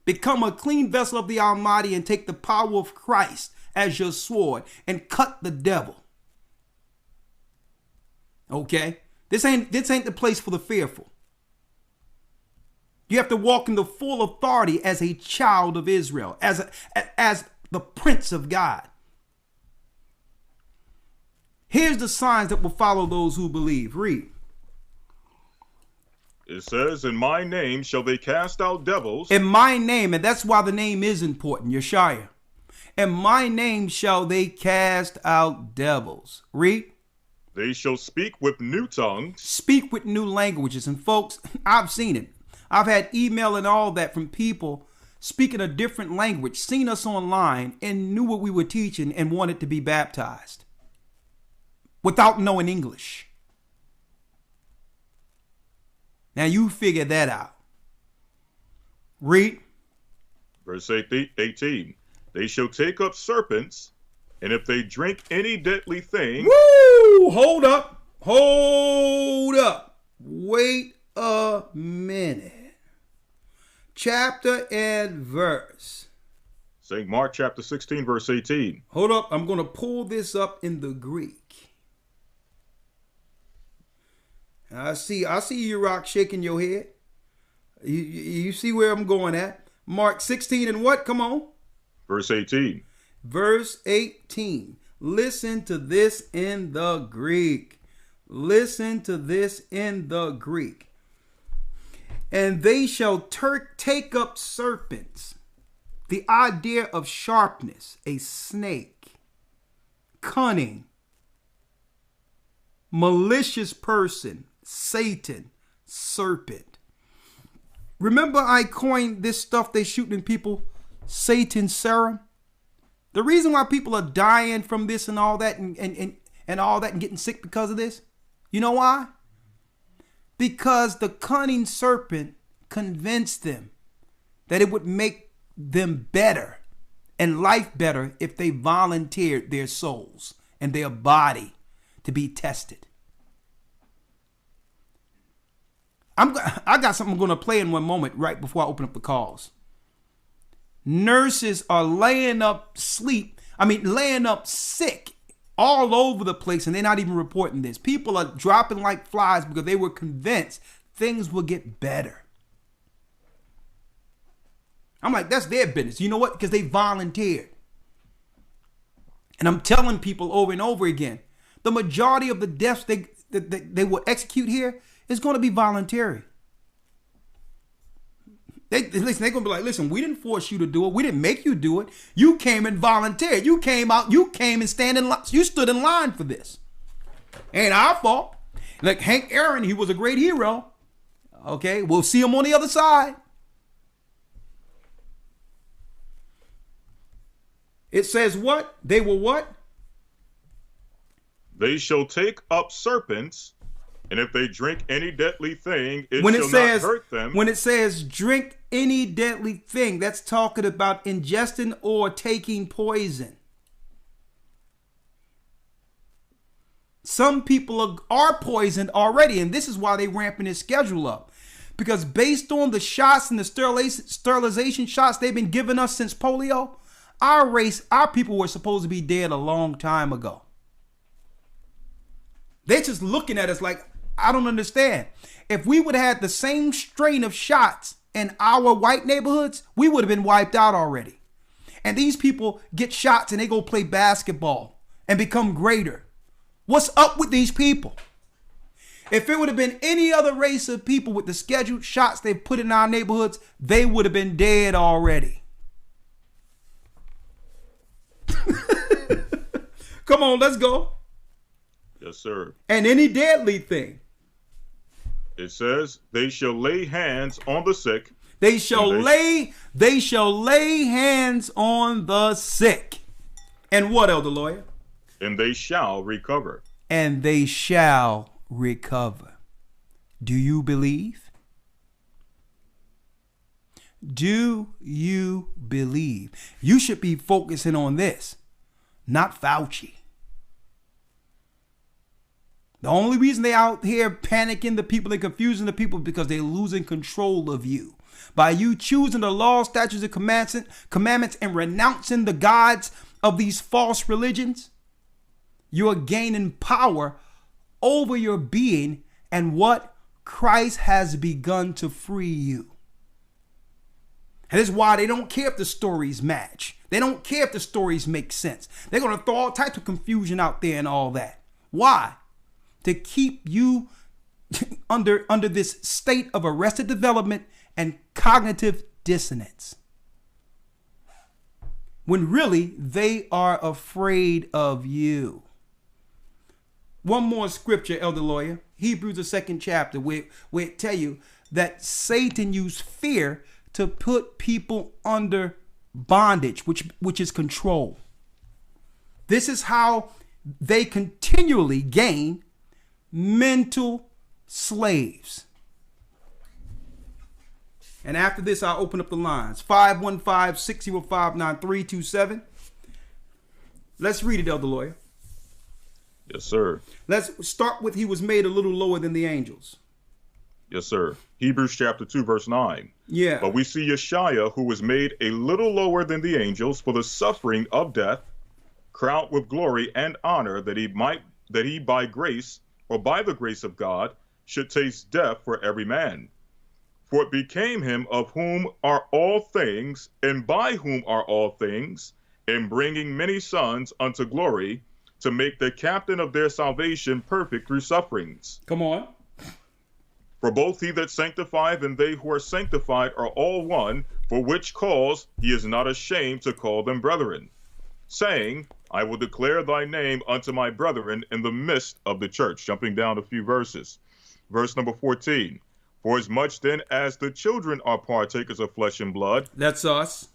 Become a clean vessel of the Almighty and take the power of Christ as your sword and cut the devil. Okay? This ain't the place for the fearful. You have to walk in the full authority as a child of Israel, as the prince of God. Here's the signs that will follow those who believe. Read. It says, In my name shall they cast out devils. In my name, and that's why the name is important, Yeshaya. In my name shall they cast out devils. Read. They shall speak with new tongues. Speak with new languages. And folks, I've seen it. I've had email and all that from people speaking a different language, seen us online and knew what we were teaching and wanted to be baptized without knowing English. Now you figure that out. Read. Verse 18. They shall take up serpents, and if they drink any deadly thing. Woo! Hold up. Hold up. Wait a minute. Chapter and verse. St. Mark chapter 16, verse 18. Hold up. I'm going to pull this up in the Greek. I see you, Rock, shaking your head. You see where I'm going at. Mark 16 and what? Come on. Verse 18. Verse 18. Listen to this in the Greek. Listen to this in the Greek. And they shall take up serpents. The idea of sharpness, a snake, cunning, malicious person, Satan, serpent. Remember I coined this stuff they shooting people, Satan serum? The reason why people are dying from this and all that and all that and getting sick because of this, you know why? Because the cunning serpent convinced them that it would make them better and life better if they volunteered their souls and their body to be tested. I got something I'm going to play in one moment right before I open up the calls. Nurses are laying up sick all over the place, and they're not even reporting this. People are dropping like flies because they were convinced things will get better. I'm like, that's their business. You know what? Because they volunteered. And I'm telling people over and over again, the majority of the deaths they will execute here is going to be voluntary. They're going to be like, listen, we didn't force you to do it. We didn't make you do it. You came and volunteered. You came out. You came and you stood in line for this. Ain't our fault. Like Hank Aaron, he was a great hero. Okay, we'll see him on the other side. It says what? They will what? They shall take up serpents, and if they drink any deadly thing, it shall not hurt them. When it says drink any deadly thing, that's talking about ingesting or taking poison. Some people are poisoned already, and this is why they're ramping this schedule up. Because based on the shots and the sterilization shots they've been giving us since polio, our people were supposed to be dead a long time ago. They're just looking at us like, I don't understand. If we would have had the same strain of shots in our white neighborhoods, we would have been wiped out already. And these people get shots and they go play basketball and become greater. What's up with these people? If it would have been any other race of people with the scheduled shots they put in our neighborhoods, they would have been dead already. Come on, let's go. Yes, sir. And any deadly thing. It says, they shall lay hands on the sick. They shall lay hands on the sick. And what, Elder Lawyer? And they shall recover. And they shall recover. Do you believe? Do you believe? You should be focusing on this, not Fauci. The only reason they out here panicking the people and confusing the people is because they're losing control of you. By you choosing the law, statutes, and commandments and renouncing the gods of these false religions, you are gaining power over your being and what Christ has begun to free you. And this is why they don't care if the stories match. They don't care if the stories make sense. They're going to throw all types of confusion out there and all that. Why? To keep you under this state of arrested development and cognitive dissonance. When really they are afraid of you. One more scripture, Elder Lawyer. Hebrews, the 2nd chapter, where it tell you that Satan used fear to put people under bondage, which is control. This is how they continually gain mental slaves. And after this, I'll open up the lines. 515-605-9327. Let's read it, Elder Lawyer. Yes, sir. Let's start with he was made a little lower than the angels. Yes, sir. Hebrews chapter 2, verse 9. Yeah. But we see Yeshua, who was made a little lower than the angels for the suffering of death, crowned with glory and honor, that he by grace, or by the grace of God, should taste death for every man. For it became him of whom are all things, and by whom are all things, in bringing many sons unto glory, to make the captain of their salvation perfect through sufferings. Come on. For both he that sanctifieth and they who are sanctified are all one, for which cause he is not ashamed to call them brethren, saying, I will declare thy name unto my brethren in the midst of the church. Jumping down a few verses. Verse number 14. For as much then as the children are partakers of flesh and blood, that's us,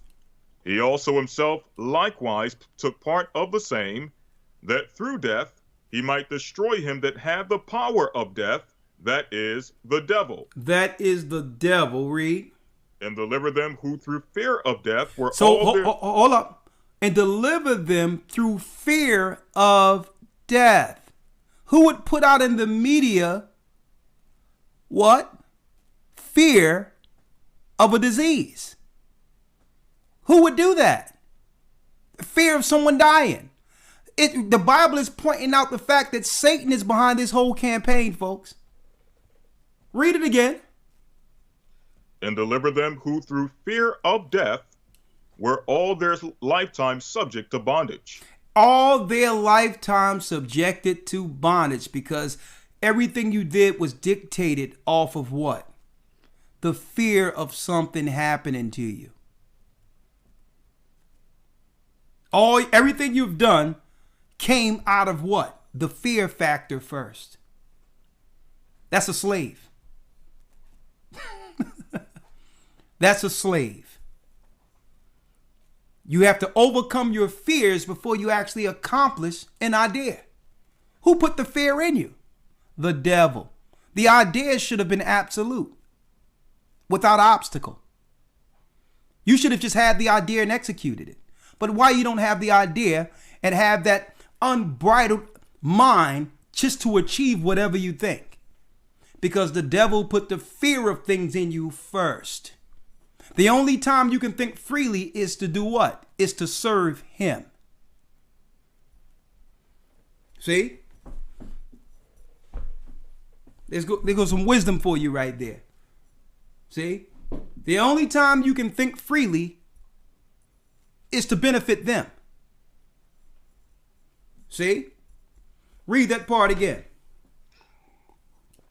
he also himself likewise took part of the same, that through death he might destroy him that had the power of death, that is the devil. That is the devil. Read. And deliver them who through fear of death were so all hold up. And deliver them through fear of death. Who would put out in the media what? Fear of a disease. Who would do that? Fear of someone dying. The Bible is pointing out the fact that Satan is behind this whole campaign, folks. Read it again. And deliver them who through fear of death were all their lifetime subject to bondage. All their lifetime subjected to bondage, because everything you did was dictated off of what? The fear of something happening to you. Everything you've done came out of what? The fear factor first. That's a slave. That's a slave. You have to overcome your fears before you actually accomplish an idea. Who put the fear in you? The devil. The idea should have been absolute, without obstacle. You should have just had the idea and executed it. But why you don't have the idea and have that unbridled mind just to achieve whatever you think? Because the devil put the fear of things in you first. The only time you can think freely is to do what? Is to serve him. See? There goes some wisdom for you right there. See? The only time you can think freely is to benefit them. See? Read that part again.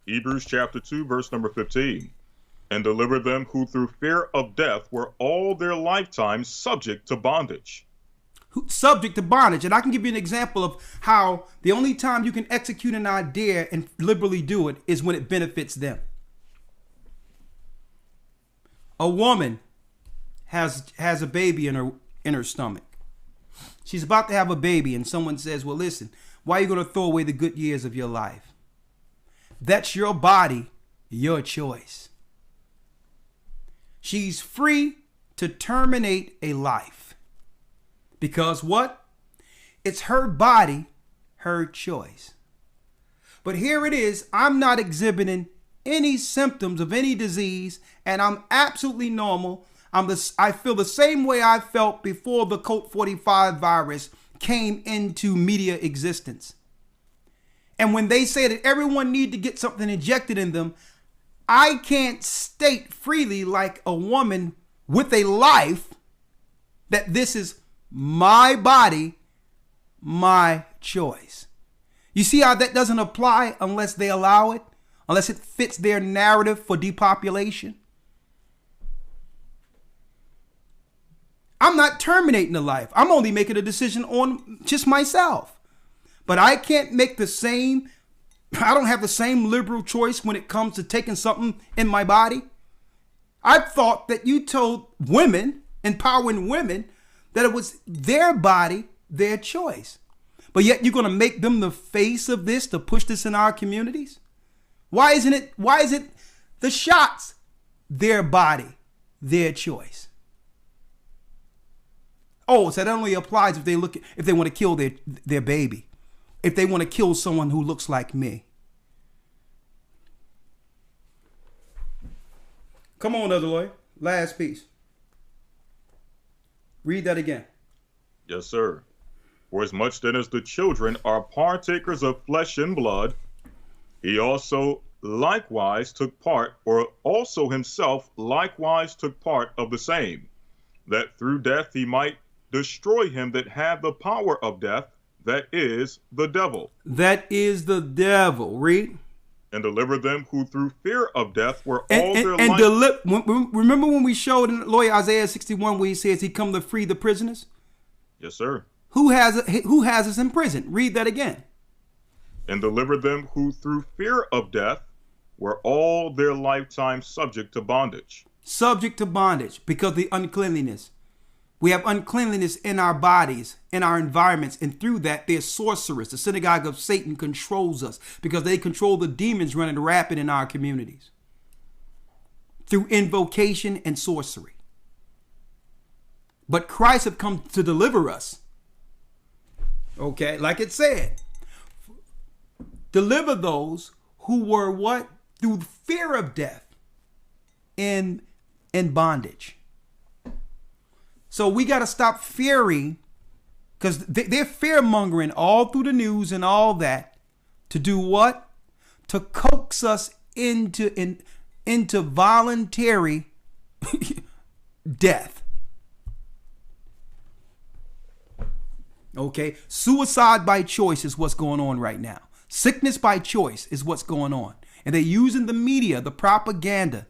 Hebrews chapter 2, verse number 15. And deliver them who through fear of death were all their lifetime subject to bondage. Subject to bondage. And I can give you an example of how the only time you can execute an idea and liberally do it is when it benefits them. A woman has a baby in her stomach. She's about to have a baby and someone says, well, listen, why are you going to throw away the good years of your life? That's your body, your choice. She's free to terminate a life. Because what? It's her body, her choice. But here it is. I'm not exhibiting any symptoms of any disease, and I'm absolutely normal. I feel the same way I felt before the Colt 45 virus came into media existence. And when they say that everyone need to get something injected in them, I can't state freely like a woman with a life that this is my body, my choice. You see how that doesn't apply unless they allow it, unless it fits their narrative for depopulation? I'm not terminating a life. I'm only making a decision on just myself. But I can't make I don't have the same liberal choice when it comes to taking something in my body. I thought that you told women, empowering women, that it was their body, their choice. But yet you're going to make them the face of this to push this in our communities? Why isn't it the shots, their body, their choice. Oh, so that only applies if they want to kill their baby. If they want to kill someone who looks like me. Come on, other lawyer. Last piece. Read that again. Yes, sir. For as much then as the children are partakers of flesh and blood, he also likewise took part, or also himself likewise took part of the same, that through death he might destroy him that had the power of death, that is the devil. That is the devil. Read. And deliver them who through fear of death were all their life. Remember when we showed in lawyer Isaiah 61 where he says he come to free the prisoners? Yes, sir. Who has us in prison? Read that again. And deliver them who through fear of death were all their lifetime subject to bondage. Subject to bondage because of the uncleanliness. We have uncleanliness in our bodies, in our environments, and through that, they're sorcerers. The synagogue of Satan controls us because they control the demons running rapid in our communities through invocation and sorcery. But Christ have come to deliver us. Okay, like it said, deliver those who were what? Through fear of death in bondage. So we got to stop fearing, because they're fear mongering all through the news and all that to do what? To coax us into voluntary death. Okay, suicide by choice is what's going on right now. Sickness by choice is what's going on. And they're using the media, the propaganda,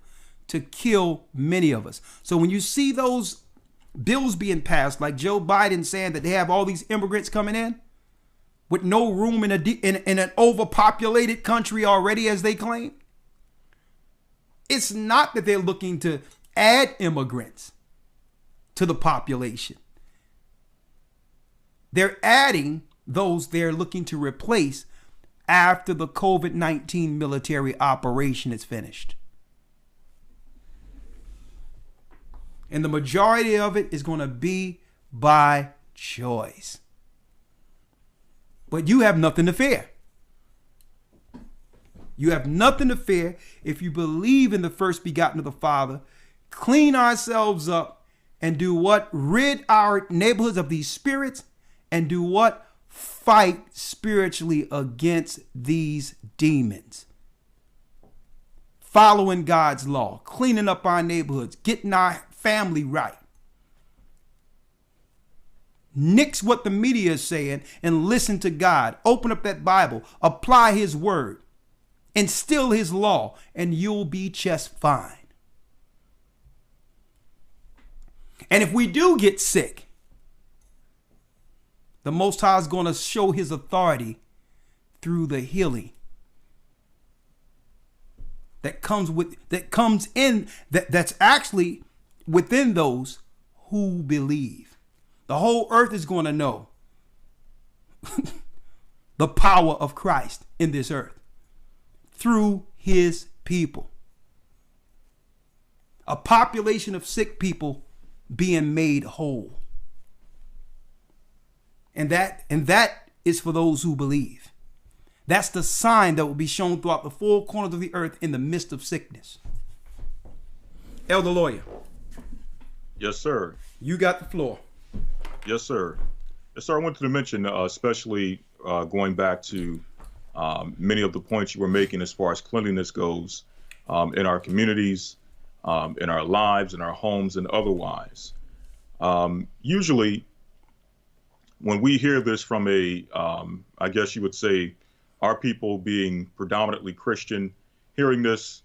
to kill many of us. So when you see those bills being passed, like Joe Biden saying that they have all these immigrants coming in with no room in an overpopulated country already, as they claim, it's not that they're looking to add immigrants to the population. They're adding those they're looking to replace after the COVID-19 military operation is finished. And the majority of it is going to be by choice. But you have nothing to fear. You have nothing to fear if you believe in the first begotten of the Father, clean ourselves up, and do what? Rid our neighborhoods of these spirits, and do what? Fight spiritually against these demons. Following God's law, cleaning up our neighborhoods, getting our family right. Nix what the media is saying and listen to God. Open up that Bible, apply his word, instill his law, and you'll be just fine. And if we do get sick, the Most High is going to show his authority through the healing that's actually within those who believe. The whole earth is going to know the power of Christ in this earth through his people. A population of sick people being made whole. And that is for those who believe. That's the sign that will be shown throughout the four corners of the earth in the midst of sickness. Elder Lawyer. Yes, sir. You got the floor. Yes, sir. Yes, sir. I wanted to mention, especially going back to many of the points you were making as far as cleanliness goes in our communities, in our lives, in our homes, and otherwise. Usually, when we hear this from I guess you would say, our people being predominantly Christian, hearing this,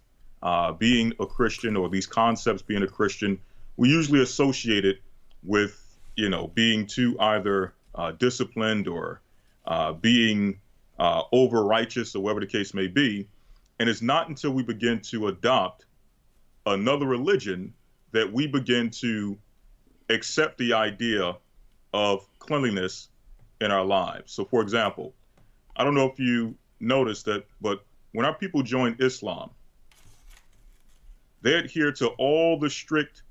being a Christian, or these concepts being a Christian, we usually associate it with, being too either disciplined or being over righteous, or whatever the case may be. And it's not until we begin to adopt another religion that we begin to accept the idea of cleanliness in our lives. So, for example, I don't know if you noticed that, but when our people join Islam, they adhere to all the strict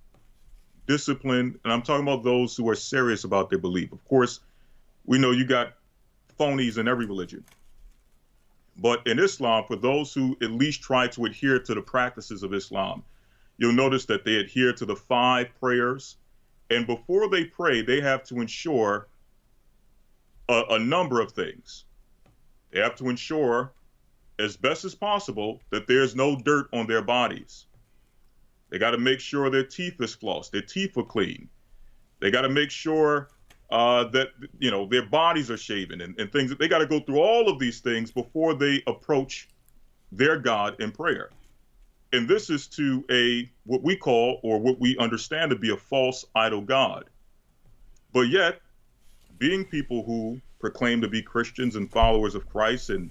discipline, and I'm talking about those who are serious about their belief. Of course, we know you got phonies in every religion. But in Islam, for those who at least try to adhere to the practices of Islam, you'll notice that they adhere to the 5 prayers. And before they pray, they have to ensure a number of things. They have to ensure, as best as possible, that there's no dirt on their bodies. They got to make sure their teeth is flossed, their teeth are clean. They got to make sure that, you know, their bodies are shaven and things. They got to go through all of these things before they approach their God in prayer. And this is to what we call, or what we understand to be, a false idol god. But yet, being people who proclaim to be Christians and followers of Christ, and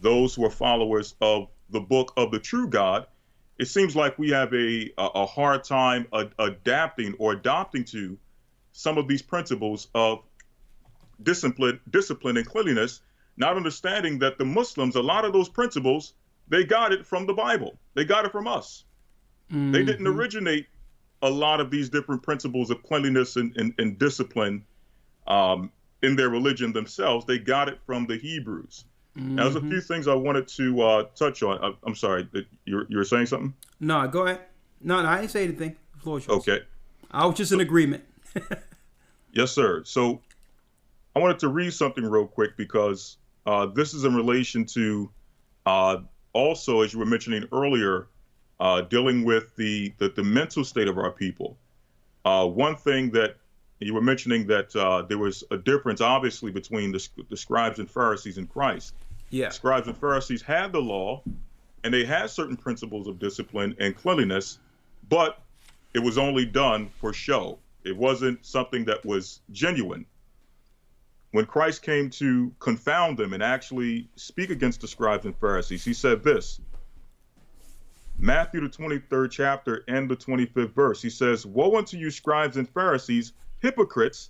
those who are followers of the book of the true God, it seems like we have a hard time adapting or adopting to some of these principles of discipline and cleanliness, not understanding that the Muslims, a lot of those principles, they got it from the Bible. They got it from us. Mm-hmm. They didn't originate a lot of these different principles of cleanliness and discipline in their religion themselves. They got it from the Hebrews. Mm-hmm. Now, there's a few things I wanted to touch on. I'm sorry, you were saying something? No, go ahead. No, I didn't say anything. The floor is yours. Okay. I was just in agreement. Yes, sir. So I wanted to read something real quick, because this is in relation to also, as you were mentioning earlier, dealing with the mental state of our people. One thing that you were mentioning, that there was a difference, obviously, between the scribes and Pharisees and Christ. Yeah. Scribes and Pharisees had the law, and they had certain principles of discipline and cleanliness, but it was only done for show. It wasn't something that was genuine. When Christ came to confound them and actually speak against the scribes and Pharisees, he said this. Matthew, the 23rd chapter and the 25th verse, he says, "Woe unto you, scribes and Pharisees, hypocrites,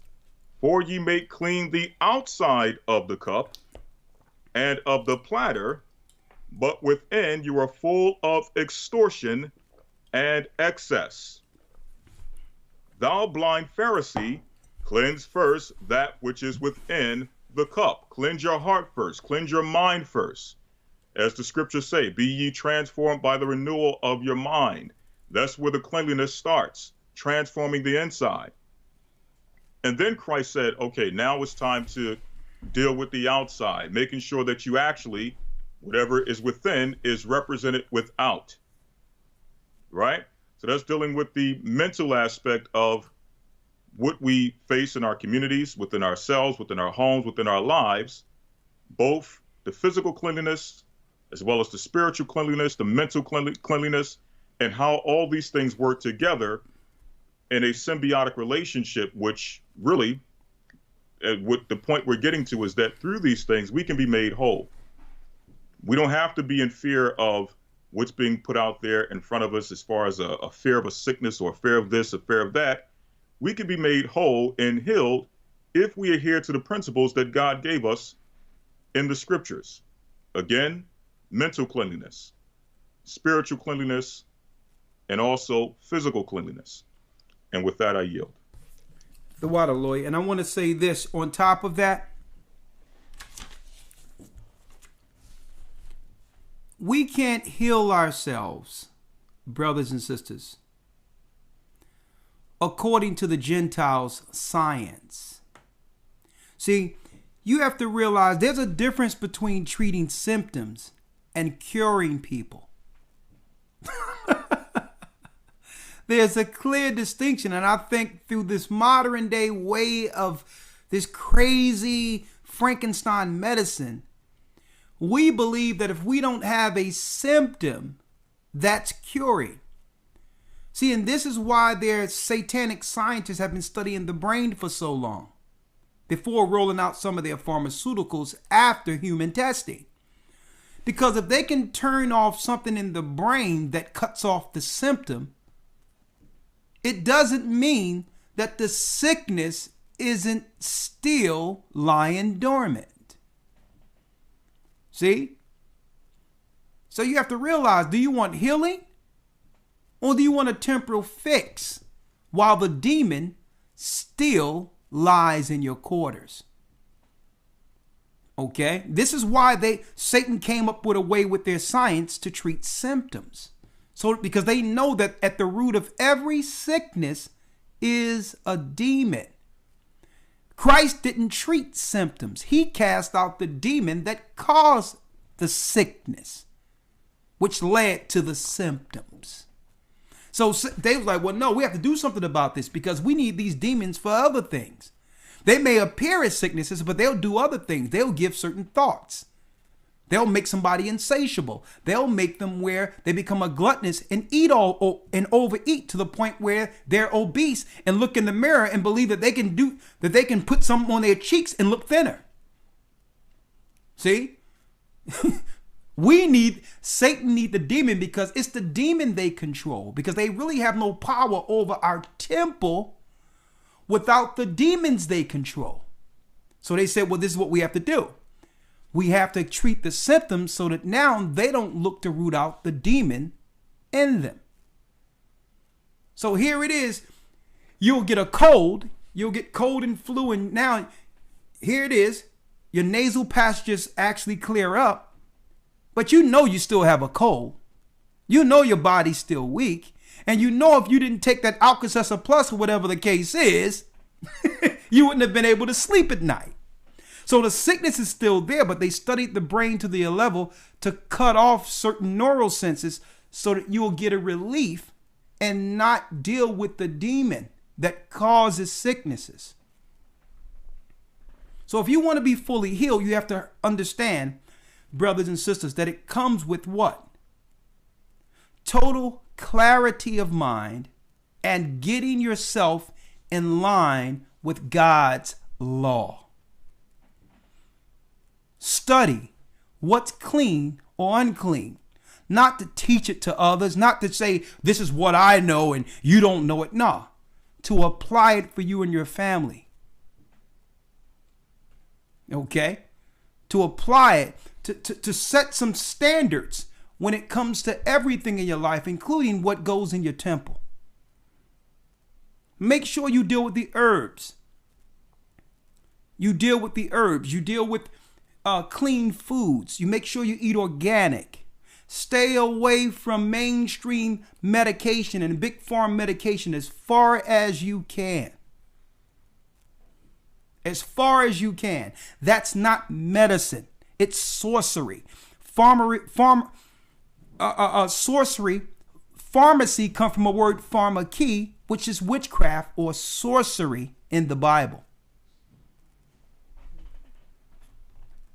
for ye make clean the outside of the cup and of the platter, but within you are full of extortion and excess. Thou blind Pharisee, cleanse first that which is within the cup." Cleanse your heart first. Cleanse your mind first. As the scriptures say, "Be ye transformed by the renewal of your mind." That's where the cleanliness starts, transforming the inside. And then Christ said, okay, now it's time to deal with the outside, making sure that you actually, whatever is within is represented without, right? So that's dealing with the mental aspect of what we face in our communities, within ourselves, within our homes, within our lives, both the physical cleanliness as well as the spiritual cleanliness, the mental cleanliness, and how all these things work together in a symbiotic relationship, which really, what the point we're getting to is that through these things, we can be made whole. We don't have to be in fear of what's being put out there in front of us as far as a fear of a sickness or a fear of this, a fear of that. We can be made whole and healed if we adhere to the principles that God gave us in the scriptures. Again, mental cleanliness, spiritual cleanliness, and also physical cleanliness. And with that, I yield. The water, Lloyd. And I want to say this on top of that. We can't heal ourselves, brothers and sisters, according to the Gentiles' science. See, you have to realize there's a difference between treating symptoms and curing people. There's a clear distinction, and I think through this modern day way of this crazy Frankenstein medicine, we believe that if we don't have a symptom, that's curing. See, and this is why their satanic scientists have been studying the brain for so long, before rolling out some of their pharmaceuticals after human testing. Because if they can turn off something in the brain that cuts off the symptom, it doesn't mean that the sickness isn't still lying dormant. See? So you have to realize, do you want healing or do you want a temporal fix while the demon still lies in your quarters. Okay, this is why Satan came up with a way with their science to treat symptoms. So because they know that at the root of every sickness is a demon. Christ didn't treat symptoms. He cast out the demon that caused the sickness, which led to the symptoms. So they was like, well, no, we have to do something about this because we need these demons for other things. They may appear as sicknesses, but they'll do other things. They'll give certain thoughts. They'll make somebody insatiable. They'll make them where they become a gluttonous and and overeat to the point where they're obese and look in the mirror and believe that they can put something on their cheeks and look thinner. See? Satan need the demon because it's the demon they control, because they really have no power over our temple without the demons they control. So they said, well, this is what we have to do. We have to treat the symptoms so that now they don't look to root out the demon in them. So here it is. You'll get a cold. You'll get cold and flu. And now here it is. Your nasal passages actually clear up. But you know you still have a cold. You know your body's still weak. And you know if you didn't take that Alka-Seltzer Plus or whatever the case is, you wouldn't have been able to sleep at night. So the sickness is still there, but they studied the brain to the level to cut off certain neural senses so that you will get a relief and not deal with the demon that causes sicknesses. So if you want to be fully healed, you have to understand, brothers and sisters, that it comes with what? Total clarity of mind and getting yourself in line with God's law. Study what's clean or unclean, not to teach it to others, not to say this is what I know and you don't know it. No, to apply it for you and your family. Okay? To apply it, to set some standards when it comes to everything in your life, including what goes in your temple. Make sure you deal with the herbs. You deal with the herbs. You deal with clean foods. You make sure you eat organic. Stay away from mainstream medication and big pharma medication as far as you can. As far as you can. That's not medicine. It's sorcery. Sorcery, pharmacy come from a word pharmaki, which is witchcraft or sorcery in the Bible.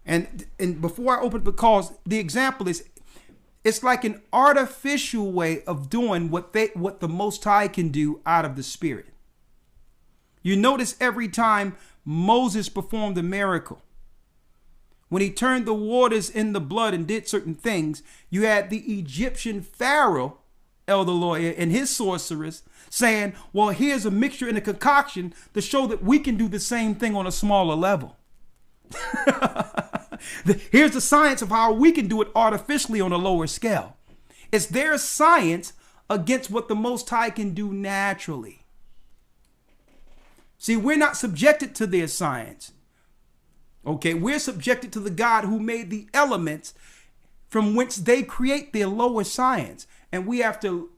And before I open the calls, the example is, it's like an artificial way of doing what the Most High can do out of the Spirit. You notice every time Moses performed a miracle, when he turned the waters in the blood and did certain things, you had the Egyptian Pharaoh, elder lawyer, and his sorcerers saying, well, here's a mixture and a concoction to show that we can do the same thing on a smaller level. Here's the science of how we can do it artificially on a lower scale. It's their science against what the Most High can do naturally. See, we're not subjected to their science. Okay, we're subjected to the God who made the elements from whence they create their lower science. And we have to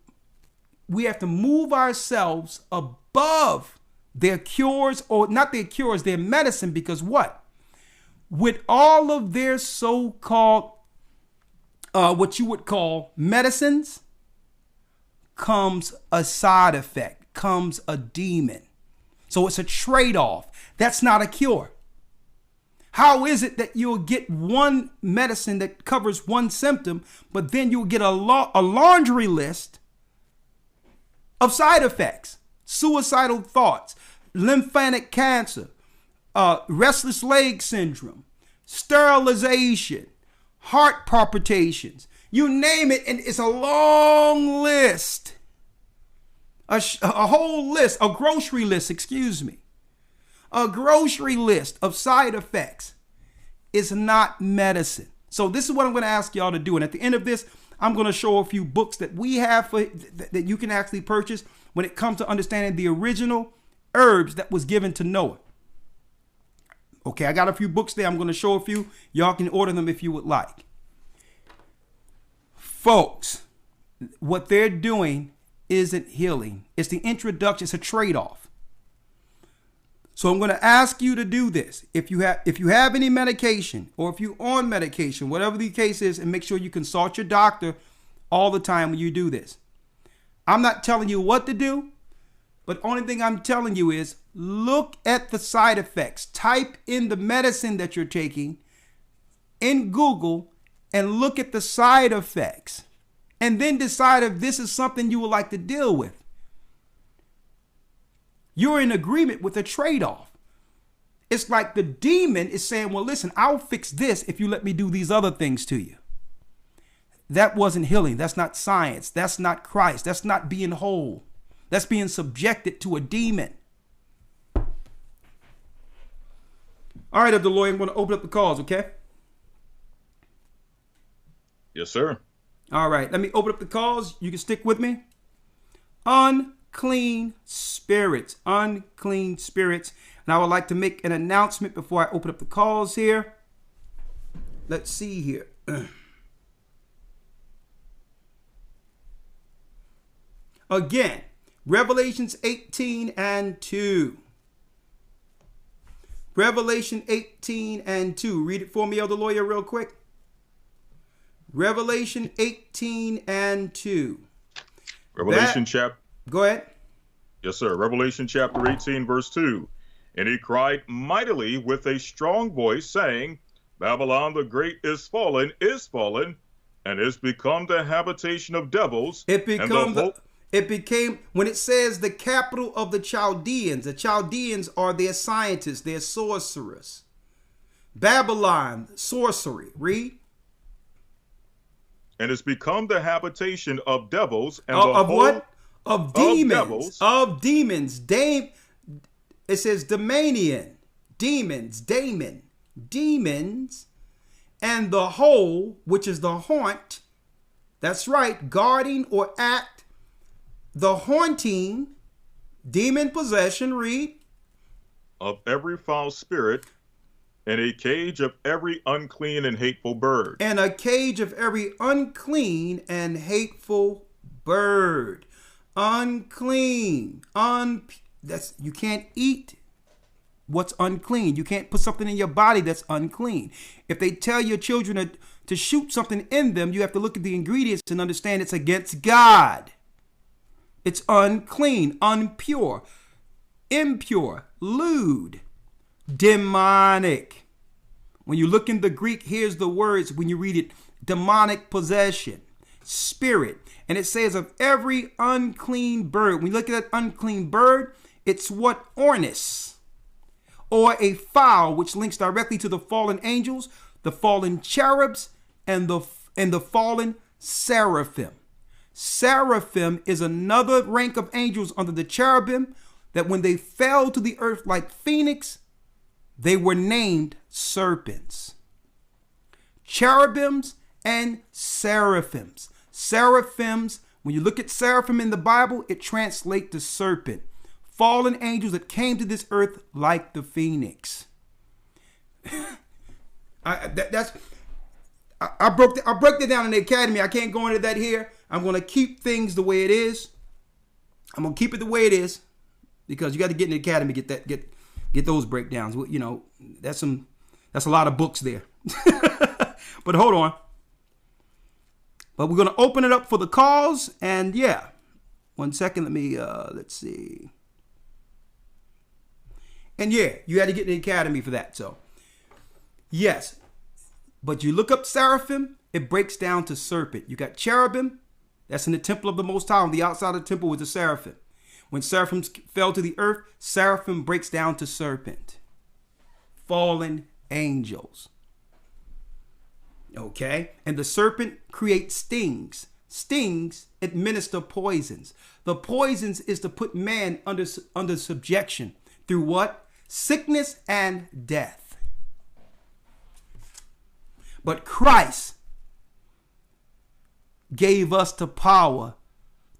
move ourselves above their cures, or not their cures, their medicine, because what? With all of their so-called, what you would call medicines, comes a side effect, comes a demon. So it's a trade-off. That's not a cure. How is it that you'll get one medicine that covers one symptom, but then you'll get a laundry list of side effects, suicidal thoughts, lymphatic cancer, restless leg syndrome, sterilization, heart palpitations, you name it, and it's a long list, a whole list, a grocery list, a grocery list of side effects. Is not medicine. So this is what I'm going to ask y'all to do. And at the end of this, I'm going to show a few books that we have that you can actually purchase, when it comes to understanding the original herbs that was given to Noah. Okay, I got a few books there. I'm going to show a few. Y'all can order them if you would like. Folks, what they're doing isn't healing. It's the introduction. It's a trade-off. So I'm going to ask you to do this. If you have any medication, or if you're on medication, whatever the case is, and make sure you consult your doctor all the time when you do this. I'm not telling you what to do, but only thing I'm telling you is look at the side effects. Type in the medicine that you're taking in Google and look at the side effects, and then decide if this is something you would like to deal with. You're in agreement with a trade-off. It's like the demon is saying, well, listen, I'll fix this if you let me do these other things to you. That wasn't healing. That's not science. That's not Christ. That's not being whole. That's being subjected to a demon. All right, Abdul Lawyer, I'm going to open up the calls, okay? Yes, sir. All right, let me open up the calls. You can stick with me. Unclean spirits. Unclean spirits. And I would like to make an announcement before I open up the calls here. Let's see here. Again, Revelations 18 and 2. Revelation 18 and 2. Read it for me, Elder Lawyer, real quick. Revelation 18 and 2. Revelation chapter. Go ahead. Yes, sir. Revelation chapter 18, verse 2. And he cried mightily with a strong voice, saying, Babylon the great is fallen, and is become the habitation of devils. It became, when it says the capital of the Chaldeans are their scientists, their sorcerers. Babylon, sorcery. Read. And it's become the habitation of devils. And of what? Of demons. Devils. Of demons. It says Damanian. Demons. Damon. Demons. And the whole, which is the haunt. That's right. Guarding or act. The haunting. Demon possession. Read. Of every foul spirit. And a cage of every unclean and hateful bird. And a cage of every unclean and hateful bird. Unclean. That's, you can't eat what's unclean. You can't put something in your body that's unclean. If they tell your children to shoot something in them, you have to look at the ingredients and understand it's against God. It's unclean, impure, lewd, demonic. When you look in the Greek, here's the words when you read it: demonic possession, spirit. And it says of every unclean bird. When you look at that unclean bird, it's what? Ornis, or a fowl, which links directly to the fallen angels, the fallen cherubs, and the fallen seraphim. Seraphim is another rank of angels under the cherubim that when they fell to the earth like phoenix, they were named serpents. Cherubims and seraphims. Seraphims, when you look at seraphim in the Bible, it translates to serpent. Fallen angels that came to this earth like the phoenix. I broke that down in the academy. I can't go into that here. I'm going to keep things the way it is. I'm going to keep it the way it is because you got to get in the academy, get those breakdowns. You know, that's a lot of books there. But hold on. But we're going to open it up for the calls. And yeah, 1 second. Let me, let's see. And yeah, you had to get in the academy for that. So yes, but you look up seraphim, it breaks down to serpent. You got cherubim, that's in the temple of the Most High. On the outside of the temple was the seraphim. When seraphim fell to the earth, seraphim breaks down to serpent. Fallen angels. Okay? And the serpent creates stings. Stings administer poisons. The poisons is to put man under subjection. Through what? Sickness and death. But Christ gave us the power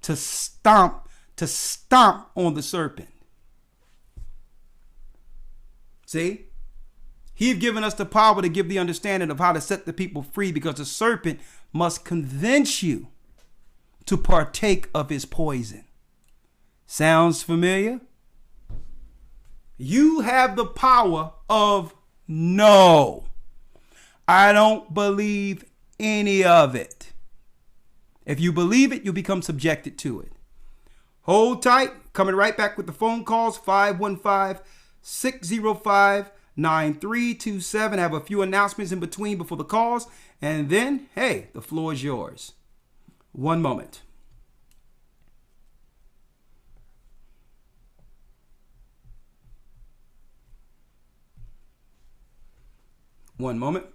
to stomp to stomp on the serpent. See? He's given us the power to give the understanding of how to set the people free, because the serpent must convince you to partake of his poison. Sounds familiar? You have the power of no. I don't believe any of it. If you believe it, you become subjected to it. Hold tight. Coming right back with the phone calls. 515-605-9327. Have a few announcements in between before the calls. And then, hey, the floor is yours. One moment. One moment.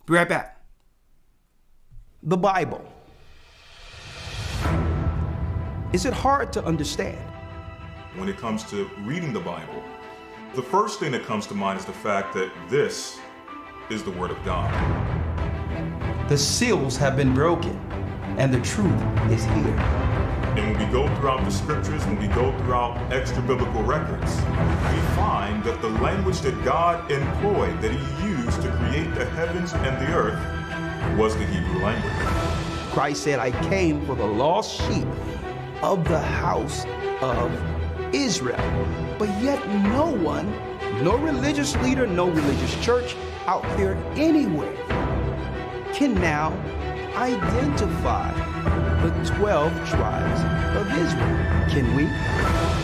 Be right back. The Bible. Is it hard to understand? When it comes to reading the Bible, the first thing that comes to mind is the fact that this is the Word of God. The seals have been broken, and the truth is here. And when we go throughout the scriptures, when we go throughout extra biblical records, we find that the language that God employed, that he used to create the heavens and the earth, was the Hebrew language. Christ said, I came for the lost sheep of the house of Israel. But yet no one, no religious leader, no religious church out there anywhere can now identify the 12 tribes of Israel. Can we?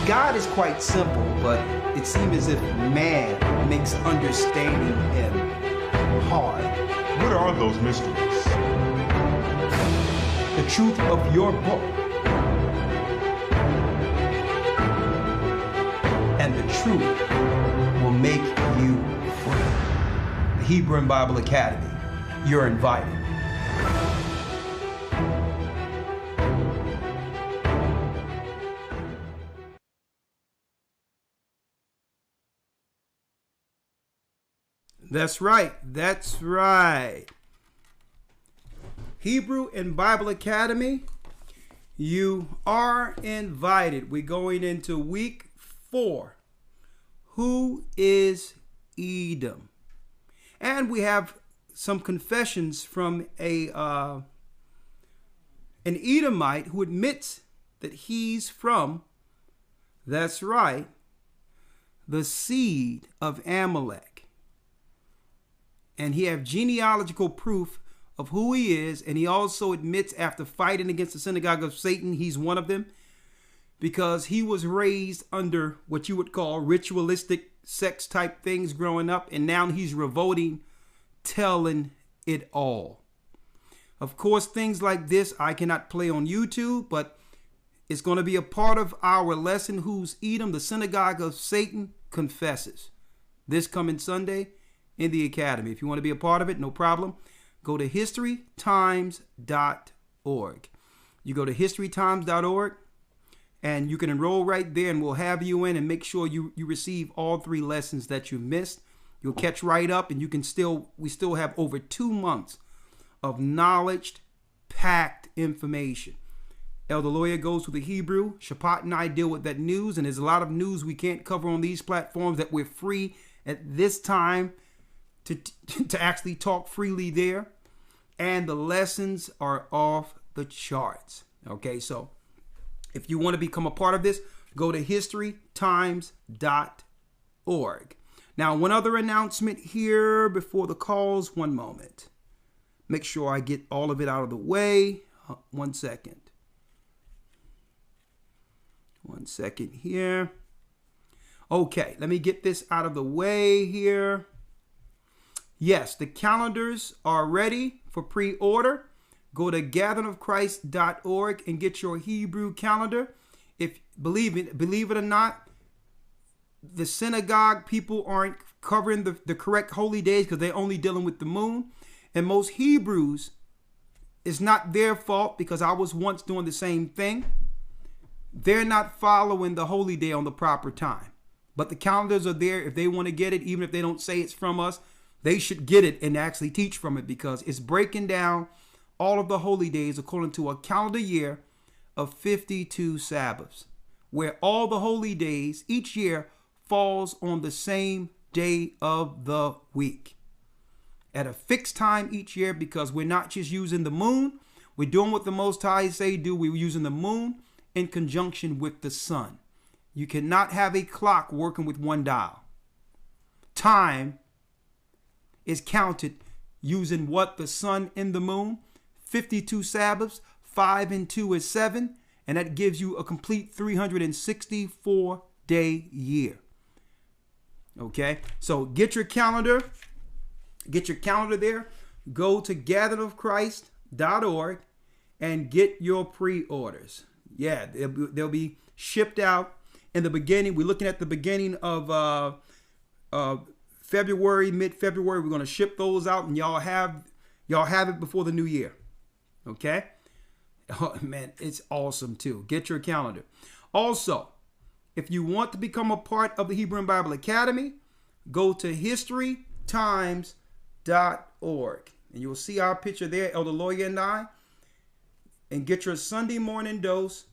God is quite simple, but it seems as if man makes understanding him hard. What are those mysteries? The truth of your book and the truth will make you free. The Hebrew and Bible Academy. You're invited. That's right. That's right. Hebrew and Bible Academy, you are invited. We're going into week 4. Who is Edom? And we have some confessions from an Edomite who admits that he's from, that's right, the seed of Amalek. And he have genealogical proof of who he is, and he also admits after fighting against the synagogue of Satan, he's one of them, because he was raised under what you would call ritualistic sex type things growing up, and now he's revolting, telling it all. Of course, things like this I cannot play on YouTube, but it's going to be a part of our lesson, Who's Edom? The synagogue of Satan confesses. This coming Sunday in the Academy. If you want to be a part of it, no problem. Go to historytimes.org. You go to historytimes.org and you can enroll right there, and we'll have you in and make sure you receive all 3 lessons that you missed. You'll catch right up, and we still have over 2 months of knowledge-packed information. Elder Lawyer goes to the Hebrew. Shapat and I deal with that news, and there's a lot of news we can't cover on these platforms that we're free at this time to actually talk freely there. And the lessons are off the charts. Okay, so if you want to become a part of this, go to historytimes.org. Now, one other announcement here before the calls. One moment. Make sure I get all of it out of the way. 1 second. 1 second here. Okay, let me get this out of the way here. Yes, the calendars are ready for pre-order. Go to gatheringofchrist.org and get your Hebrew calendar. If believe it or not, the synagogue people aren't covering the correct holy days because they're only dealing with the moon. And most Hebrews, it's not their fault, because I was once doing the same thing. they're not following the holy day on the proper time. But the calendars are there if they want to get it, even if they don't say it's from us. They should get it and actually teach from it, because it's breaking down all of the holy days according to a calendar year of 52 Sabbaths, where all the holy days each year falls on the same day of the week at a fixed time each year, because we're not just using the moon. We're doing what the Most High say do. We're using the moon in conjunction with the sun. You cannot have a clock working with one dial. Time is counted using what? The sun and the moon. 52 Sabbaths, 5 and 2 is 7, and that gives you a complete 364-day year. Okay, so get your calendar there. Go to gatheredofchrist.org and get your pre-orders. Yeah, they'll be shipped out in the beginning. We're looking at the beginning of February, mid-February. We're going to ship those out, and y'all have it before the new year. Okay? Oh, man, it's awesome too. Get your calendar. Also, if you want to become a part of the Hebrew and Bible Academy, go to historytimes.org, and you'll see our picture there, Elder Lawyer and I, and get your Sunday morning dose,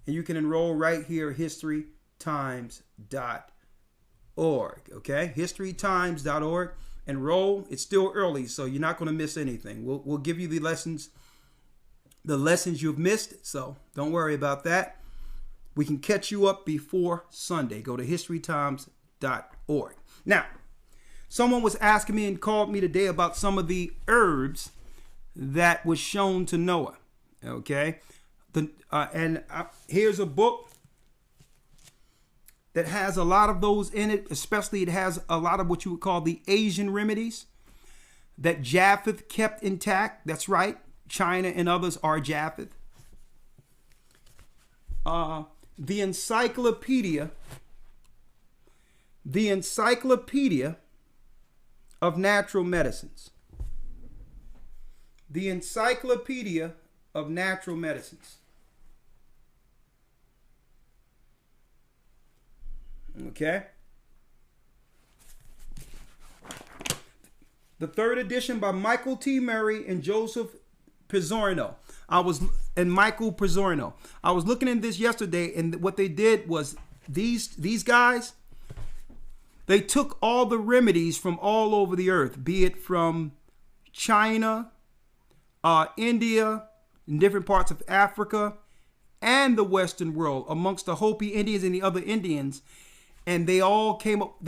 and you can enroll right here, historytimes.org. Okay, historytimes.org. Enroll. It's still early, so you're not going to miss anything. We'll give you the lessons you've missed, so don't worry about that. We can catch you up before Sunday. Go to historytimes.org. Now, someone was asking me and called me today about some of the herbs that was shown to Noah. Okay, here's a book that has a lot of those in it. Especially, it has a lot of what you would call the Asian remedies that Japheth kept intact. That's right. China and others are Japheth. The encyclopedia of Natural Medicines. The Encyclopedia of Natural Medicines. Okay. The third edition by Michael T. Murray and Joseph Pizzorno. Michael Pizzorno. I was looking at this yesterday, and what they did was these guys, they took all the remedies from all over the earth, be it from China, India, in different parts of Africa, and the Western world, amongst the Hopi Indians and the other Indians, and they came up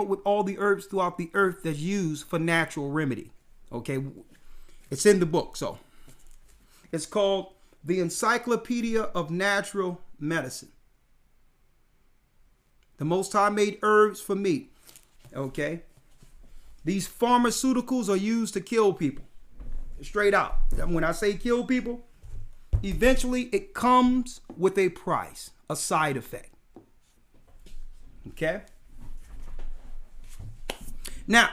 with all the herbs throughout the earth that's used for natural remedy. Okay, it's in the book, so it's called The Encyclopedia of Natural Medicine. The Most High made herbs for me. Okay, these pharmaceuticals are used to kill people. Straight out. When I say kill people, eventually it comes with a price, a side effect. Okay? Now,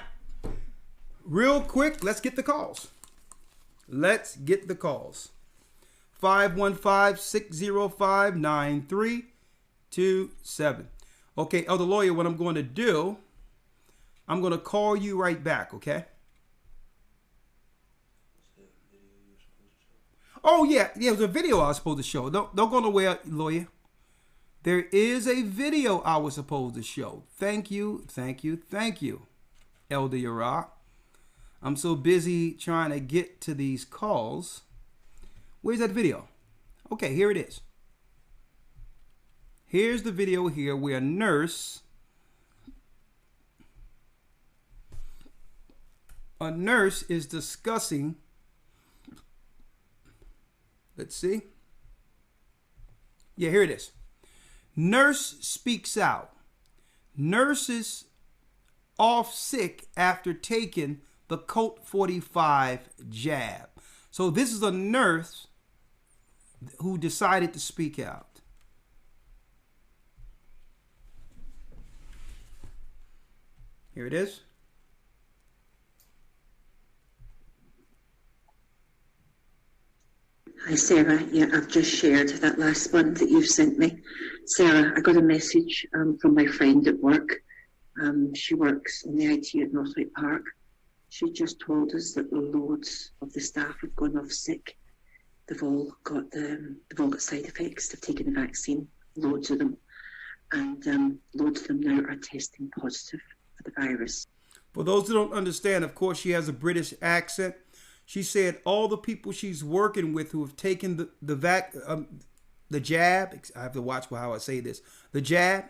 real quick, let's get the calls. 515-605-9327. Okay, Elder Lawyer, what I'm going to do, I'm going to call you right back, okay? Oh, yeah, it was a video I was supposed to show. Don't go nowhere, Lawyer. There is a video I was supposed to show. Thank you, Elder Yara. I'm so busy trying to get to these calls. Where's that video? Okay, here it is. Here's the video here where a nurse is discussing. Let's see. Yeah, here it is. Nurse speaks out. Nurses off sick after taking the Colt 45 jab. So this is a nurse who decided to speak out. Here it is. Hi, Sarah. Yeah, I've just shared that last one that you've sent me. Sarah, I got a message from my friend at work. She works in the IT at Northwick Park. She just told us that loads of the staff have gone off sick. They've all got side effects. They've taken the vaccine, loads of them, and loads of them now are testing positive for the virus. For those who don't understand, of course, she has a British accent. She said all the people she's working with who have taken the jab, I have to watch how I say this, the jab,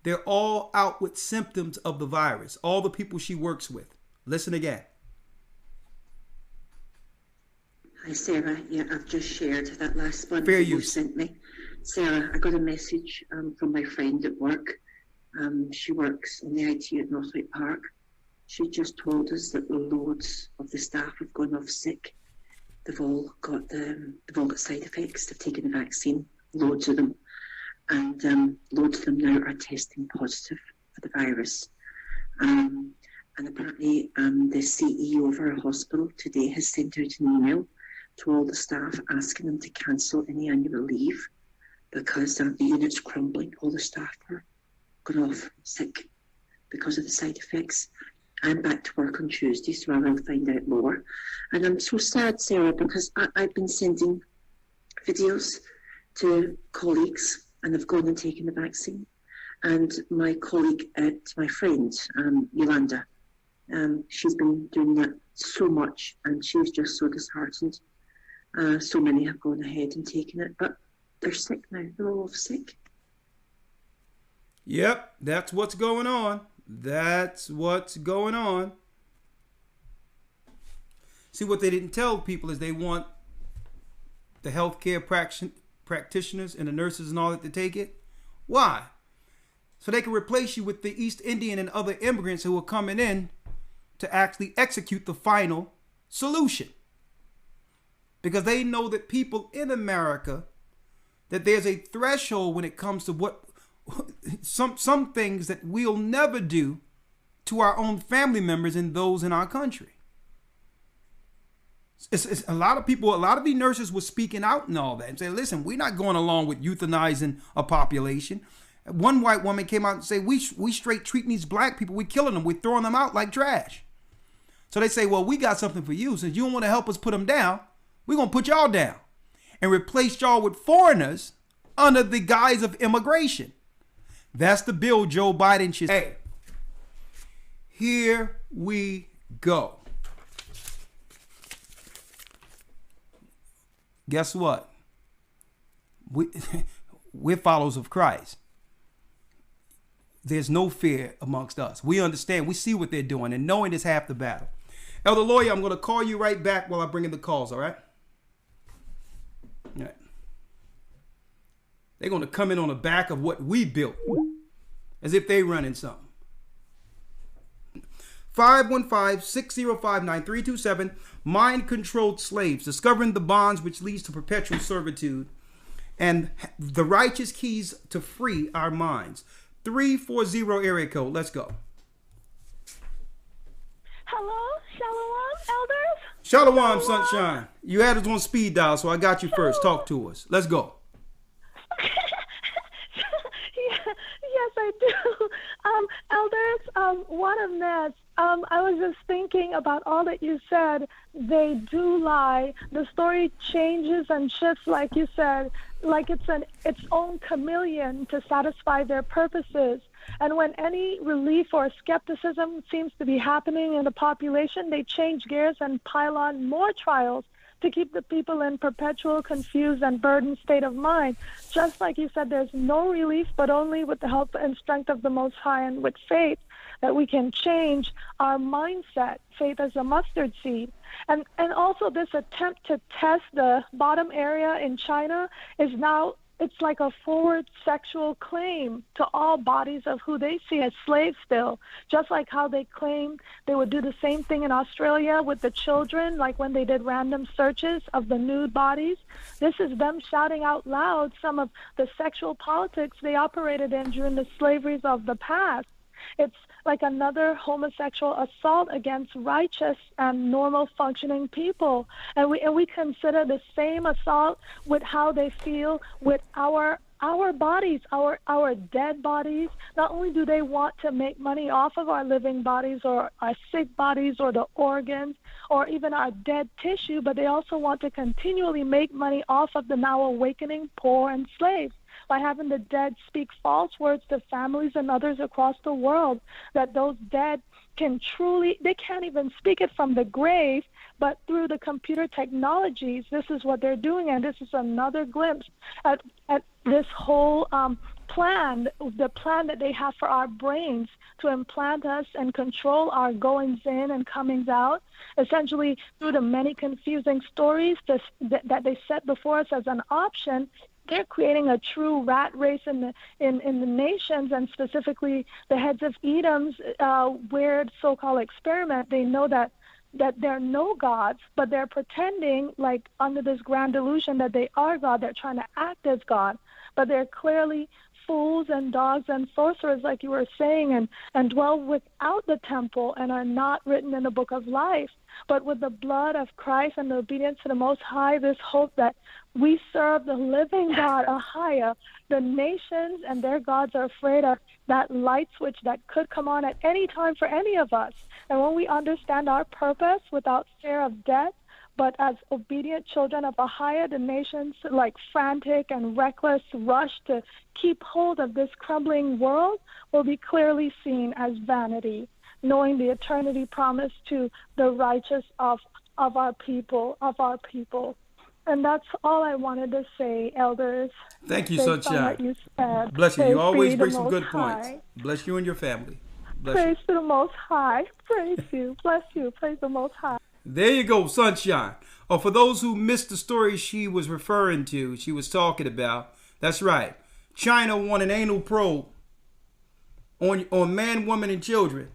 they're all out with symptoms of the virus. All the people she works with. Listen again. Hi, Sarah. Yeah, I've just shared that last one Fair that use. you sent me. Sarah, I got a message from my friend at work. She works in the IT at Northwick Park. She just told us that loads of the staff have gone off sick. They've all got side effects. They've taken the vaccine, loads of them, and loads of them now are testing positive for the virus. And apparently, the CEO of our hospital today has sent out an email to all the staff asking them to cancel any annual leave because the unit's crumbling. All the staff are gone off sick because of the side effects. I'm back to work on Tuesday, so I will find out more. And I'm so sad, Sarah, because I've been sending videos to colleagues and have gone and taken the vaccine. And my colleague, my friend, Yolanda, she's been doing that so much and she's just so disheartened. So many have gone ahead and taken it, but they're sick now. They're all sick. Yep, that's what's going on. That's what's going on. See, what they didn't tell people is they want the healthcare practitioners and the nurses and all that to take it. Why? So they can replace you with the East Indian and other immigrants who are coming in to actually execute the final solution. Because they know that people in America, that there's a threshold when it comes to what some things that we'll never do to our own family members and those in our country. It's a lot of people, a lot of the nurses were speaking out and all that and say, listen, we're not going along with euthanizing a population. One white woman came out and said, we straight treating these black people, we're killing them, we're throwing them out like trash. So they say, well, we got something for you. Since you don't want to help us put them down, we're going to put y'all down and replace y'all with foreigners under the guise of immigration. That's the bill Joe Biden should. Hey, here we go. Guess what? We're followers of Christ. There's no fear amongst us. We understand. We see what they're doing, and knowing is half the battle. Elder Lawyer, I'm going to call you right back while I bring in the calls, all right? All right. They're going to come in on the back of what we built, as if they running something. 515-605-9327. Mind-controlled slaves, discovering the bonds which leads to perpetual servitude, and the righteous keys to free our minds. 340 area code. Let's go. Hello, Shalom, elders. Shalom, sunshine. You had us on speed dial, so I got you first. Talk to us. Let's go. Yes, I do. Elders, what a mess. I was just thinking about all that you said. They do lie. The story changes and shifts, like you said, like it's its own chameleon to satisfy their purposes. And when any relief or skepticism seems to be happening in the population, they change gears and pile on more trials to keep the people in perpetual confused and burdened state of mind. Just like you said, there's no relief, but only with the help and strength of the Most High and with faith that we can change our mindset, faith as a mustard seed. And also this attempt to test the bottom area in China is now, it's like a forward sexual claim to all bodies of who they see as slaves still, just like how they claimed they would do the same thing in Australia with the children, like when they did random searches of the nude bodies. This is them shouting out loud some of the sexual politics they operated in during the slaveries of the past. It's like another homosexual assault against righteous and normal functioning people. And we consider the same assault with how they feel with our bodies, our dead bodies. Not only do they want to make money off of our living bodies or our sick bodies or the organs or even our dead tissue, but they also want to continually make money off of the now awakening poor and slaves by having the dead speak false words to families and others across the world, that those dead can truly, they can't even speak it from the grave, but through the computer technologies, this is what they're doing. And this is another glimpse at this whole plan, the plan that they have for our brains to implant us and control our goings in and comings out, essentially through the many confusing stories that they set before us as an option. They're creating a true rat race in the nations, and specifically the heads of Edom's weird so-called experiment. They know that there are no gods, but they're pretending, like under this grand delusion, that they are God. They're trying to act as God, but they're clearly fools and dogs and sorcerers, like you were saying, and dwell without the temple and are not written in the book of life. But with the blood of Christ and the obedience to the Most High, this hope that we serve the living God, AHAYAH, the nations and their gods are afraid of that light switch that could come on at any time for any of us. And when we understand our purpose without fear of death, but as obedient children of AHAYAH, the nations, like frantic and reckless rush to keep hold of this crumbling world, will be clearly seen as vanity, knowing the eternity promised to the righteous of our people, And that's all I wanted to say, elders. Thank you, based on Sunshine. what you said. Bless you. You Praise always be bring the some Most good High. points. Bless you and your family. Bless Praise you. to the Most High. Praise you. Bless you. Praise the Most High. There you go, Sunshine. Oh, for those who missed the story she was referring to, she was talking about, that's right. China won an anal probe on man, woman, and children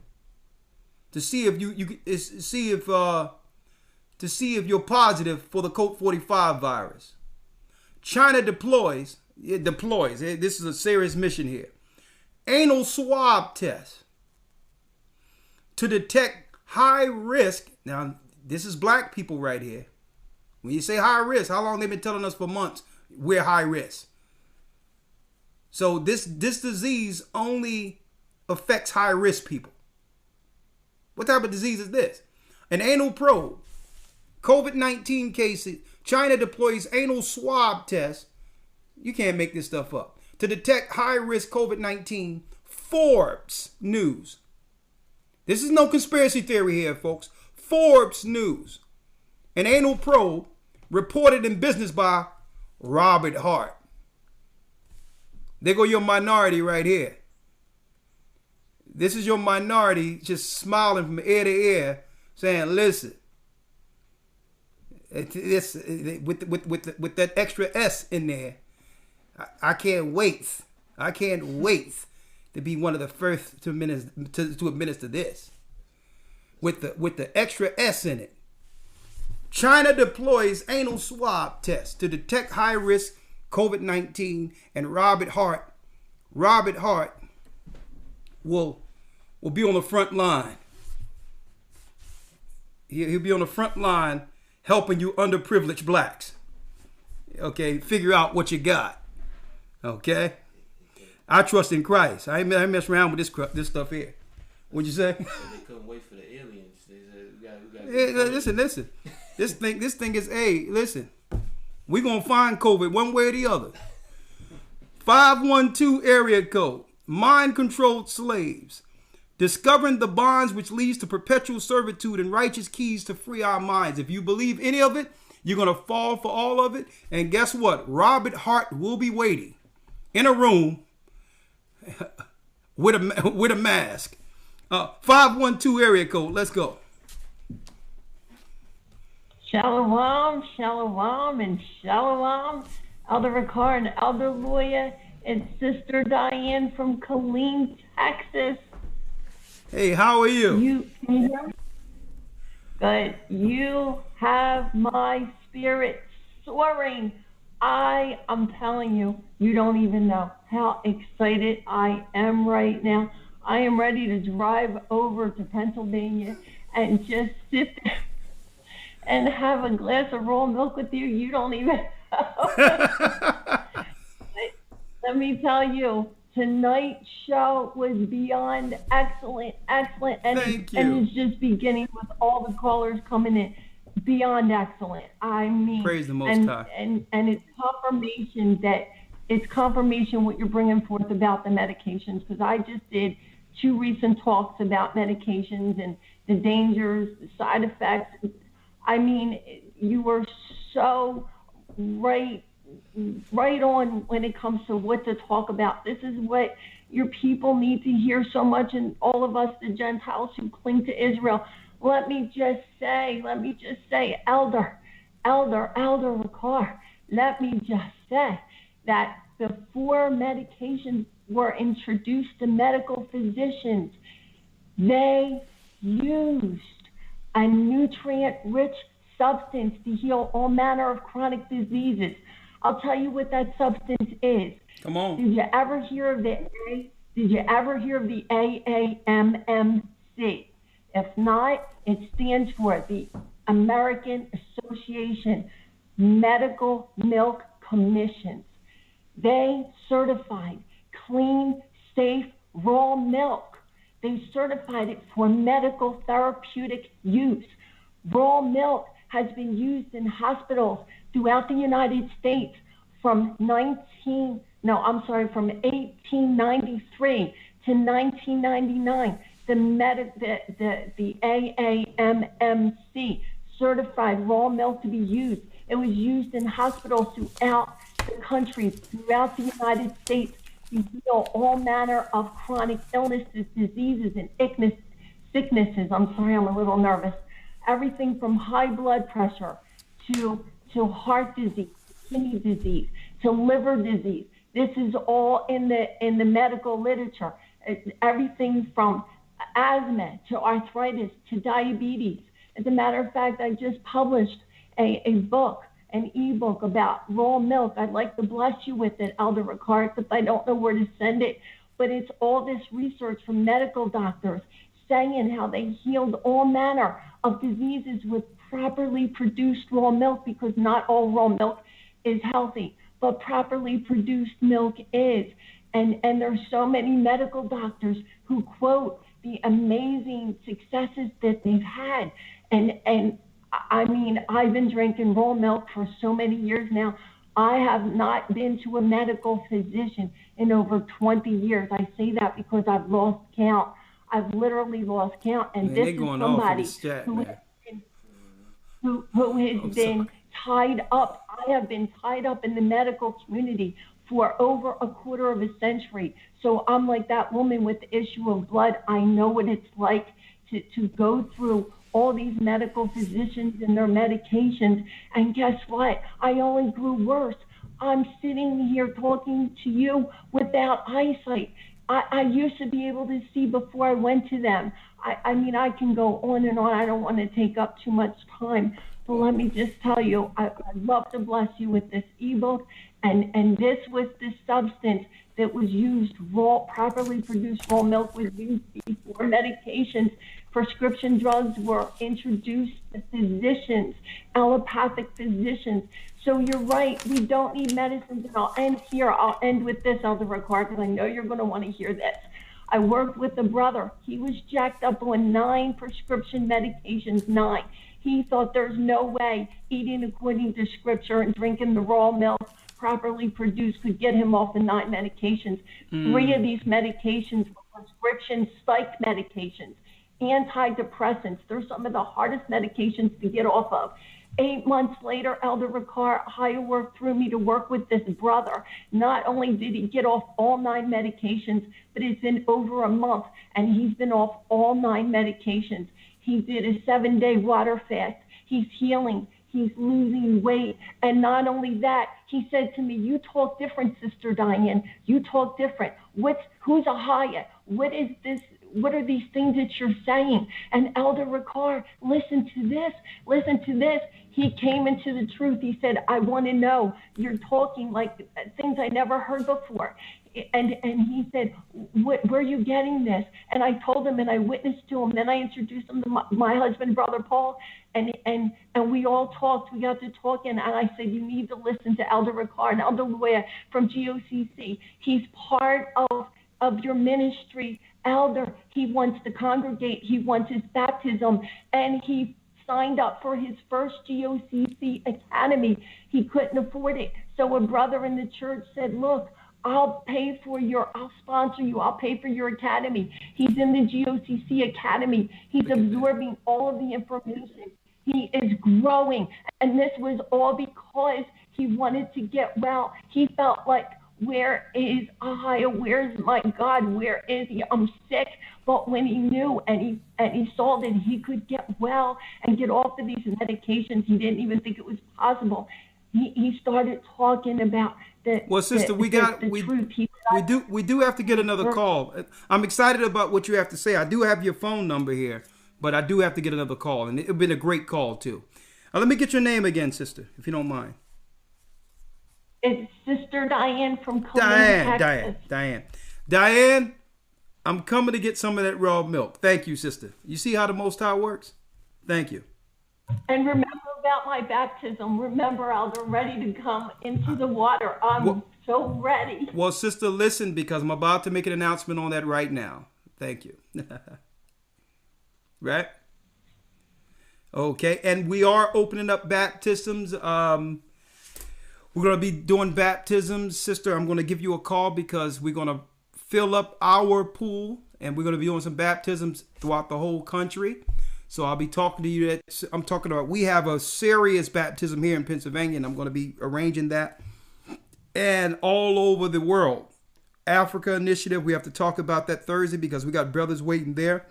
to see if to see if you're positive for the Colt-45 virus. China deploys. This is a serious mission here. Anal swab test to detect high risk. Now, this is black people right here. When you say high risk, how long they've been telling us for months we're high risk. So this disease only affects high risk people. What type of disease is this? An anal probe. COVID-19 cases. China deploys anal swab test. You can't make this stuff up. To detect high risk COVID-19. Forbes News. This is no conspiracy theory here, folks. Forbes News. An anal probe reported in business by Robert Hart. There go your minority right here. This is your minority just smiling from ear to ear, saying, "Listen, this with that extra S in there, I can't wait. I can't wait to be one of the first to administer this with the extra S in it." China deploys anal swab test to detect high risk COVID-19, and Robert Hart will be on the front line. He'll be on the front line helping you underprivileged blacks. Okay, figure out what you got. Okay, I trust in Christ. I ain't mess around with this stuff here. What'd you say? They couldn't wait for the aliens. They said, we got listen. This thing is, hey, listen. We're going to find COVID one way or the other. 512 area code. Mind-controlled slaves. Discovering the bonds which leads to perpetual servitude and righteous keys to free our minds. If you believe any of it, you're going to fall for all of it. And guess what? Robert Hart will be waiting in a room with a mask. 512 area code. Let's go. Shalom, shalom, and shalom. Elder Ricard and Elder Loya and Sister Diane from Killeen, Texas. Hey, how are you? You good. You have my spirit soaring. I am telling you, you don't even know how excited I am right now. I am ready to drive over to Pennsylvania and just sit there and have a glass of raw milk with you. You don't even know. Let me tell you, tonight's show was beyond excellent, and it's just beginning with all the callers coming in. Beyond excellent. I mean, praise the Most High. And it's confirmation what you're bringing forth about the medications, because I just did 2 recent talks about medications and the dangers, the side effects. I mean, you were so right on when it comes to what to talk about. This is what your people need to hear so much, and all of us, the Gentiles who cling to Israel. Let me just say, Elder Ricard, let me just say that before medications were introduced to medical physicians, they used a nutrient-rich substance to heal all manner of chronic diseases. I'll tell you what that substance is. Come on. Did you ever hear of the AAMMC? If not, it stands for the American Association Medical Milk Commissions. They certified clean, safe, raw milk. They certified it for medical therapeutic use. Raw milk has been used in hospitals throughout the United States from 1893 to 1999. The AAMMC certified raw milk to be used. It was used in hospitals throughout the country, throughout the United States, to heal all manner of chronic illnesses, diseases, and sicknesses. I'm sorry, I'm a little nervous. Everything from high blood pressure to heart disease, kidney disease, to liver disease. This is all in the medical literature. Everything from asthma to arthritis to diabetes. As a matter of fact, I just published an ebook about raw milk. I'd like to bless you with it, Elder Ricard, but I don't know where to send it. But it's all this research from medical doctors saying how they healed all manner of diseases with properly produced raw milk, because not all raw milk is healthy, but properly produced milk is. And there's so many medical doctors who quote the amazing successes that they've had. And I mean, I've been drinking raw milk for so many years now. I have not been to a medical physician in over 20 years. I say that because I've lost count. I've literally lost count. And man, this is somebody who has been tied up. I have been tied up in the medical community for over a quarter of a century. So I'm like that woman with the issue of blood. I know what it's like to go through all these medical physicians and their medications. And guess what? I only grew worse. I'm sitting here talking to you without eyesight. I used to be able to see before I went to them. I mean, I can go on and on. I don't want to take up too much time. But let me just tell you, I'd love to bless you with this ebook. And this was the substance that was used, properly produced raw milk was used before medications. Prescription drugs were introduced to physicians, allopathic physicians. So you're right, we don't need medicines. And I'll end here. I'll end with this, Elder Ricard, because I know you're going to want to hear this. I worked with a brother. He was jacked up on 9 prescription medications, 9. He thought there's no way eating according to scripture and drinking the raw milk properly produced could get him off the 9 medications. 3 of these medications were prescription psych medications, antidepressants. They're some of the hardest medications to get off of. 8 months later, Elder Ricard, AHAYAH worked through me to work with this brother. Not only did he get off all 9 medications, but it's been over a month, and he's been off all 9 medications. He did a 7-day water fast. He's healing. He's losing weight. And not only that, he said to me, you talk different, Sister Diane. You talk different. Who's AHAYAH? What is this? What are these things that you're saying? And Elder Ricard, listen to this. Listen to this. He came into the truth. He said, I want to know. You're talking like things I never heard before. and he said, where are you getting this? And I told him, and I witnessed to him. Then I introduced him to my husband, Brother Paul, and we all talked. We got to talking, and I said, you need to listen to Elder Ricard and Elder Luea from GOCC. He's part of your ministry, Elder. He wants to congregate. He wants his baptism, and he signed up for his first GOCC academy. He couldn't afford it. So a brother in the church said, look, I'll sponsor you. I'll pay for your academy. He's in the GOCC academy. He's absorbing all of the information. He is growing. And this was all because he wanted to get well. He felt like, where is AHAYAH? Where's my God? Where is he? I'm sick. But when he knew and he saw that he could get well and get off of these medications, he didn't even think it was possible. He started talking about the Well, sister, we do have to get another call. I'm excited about what you have to say. I do have your phone number here, but I do have to get another call, and it's been a great call too. Let me get your name again, sister, if you don't mind. It's Sister Diane from Columbia, Texas. Diane, I'm coming to get some of that raw milk. Thank you, sister. You see how the Most High works? Thank you. And remember about my baptism. Remember, Elder, ready to come into the water. I'm so ready. Well, sister, listen, because I'm about to make an announcement on that right now. Thank you. Right? Okay, and we are opening up baptisms. We're going to be doing baptisms. Sister, I'm going to give you a call because we're going to fill up our pool, and we're going to be doing some baptisms throughout the whole country. So I'll be talking to you. I'm talking about, we have a serious baptism here in Pennsylvania, and I'm going to be arranging that. And all over the world. Africa Initiative, we have to talk about that Thursday because we got brothers waiting there.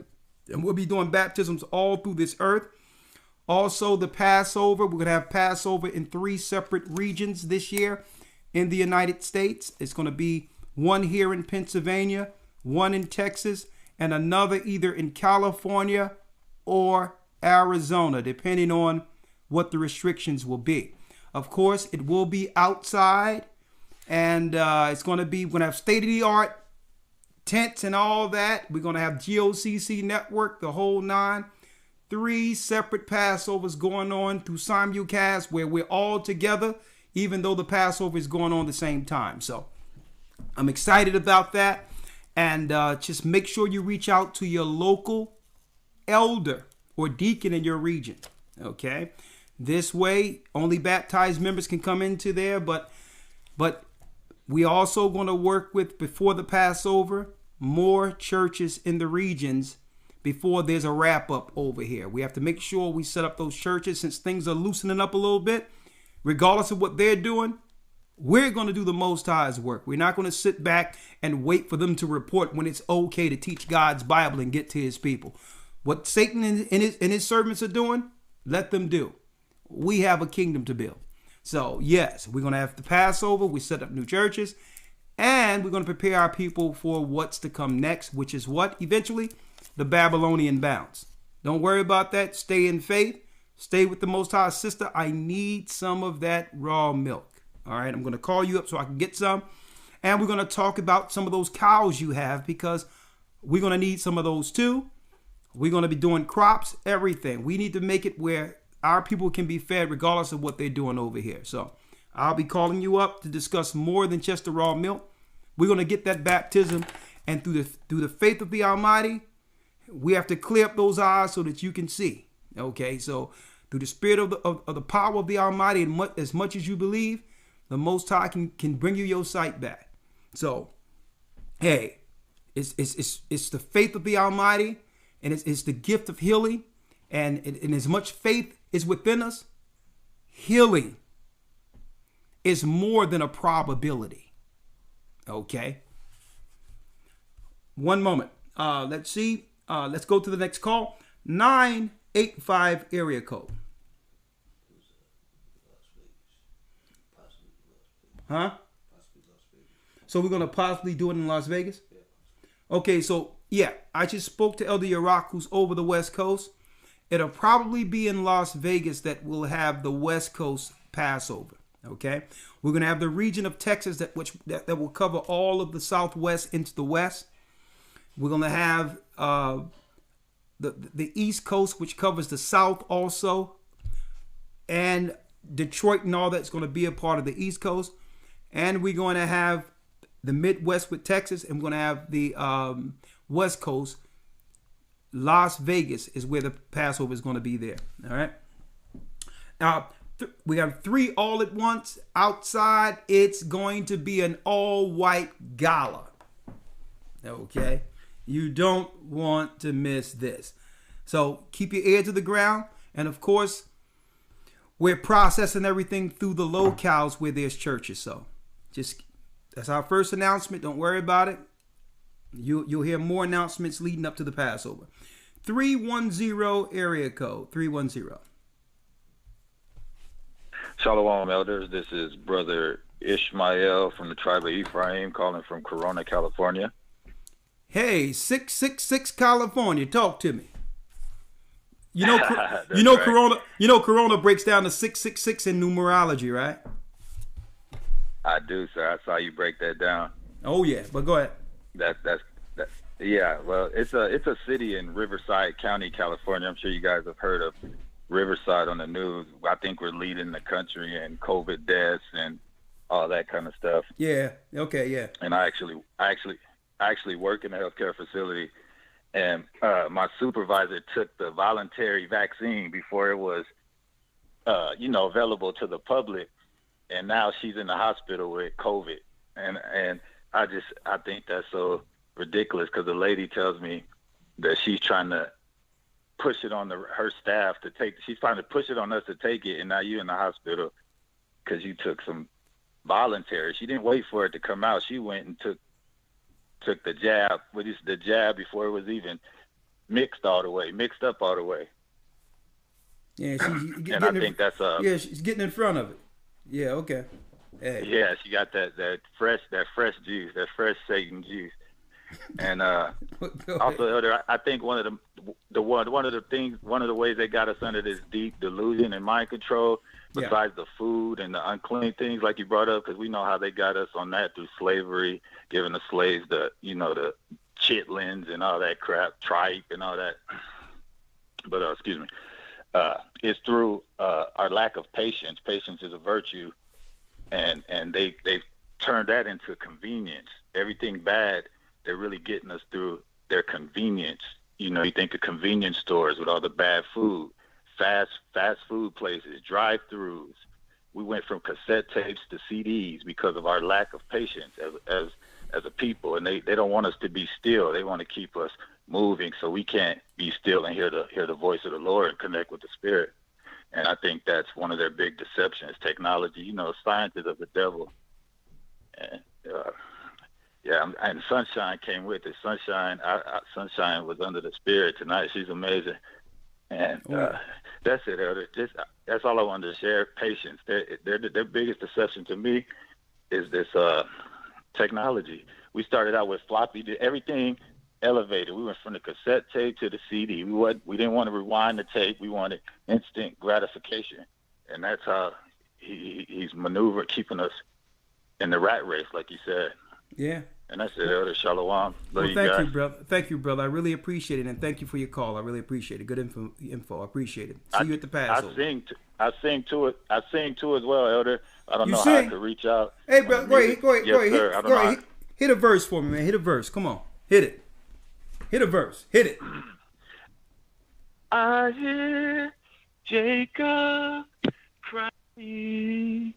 And we'll be doing baptisms all through this earth. Also, the Passover, we're going to have Passover in 3 separate regions this year in the United States. It's going to be one here in Pennsylvania, one in Texas, and another either in California or Arizona, depending on what the restrictions will be. Of course, it will be outside, and we're going to have state-of-the-art tents and all that. We're going to have GOCC network, the whole 9. 3 separate Passovers going on through simulcast where we're all together, even though the Passover is going on at the same time. So I'm excited about that. And just make sure you reach out to your local elder or deacon in your region. Okay. This way, only baptized members can come into there. But we also going to work with, before the Passover, more churches in the regions before there's a wrap up over here. We have to make sure we set up those churches since things are loosening up a little bit. Regardless of what they're doing, we're going to do the Most High's work. We're not going to sit back and wait for them to report when it's okay to teach God's Bible and get to his people. What Satan and his servants are doing, let them do. We have a kingdom to build. So yes, we're going to have the Passover. We set up new churches, and we're going to prepare our people for what's to come next, which is what? Eventually, the Babylonian bounce. Don't worry about that. Stay in faith. Stay with the Most High. Sister, I need some of that raw milk. All right, I'm going to call you up so I can get some. And we're going to talk about some of those cows you have, because we're going to need some of those too. We're going to be doing crops, everything. We need to make it where our people can be fed regardless of what they're doing over here. So I'll be calling you up to discuss more than just the raw milk. We're going to get that baptism, and through the faith of the Almighty, we have to clear up those eyes so that you can see. Okay, so through the spirit of the power of the Almighty, and as much as you believe, the Most High can bring you your sight back. So, hey, it's the faith of the Almighty, and it's the gift of healing, and as much faith is within us, healing is more than a probability. Okay. One moment. Let's see. Let's go to the next call. 985 area code. Huh? So we're going to possibly do it in Las Vegas? Okay, so yeah, I just spoke to Elder Yarack, who's over the West Coast. It'll probably be in Las Vegas that we'll have the West Coast Passover. Okay, we're going to have the region of Texas that will cover all of the Southwest into the West. We're going to have the East Coast, which covers the South also, and Detroit and all that's going to be a part of the East Coast. And we're going to have the Midwest with Texas, and we're going to have the West Coast. Las Vegas is where the Passover is going to be there. All right. Now, we have 3 all at once. Outside, it's going to be an all-white gala. Okay. You don't want to miss this. So keep your ear to the ground. And of course, we're processing everything through the locales where there's churches. So just, that's our first announcement. Don't worry about it. You'll hear more announcements leading up to the Passover. 310 area code. 310. Shalom, elders. This is Brother Ishmael from the tribe of Ephraim, calling from Corona, California. Hey, 666 California. Talk to me. You know, right. Corona breaks down to 666 in numerology, right? I do, sir. I saw you break that down. Oh yeah, but go ahead. That's yeah. Well, it's a city in Riverside County, California. I'm sure you guys have heard of Riverside on the news. I think we're leading the country in COVID deaths and all that kind of stuff. Yeah. Okay. Yeah. And I actually work in a healthcare facility, and my supervisor took the voluntary vaccine before it was, available to the public, and now she's in the hospital with COVID, and I think that's so ridiculous because the lady tells me that she's trying to push it on her staff to take. She's trying to push it on us to take it, and now you're in the hospital because you took some voluntary. She didn't wait for it to come out. She went and took the jab, the jab before it was even mixed up all the way. Yeah, and I think that's she's getting in front of it. Yeah, okay. Hey. Yeah, she got that fresh juice, that fresh Satan juice. And also, Elder, I think one of the ways they got us under this deep delusion and mind control, besides the food and the unclean things like you brought up, because we know how they got us on that through slavery, giving the slaves the chitlins and all that crap, tripe and all that. But it's through our lack of patience. Patience is a virtue, and they've turned that into convenience. Everything bad, they're really getting us through their convenience. You think of convenience stores with all the bad food, fast food places, drive-throughs. We went from cassette tapes to CDs because of our lack of patience as a people, and they don't want us to be still. They want to keep us moving so we can't be still and hear the voice of the Lord and connect with the Spirit. And I think that's one of their big deceptions. Technology, science is of the devil. And and Sunshine came with it. Sunshine was under the Spirit tonight. She's amazing. And that's it, Elder. That's all I wanted to share. Patience. Their biggest deception to me is this technology. We started out with floppy. Everything elevated. We went from the cassette tape to the CD. We didn't want to rewind the tape. We wanted instant gratification, and that's how he's maneuvered, keeping us in the rat race, like you said. Yeah. And that's it, Elder. Shalom. Thank you, brother. Thank you, brother. I really appreciate it, and thank you for your call. I really appreciate it. Good info. I appreciate it. See you at the Passover. I sing to it as well, Elder. I don't know how I could reach out. Hey, brother, go ahead. Yes, sir. Go ahead. Hit a verse for me, man. Hit a verse. Come on. Hit it. Hit a verse. Hit it. I hear Jacob crying.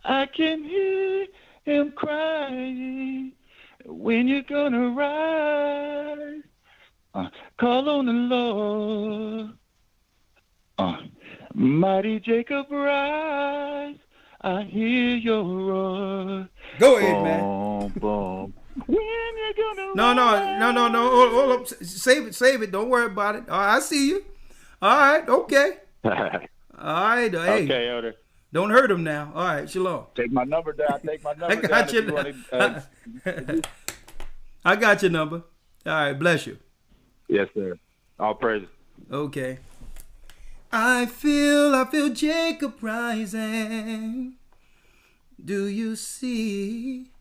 I can hear him crying. When you're gonna rise, call on the Lord. Mighty Jacob, rise. I hear your roar. Go ahead, man. Boom. When you gonna No. Hold up. Save it. Don't worry about it. All right, I see you. All right, okay. All right. Hey. Okay, Elder. Don't hurt him now. All right, shalom. Take my number down. I got your I got your number. All right, bless you. Yes, sir. All praises. Okay. I feel Jacob rising. Do you see?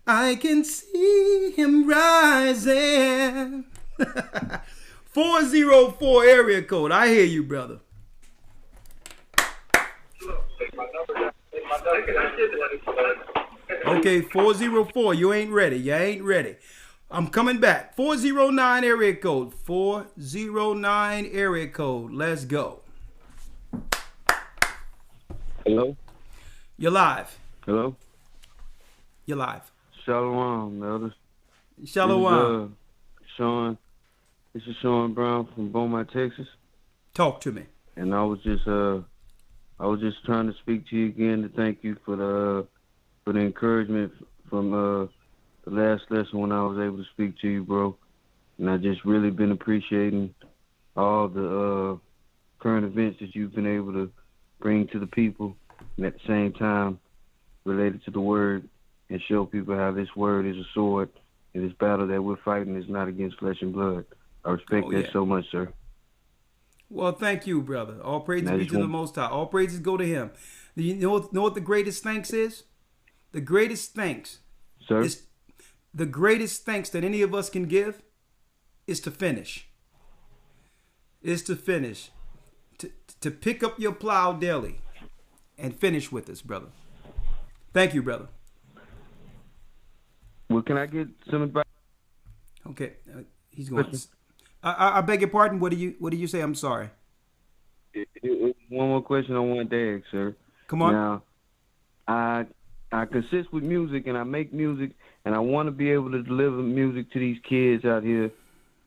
I can see him rising. 404 area code. I hear you, brother. Okay, 404. You ain't ready. You ain't ready. I'm coming back. 409 area code. 409 area code. Let's go. Hello? You're live. Hello? You're live. Shalom, elders. Shalom. Sean. This is Sean Brown from Beaumont, Texas. Talk to me. And I was just trying to speak to you again to thank you for the encouragement from the last lesson when I was able to speak to you, bro. And I just really been appreciating all the current events that you've been able to bring to the people, and at the same time related to the word, and show people how this word is a sword, and this battle that we're fighting is not against flesh and blood. I respect that so much, sir. Well, thank you, brother. All praises be to the Most High. All praises go to Him. You know what the greatest thanks is? The greatest thanks, sir, is the greatest thanks that any of us can give is to finish. Is to finish. To pick up your plow daily and finish with us, brother. Thank you, brother. Well, can I get some advice? Okay, he's going. I beg your pardon. What do you say? I'm sorry. One more question I wanted to ask, sir. Come on. Now, I consist with music and I make music, and I want to be able to deliver music to these kids out here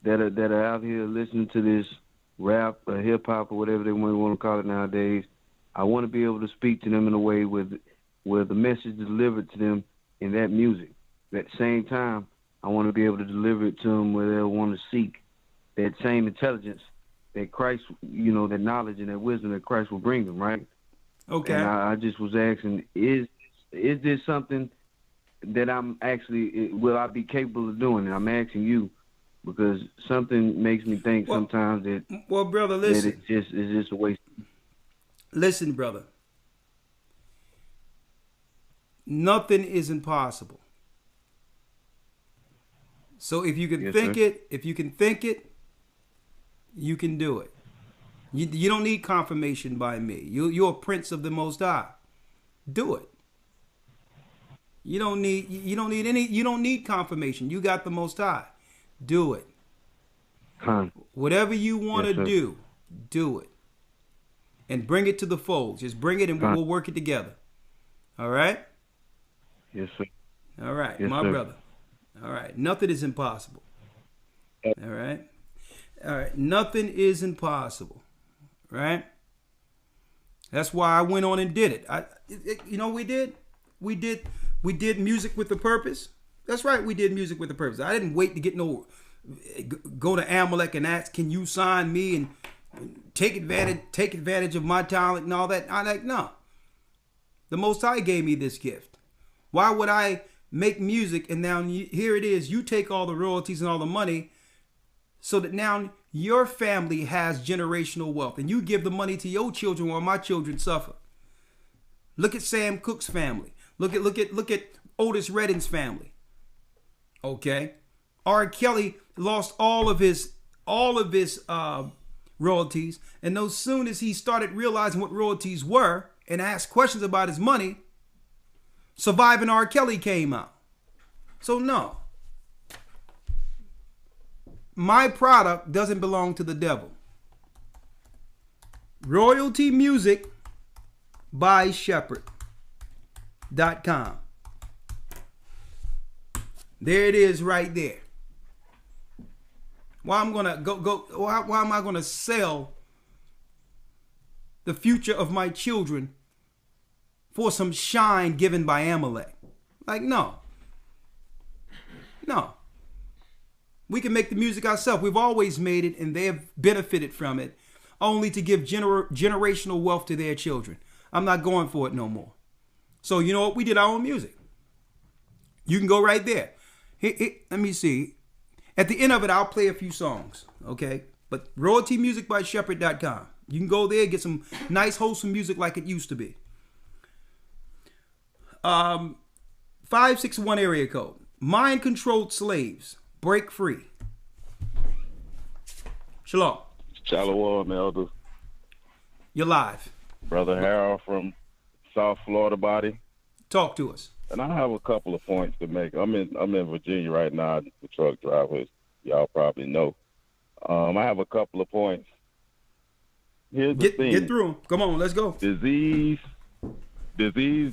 that are out here listening to this rap or hip hop or whatever they want to call it nowadays. I want to be able to speak to them in a way where the message is delivered to them in that music. At the same time, I want to be able to deliver it to them where they'll want to seek that same intelligence that Christ, that knowledge and that wisdom that Christ will bring them, right? Okay. And I just was asking, is this something that will I be capable of doing? And I'm asking you because something makes me think sometimes that. Well, brother, listen. That it's just a waste. Listen, brother. Nothing is impossible. So if you can think it, you can do it. You don't need confirmation by me. You're a prince of the Most High. Do it. You don't need confirmation. You got the Most High. Do it. Whatever you want to do it. And bring it to the fold. Just bring it and we'll work it together. All right? Yes, sir. All right, yes, my sir. brother. All right. Nothing is impossible. All right? All right. Nothing is impossible. Right? That's why I went on and did it. We did music with a purpose. That's right. We did music with a purpose. I didn't wait to go to Amalek and ask, can you sign me and take advantage of my talent and all that. No. The Most High gave me this gift. Why would I make music and now here it is, you take all the royalties and all the money so that now your family has generational wealth and you give the money to your children while my children suffer. Look at Sam Cooke's family. Look at Otis Redding's family. Okay? R. Kelly lost all of his royalties, and as soon as he started realizing what royalties were and asked questions about his money, Surviving R. Kelly came out. So no, my product doesn't belong to the devil. Royalty Music by Shepherd.com. There it is right there. Why am I gonna sell the future of my children for some shine given by Amalek? Like, no. We can make the music ourselves. We've always made it, and they have benefited from it, only to give generational wealth to their children. I'm not going for it no more. So you know what? We did our own music. You can go right there. Let me see. At the end of it, I'll play a few songs, okay? But Royalty Music by Shepherd.com. You can go there and get some nice, wholesome music like it used to be. 561 area code. Mind-controlled slaves. Break free. Shalom. Shalom, Elder. You're live. Brother Harold from South Florida body. Talk to us. And I have a couple of points to make. I'm in Virginia right now, the truck driver. Y'all probably know. I have a couple of points. Here's the thing. Get through them. Come on, let's go. Disease,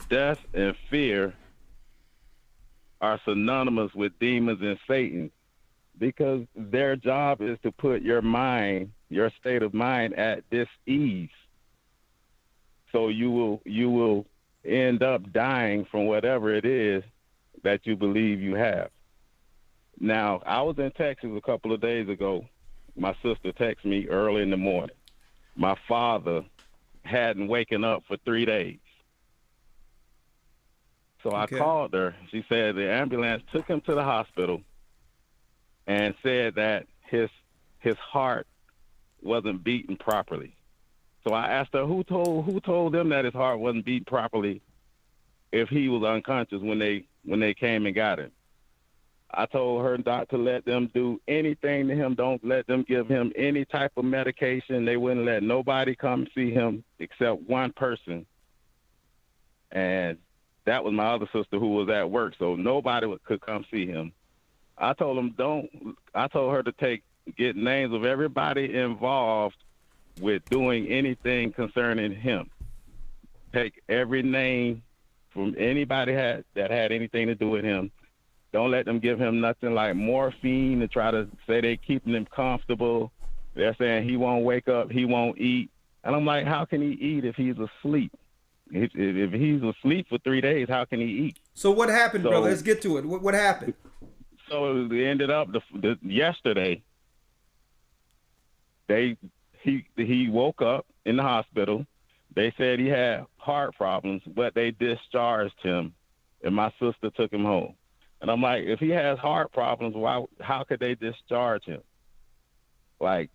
death, and fear are synonymous with demons and Satan, because their job is to put your mind, your state of mind, at dis-ease. So you will end up dying from whatever it is that you believe you have. Now, I was in Texas a couple of days ago. My sister texted me early in the morning. My father hadn't waken up for 3 days. So I called her. She said the ambulance took him to the hospital and said that his heart wasn't beating properly. So I asked her, who told them that his heart wasn't beating properly if he was unconscious when they came and got him? I told her not to let them do anything to him. Don't let them give him any type of medication. They wouldn't let nobody come see him except one person. And that was my other sister who was at work, so nobody could come see him. I told her to get names of everybody involved with doing anything concerning him. Take every name from anybody that had anything to do with him. Don't let them give him nothing like morphine to try to say they keeping him comfortable. They're saying he won't wake up, he won't eat. And I'm like, how can he eat if he's asleep? If he's asleep for 3 days, how can he eat? So what happened, brother? Let's get to it. What happened? So it ended up yesterday. He woke up in the hospital. They said he had heart problems, but they discharged him, and my sister took him home. And I'm like, if he has heart problems, how could they discharge him? I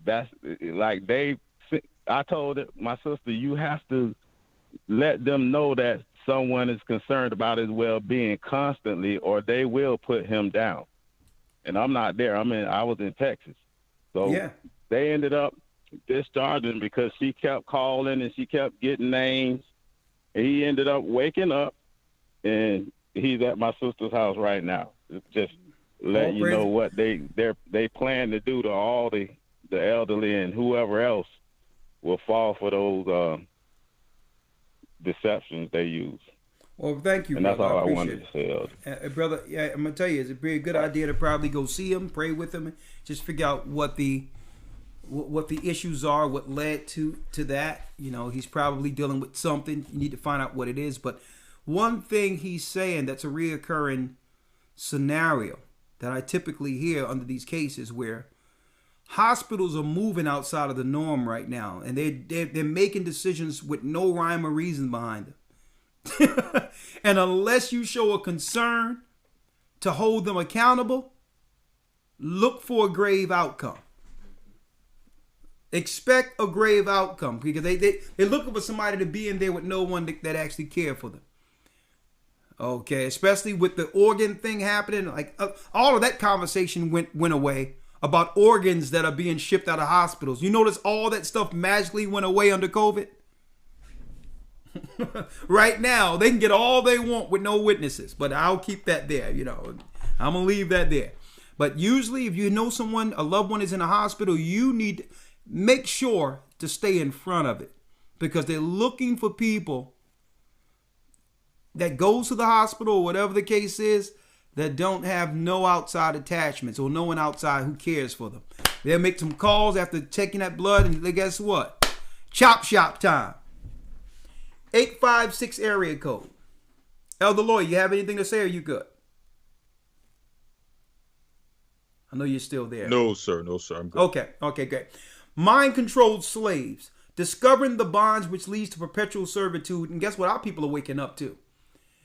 told my sister, you have to let them know that someone is concerned about his well-being constantly, or they will put him down. And I'm not there. I was in Texas. So they ended up discharging because she kept calling and she kept getting names. And he ended up waking up, and he's at my sister's house right now. Just let you know what they plan to do to all the elderly and whoever else will fall for those deceptions they use. Well, thank you, and brother. that's all I wanted to say. Brother, I'm gonna tell you, it's a very good idea to probably go see him, pray with him, and just figure out what the issues are, what led to that. You know, he's probably dealing with something. You need to find out what it is. But one thing he's saying that's a reoccurring scenario that I typically hear under these cases, where hospitals are moving outside of the norm right now, and they're making decisions with no rhyme or reason behind them. And unless you show a concern to hold them accountable, look for a grave outcome. Expect a grave outcome, because they're looking for somebody to be in there with no one that actually care for them. Okay, especially with the organ thing happening, like all of that conversation went away about organs that are being shipped out of hospitals. You notice all that stuff magically went away under COVID? Right now, they can get all they want with no witnesses, but I'll keep that there. You know, I'm gonna leave that there. But usually, if you know someone, a loved one is in a hospital, you need to make sure to stay in front of it, because they're looking for people that goes to the hospital or whatever the case is that don't have no outside attachments or no one outside who cares for them. They'll make some calls after taking that blood, and they guess what? Chop shop time. 856 area code. Elder Lloyd, you have anything to say, or you good? I know you're still there. No, sir. I'm good. Okay, great. Mind-controlled slaves. Discovering the bonds which leads to perpetual servitude. And guess what? Our people are waking up too.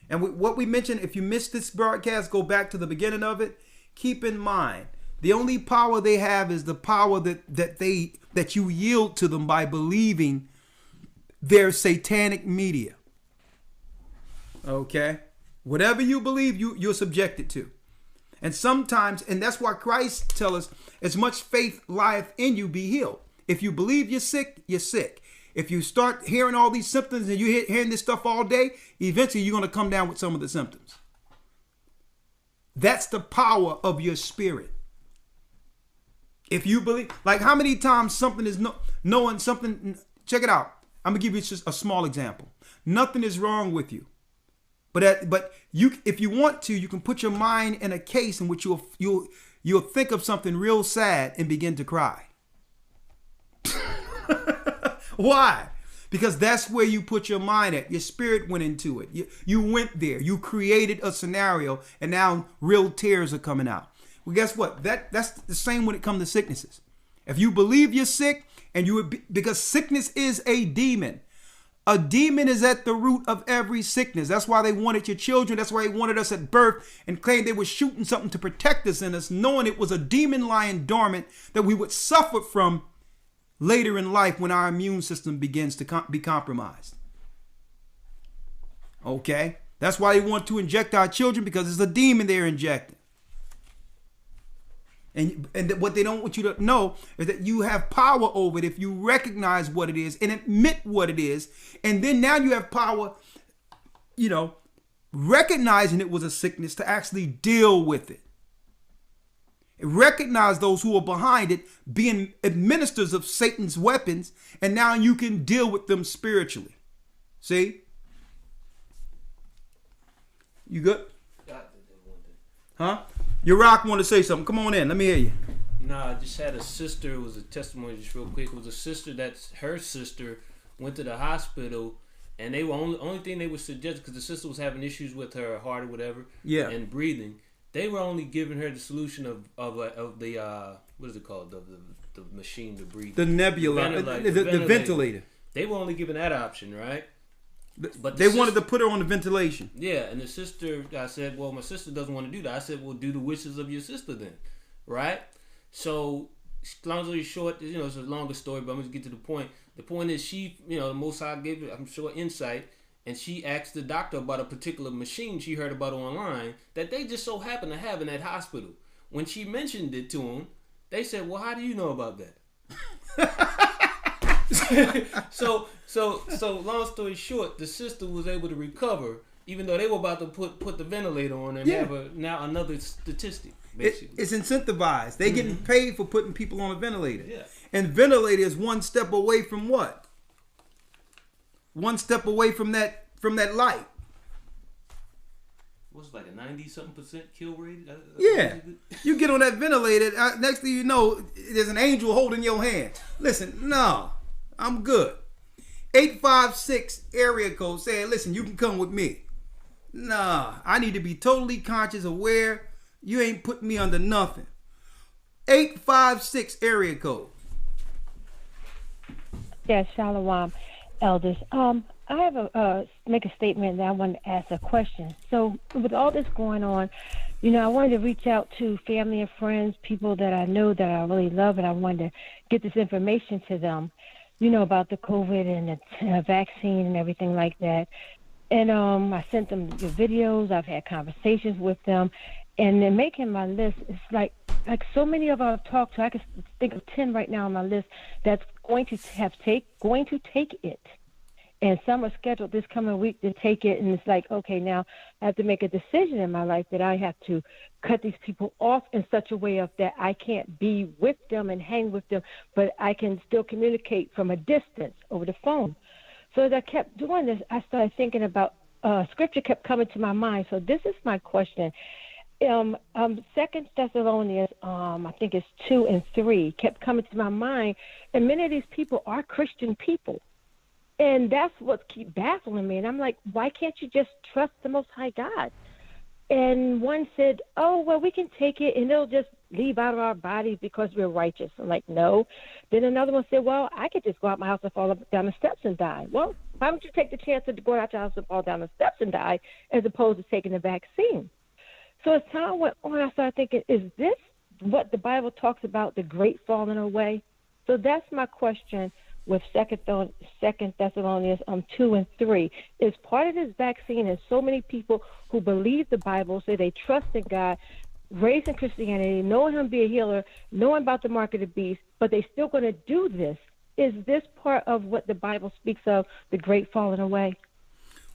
And what we mentioned, if you missed this broadcast, go back to the beginning of it. Keep in mind, The only power they have is the power that you yield to them by believing their satanic media. Okay? Whatever you believe, you're subjected to. And sometimes, and that's why Christ tells us, as much faith lieth in you, be healed. If you believe you're sick, you're sick. If you start hearing all these symptoms and you're hearing this stuff all day, eventually you're going to come down with some of the symptoms. That's the power of your spirit. If you believe, like how many times something is knowing something, check it out. I'm going to give you just a small example. Nothing is wrong with you. But you, if you want to, you can put your mind in a case in which you'll think of something real sad and begin to cry. Why? Because that's where you put your mind at. Your spirit went into it. You went there. You created a scenario, and now real tears are coming out. Well, guess what? That's the same when it comes to sicknesses. If you believe you're sick, because sickness is a demon. A demon is at the root of every sickness. That's why they wanted your children. That's why they wanted us at birth and claimed they were shooting something to protect us in us, knowing it was a demon lying dormant that we would suffer from later in life when our immune system begins to be compromised. Okay? That's why they want to inject our children, because it's a demon they're injecting. And what they don't want you to know is that you have power over it if you recognize what it is and admit what it is. And then now you have power, recognizing it was a sickness to actually deal with it. Recognize those who are behind it being administrators of Satan's weapons, and now you can deal with them spiritually. See? You good? Huh? Your rock want to say something. Come on in. Let me hear you. No, I just had a sister. It was a testimony just real quick. It was a sister that's her sister went to the hospital, and they were only thing they would suggest, because the sister was having issues with her heart or whatever, and breathing. They were only giving her the solution of the what is it called, the machine to breathe, the nebula, the ventilator. They were only given that option, right? But they wanted to put her on the ventilation. Yeah, and the sister, I said, well, my sister doesn't want to do that. I said, well, do the wishes of your sister then, right? So, long story short, it's a longer story, but I'm going to get to the point. The point is she, the Most High gave her, I'm sure, insight, and she asked the doctor about a particular machine she heard about online that they just so happened to have in that hospital. When she mentioned it to them, they said, well, how do you know about that? So long story short, the sister was able to recover, even though they were about to put the ventilator on and have now another statistic. Basically, it's incentivized. They getting paid for putting people on a ventilator. Yeah. And ventilator is one step away from what? One step away from that light. What's like a 90-something% kill rate? Yeah. You get on that ventilator, next thing you know, there's an angel holding your hand. Listen, no, I'm good. 856 area code saying, listen, you can come with me. Nah, I need to be totally conscious, aware. You ain't putting me under nothing. 856 area code. Yeah, Shalom, elders. I have make a statement, and I want to ask a question. So with all this going on, I wanted to reach out to family and friends, people that I know that I really love, and I wanted to get this information to them, about the COVID and the vaccine and everything like that. And I sent them the videos. I've had conversations with them. And then making my list, it's like so many of I've talked to, I can think of 10 right now on my list that's going to take it. And some are scheduled this coming week to take it. And it's like, okay, now I have to make a decision in my life that I have to cut these people off in such a way of that I can't be with them and hang with them, but I can still communicate from a distance over the phone. So as I kept doing this, I started thinking about scripture kept coming to my mind. So this is my question. 2 Thessalonians, I think it's 2 and 3, kept coming to my mind. And many of these people are Christian people. And that's what keeps baffling me. And I'm like, why can't you just trust the Most High God? And one said, oh, well, we can take it and it'll just leave out of our bodies because we're righteous. I'm like, no. Then another one said, well, I could just go out my house and fall down the steps and die. Well, why don't you take the chance of going out your house and fall down the steps and die as opposed to taking the vaccine? So as time went on, I started thinking, is this what the Bible talks about, the great falling away. So that's my question with Second Thessalonians 2 and 3. Is part of this vaccine is so many people who believe the Bible, say they trust in God, raised in Christianity, knowing him be a healer, knowing about the mark of the beast, but they still going to do this. Is this part of what the Bible speaks of, the great falling away?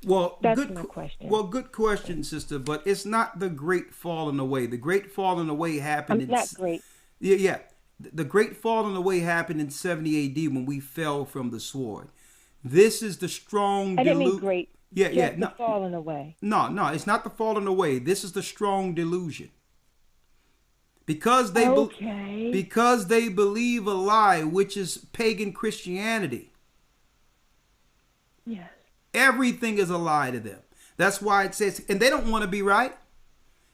Well, that's my question. Well, good question, sister, but it's not the great falling away. The great falling away happened not great. Yeah. The great falling away happened in 70 AD when we fell from the sword. This is the strong I didn't mean great. Yeah. The falling away. No, it's not the falling away. This is the strong delusion. Because they because they believe a lie, which is pagan Christianity. Yes. Everything is a lie to them. That's why it says, and they don't want to be right.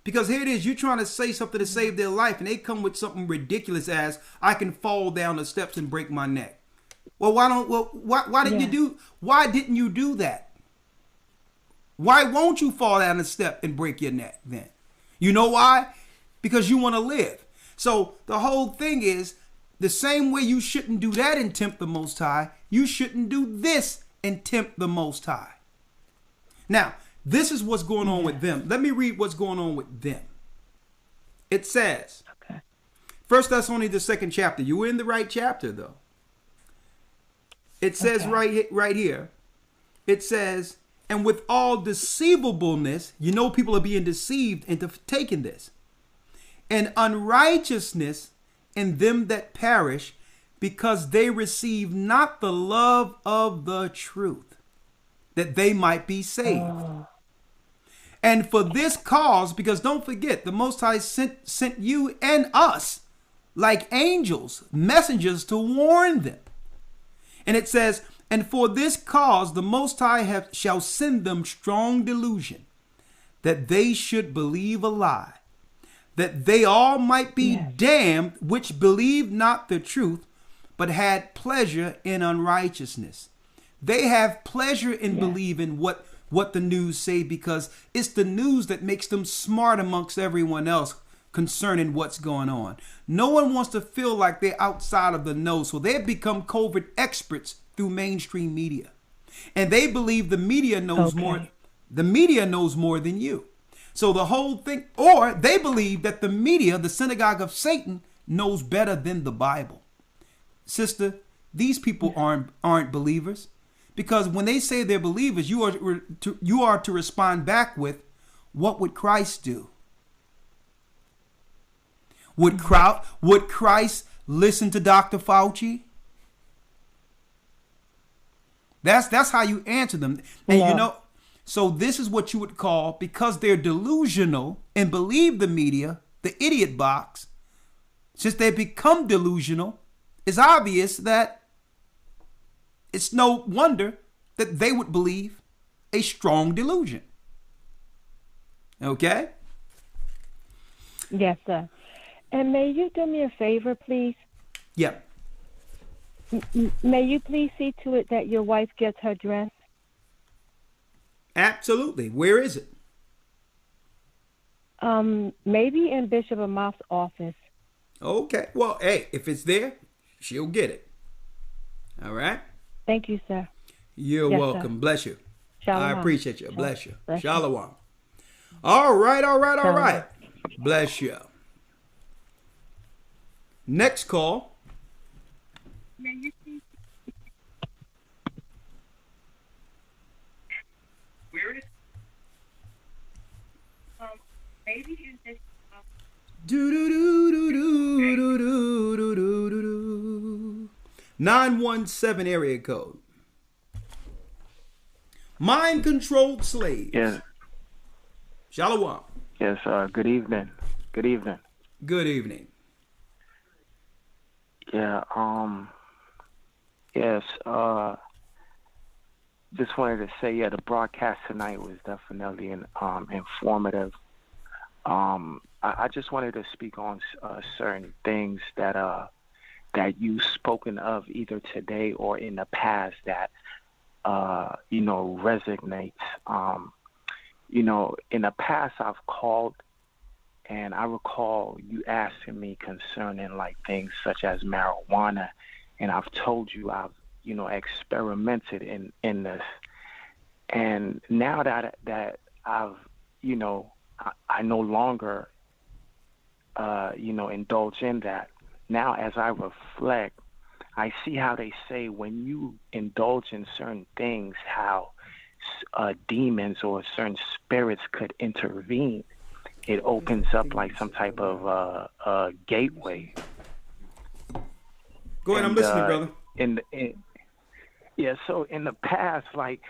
Because here it is, you're trying to say something to save their life, and they come with something ridiculous as, I can fall down the steps and break my neck. Well, why didn't you do that? Why won't you fall down the step and break your neck then? You know why? Because you want to live. So the whole thing is, the same way you shouldn't do that and tempt the Most High, you shouldn't do this and tempt the Most High. Now, this is what's going on with them. Let me read what's going on with them. It says, 1 Thessalonians, the 2nd chapter. You were in the right chapter, though. It says right here, it says, and with all deceivableness, you know people are being deceived into taking this, and unrighteousness in them that perish, because they receive not the love of the truth, that they might be saved. And for this cause, because don't forget, the Most High sent you and us like angels, messengers to warn them. And it says, and for this cause the Most High shall send them strong delusion, that they should believe a lie, that they all might be damned, which believed not the truth, but had pleasure in unrighteousness. They have pleasure in believing what the news say, because it's the news that makes them smart amongst everyone else concerning what's going on. No one wants to feel like they're outside of the know, so they've become COVID experts through mainstream media. And they believe the media knows more. The media knows more than you. So the whole thing, or they believe that the media, the synagogue of Satan, knows better than the Bible. Sister, these people aren't believers. Because when they say they're believers, you are to respond back with, what would Christ do? Would Christ listen to Dr. Fauci? That's how you answer them. And you know, so this is what you would call, because they're delusional and believe the media, the idiot box, since they become delusional, it's obvious that it's no wonder that they would believe a strong delusion. Okay? Yes, sir. And may you do me a favor, please? Yep. May you please see to it that your wife gets her dress? Absolutely. Where is it? Maybe in Bishop Amoth's office. Okay. Well, hey, if it's there, she'll get it. All right? Thank you, sir. You're welcome. Sir. Bless you. Shalom. I appreciate you. Bless you. Bless Shalom. you. All right. Bless you. Next call. Where is maybe is this Do do do do do do do do do do. 917 area code. Mind-controlled slaves. Yes. Shalom. Yes. Good evening. Good evening. Good evening. Yeah. Yes. Just wanted to say, the broadcast tonight was definitely informative. I just wanted to speak on certain things that you've spoken of either today or in the past that resonates. In the past I've called And I recall you asking me concerning like things such as marijuana, and I've told you I've, experimented in this. And now that I've, I no longer, indulge in that. Now, as I reflect, I see how they say when you indulge in certain things, how demons or certain spirits could intervene. It opens up like some type of gateway. Go ahead, I'm listening, brother. So in the past, like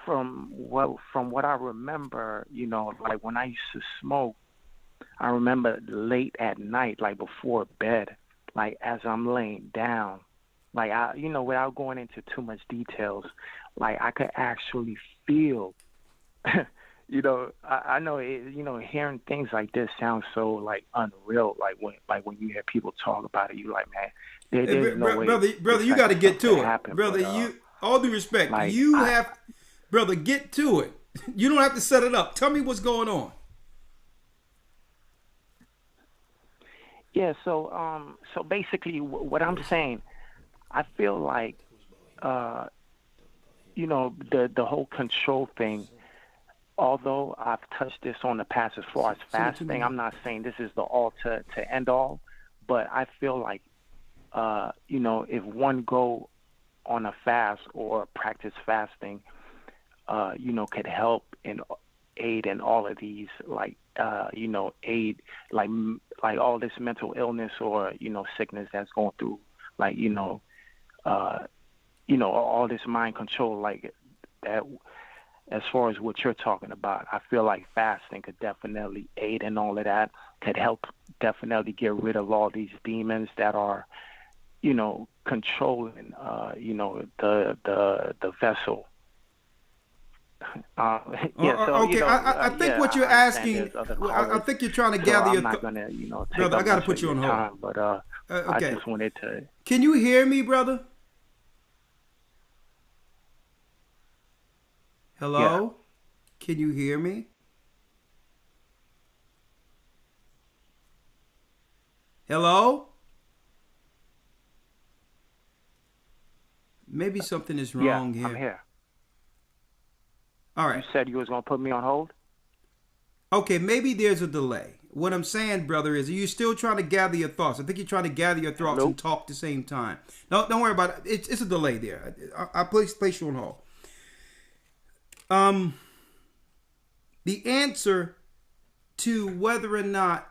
from what I remember, like when I used to smoke, I remember late at night, like before bed, like as I'm laying down, like without going into too much details, like I could actually feel, I know hearing things like this sounds so like unreal. Like when you hear people talk about it, you like, man, there's no way. Brother, you got to get to it, happen. brother. But, all due respect, brother, get to it. You don't have to set it up. Tell me what's going on. Yeah. So basically, what I'm saying, I feel like, the whole control thing. Although I've touched this on the past as far as fasting, I'm not saying this is the all to end all, but I feel like, if one go on a fast or practice fasting, could help and aid in all of these, like, aid, like all this mental illness or, sickness that's going through, like, all this mind control, like that. As far as what you're talking about, I feel like fasting could definitely aid in all of that, could help definitely get rid of all these demons that are, controlling, the vessel. Okay, I think what you're asking, I think you're trying to gather your thoughts. Brother, I got to put you on hold. Time, but okay. I just wanted to. Can you hear me, brother? Hello? Yeah. Can you hear me? Hello? Maybe something is wrong here. I'm here. All right. You said you was going to put me on hold? Okay, maybe there's a delay. What I'm saying, brother, is you're still trying to gather your thoughts. I think you're trying to gather your thoughts and talk at the same time. No, don't worry about it. It's a delay there. I'll place you on hold. The answer to whether or not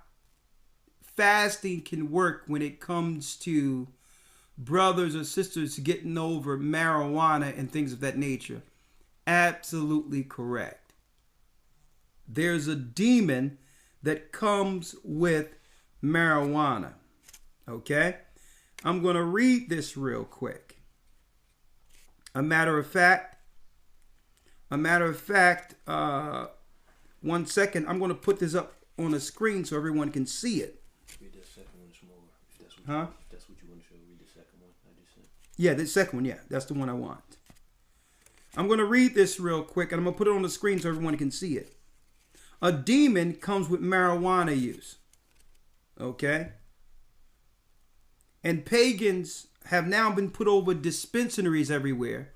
fasting can work when it comes to brothers or sisters getting over marijuana and things of that nature, absolutely correct. There's a demon that comes with marijuana. Okay? I'm going to read this real quick. A matter of fact, 1 second. I'm going to put this up on the screen so everyone can see it. Read that second one smaller. If that's what you want to show, read the second one I just sent. Yeah, the second one. Yeah, that's the one I want. I'm going to read this real quick, and I'm going to put it on the screen so everyone can see it. A demon comes with marijuana use. Okay? And pagans have now been put over dispensaries everywhere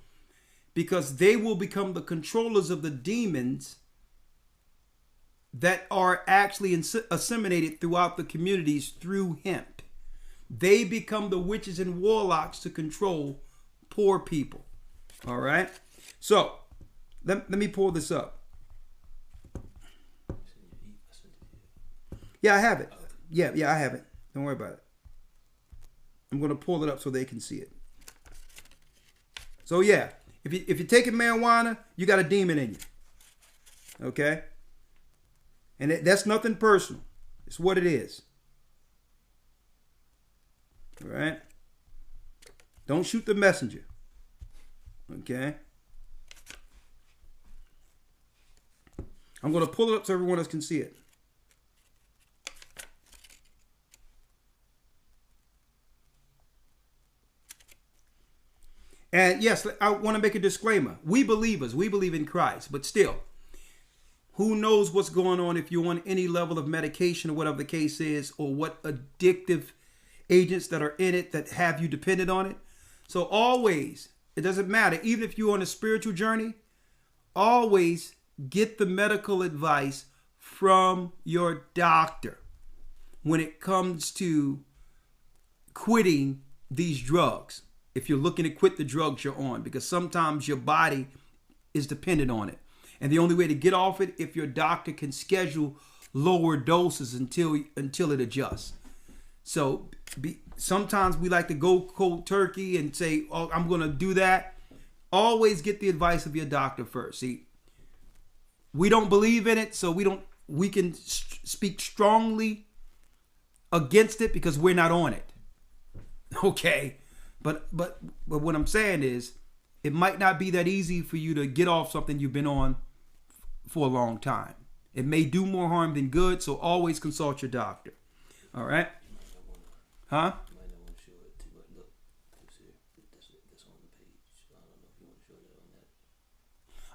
because they will become the controllers of the demons that are actually assimilated throughout the communities through hemp. They become the witches and warlocks to control poor people. All right? So, let me pull this up. Yeah, I have it. Yeah, I have it. Don't worry about it. I'm going to pull it up so they can see it. So, yeah, if you're taking marijuana, you got a demon in you. Okay? And that's nothing personal. It's what it is. All right? Don't shoot the messenger. Okay? I'm going to pull it up so everyone else can see it. And yes, I want to make a disclaimer. We believers, we believe in Christ, but still, Who knows what's going on if you're on any level of medication or whatever the case is, or what addictive agents that are in it that have you dependent on it. So always, it doesn't matter. Even if you're on a spiritual journey, always get the medical advice from your doctor when it comes to quitting these drugs. If you're looking to quit the drugs you're on, because sometimes your body is dependent on it. And the only way to get off it, if your doctor can schedule lower doses until it adjusts. So sometimes we like to go cold turkey and say, oh, I'm going to do that. Always get the advice of your doctor first. See, we don't believe in it, so we can speak strongly against it because we're not on it. Okay? But what I'm saying is, it might not be that easy for you to get off something you've been on for a long time. It may do more harm than good, so always consult your doctor. All right? Huh?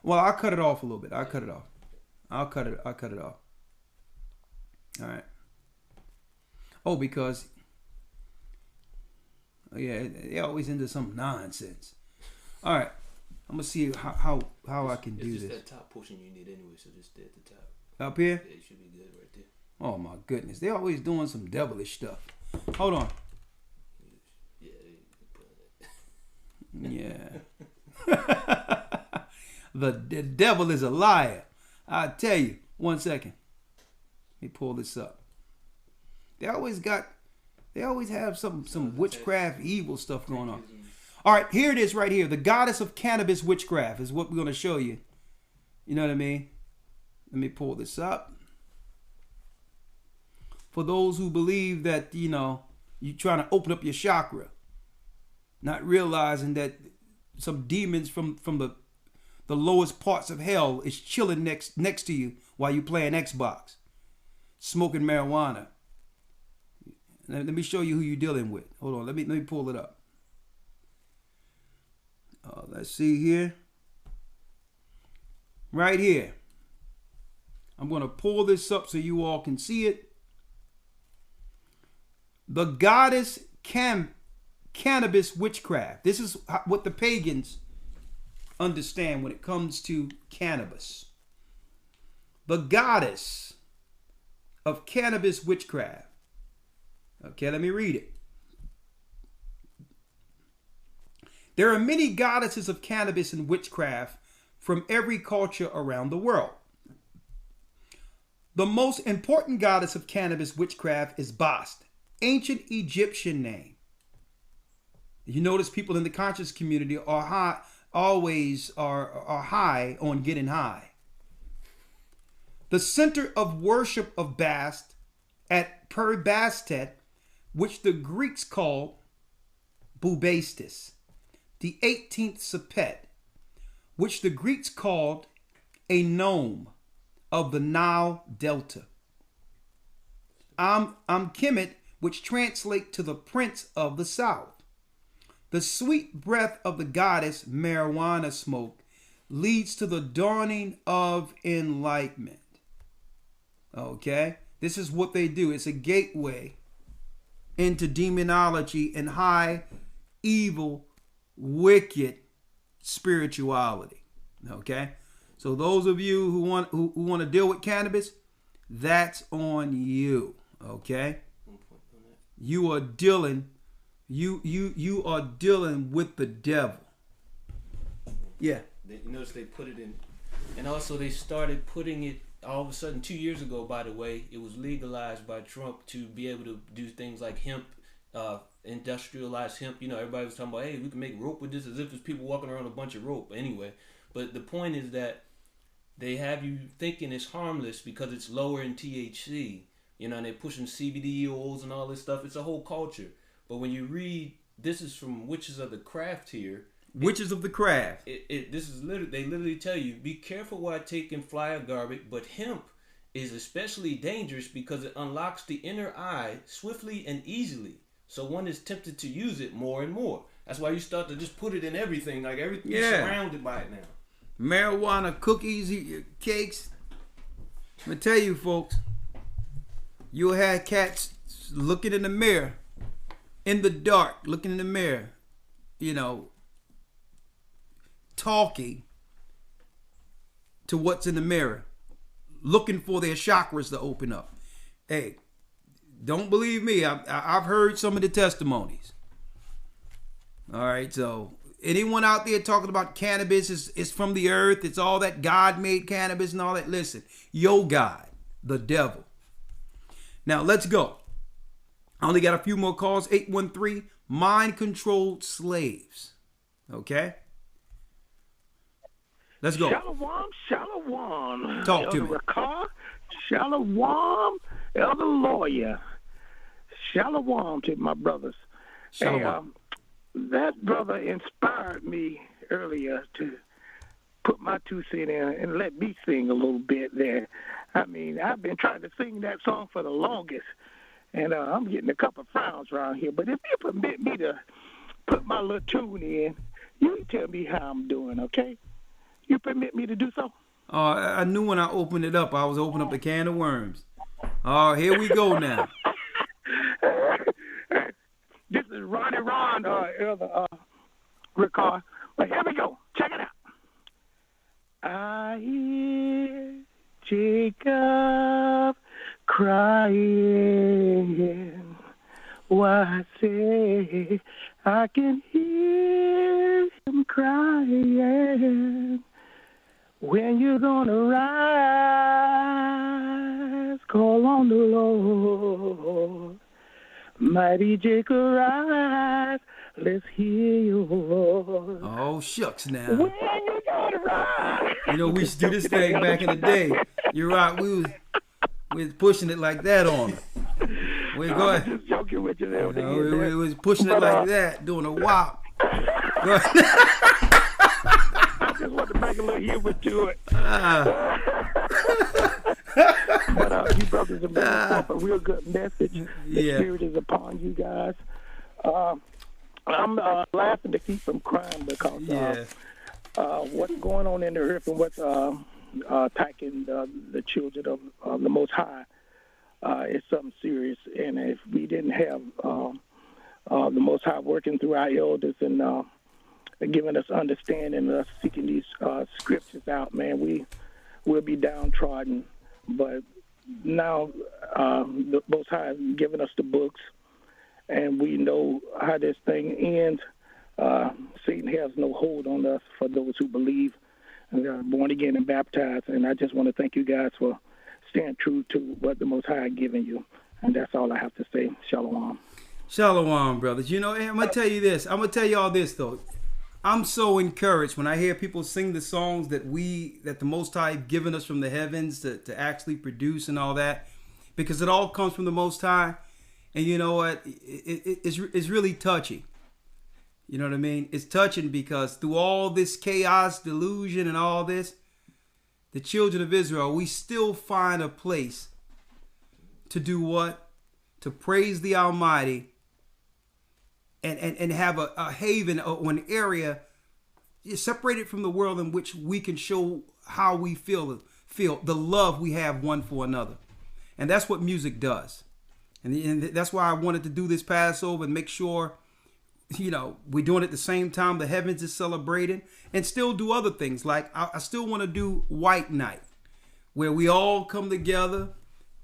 Well, I'll cut it off a little bit. I'll cut it off. I'll cut it off. All right. Oh, because yeah, they always into some nonsense. All right. I'm gonna see how I can do this. It's just that top portion you need anyway, so just stay at the top. Up here? Yeah, it should be good right there. Oh my goodness, they always doing some devilish stuff. Hold on. Yeah. The devil is a liar. I tell you. 1 second. Let me pull this up. They always have some witchcraft, evil stuff going on. All right, here it is right here. The goddess of cannabis witchcraft is what we're going to show you. You know what I mean? Let me pull this up. For those who believe that, you know, you're trying to open up your chakra, not realizing that some demons from the lowest parts of hell is chilling next to you while you're playing Xbox, smoking marijuana. Let me show you who you're dealing with. Hold on, let me pull it up. Let's see here. Right here. I'm going to pull this up so you all can see it. The goddess cannabis witchcraft. This is what the pagans understand when it comes to cannabis. The goddess of cannabis witchcraft. Okay, let me read it. There are many goddesses of cannabis and witchcraft from every culture around the world. The most important goddess of cannabis witchcraft is Bast, ancient Egyptian name. You notice people in the conscious community are high, always are high on getting high. The center of worship of Bast at Per-Bastet, which the Greeks called Bubastis. The 18th Sepet, which the Greeks called a nome of the Nile Delta. Kemet, which translate to the Prince of the South. The sweet breath of the goddess marijuana smoke leads to the dawning of enlightenment. Okay? This is what they do. It's a gateway into demonology and high, evil, wicked spirituality. Okay? So those of you who want to deal with cannabis, that's on you. Okay? You are dealing you are dealing with the devil. Yeah. You notice they put it in, and also they started putting it all of a sudden 2 years ago, by the way. It was legalized by Trump to be able to do things like hemp, industrialized hemp. You know, everybody was talking about, hey, we can make rope with this, as if there's people walking around with a bunch of rope. Anyway, but the point is that they have you thinking it's harmless because it's lower in THC. You know, and they're pushing CBD oils and all this stuff. It's a whole culture. But when you read, this is from Witches of the Craft here. Witches of the Craft. This is literally, they literally tell you, be careful while taking flyer garbage, but hemp is especially dangerous because it unlocks the inner eye swiftly and easily. So one is tempted to use it more and more. That's why you start to just put it in everything, like everything is surrounded by it now. Marijuana, cookies, cakes, I'm gonna tell you, folks, you'll have cats looking in the mirror, in the dark, looking in the mirror, you know, talking to what's in the mirror, looking for their chakras to open up. Hey, don't believe me. I've heard some of the testimonies. All right, so anyone out there talking about cannabis is from the earth, it's all that God made cannabis and all that. Listen, your God, the devil. Now, let's go. I only got a few more calls. 813, mind-controlled slaves. Okay? Let's go. Shalom. Talk to Elder me. Rakar, Shalom, Elder Lawyer. Shalom to my brothers. Shalom. Hey, that brother inspired me earlier to put my 2 cents in and let me sing a little bit there. I mean, I've been trying to sing that song for the longest, and I'm getting a couple of frowns around here. But if you permit me to put my little tune in, you tell me how I'm doing, okay? You permit me to do so? I knew when I opened it up, I was opening up the can of worms. Oh, here we go now. This is Ronnie Ron, Elder Ricard. But here we go. Check it out. I hear Jacob crying. Why I say I can hear him crying. When you're gonna rise, call on the Lord. Mighty Jacob rise, let's hear your voice. Oh, shucks now. When you gonna rise? You know, we used to do this thing back in the day. You're right, we was pushing it like that on it. We go ahead. Just joking with you there. We was pushing it like that, doing a wop. Go ahead. I just want to make a little humor to it. But you brothers have been a real good message. The Spirit is upon you guys. I'm laughing to keep from crying because what's going on in the earth and what's attacking the children of the Most High is something serious. And if we didn't have the Most High working through our elders and giving us understanding and us seeking these scriptures out, man, we'll be downtrodden. But now the Most High has given us the books, and we know how this thing ends. Satan has no hold on us for those who believe and are born again and baptized. And I just want to thank you guys for staying true to what the Most High has given you. And that's all I have to say. Shalom. Shalom, brothers. You know, I'm going to tell you this. I'm going to tell you all this, though. I'm so encouraged when I hear people sing the songs that the Most High have given us from the heavens to actually produce and all that, because it all comes from the Most High. And you know what? It's really touching. You know what I mean? It's touching because through all this chaos, delusion, and all this, the children of Israel, we still find a place to do what? To praise the Almighty and have a haven or an area separated from the world in which we can show how we feel the love we have one for another. And that's what music does. And that's why I wanted to do this Passover and make sure, you know, we're doing it at the same time the heavens is celebrating, and still do other things. Like I still want to do White Night, where we all come together,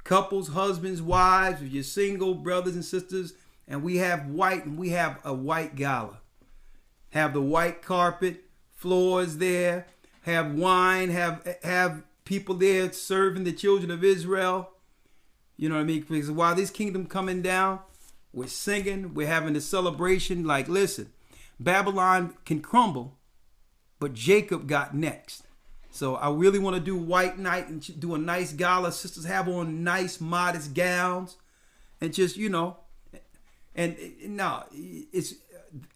couples, husbands, wives, if you're single, brothers and sisters, and we have white, and we have a white gala. Have the white carpet, floors there, have wine, have people there serving the children of Israel. You know what I mean? Because while this kingdom coming down, we're singing, we're having a celebration. Like, listen, Babylon can crumble, but Jacob got next. So I really want to do White Night and do a nice gala. Sisters have on nice, modest gowns, and just, you know, and no,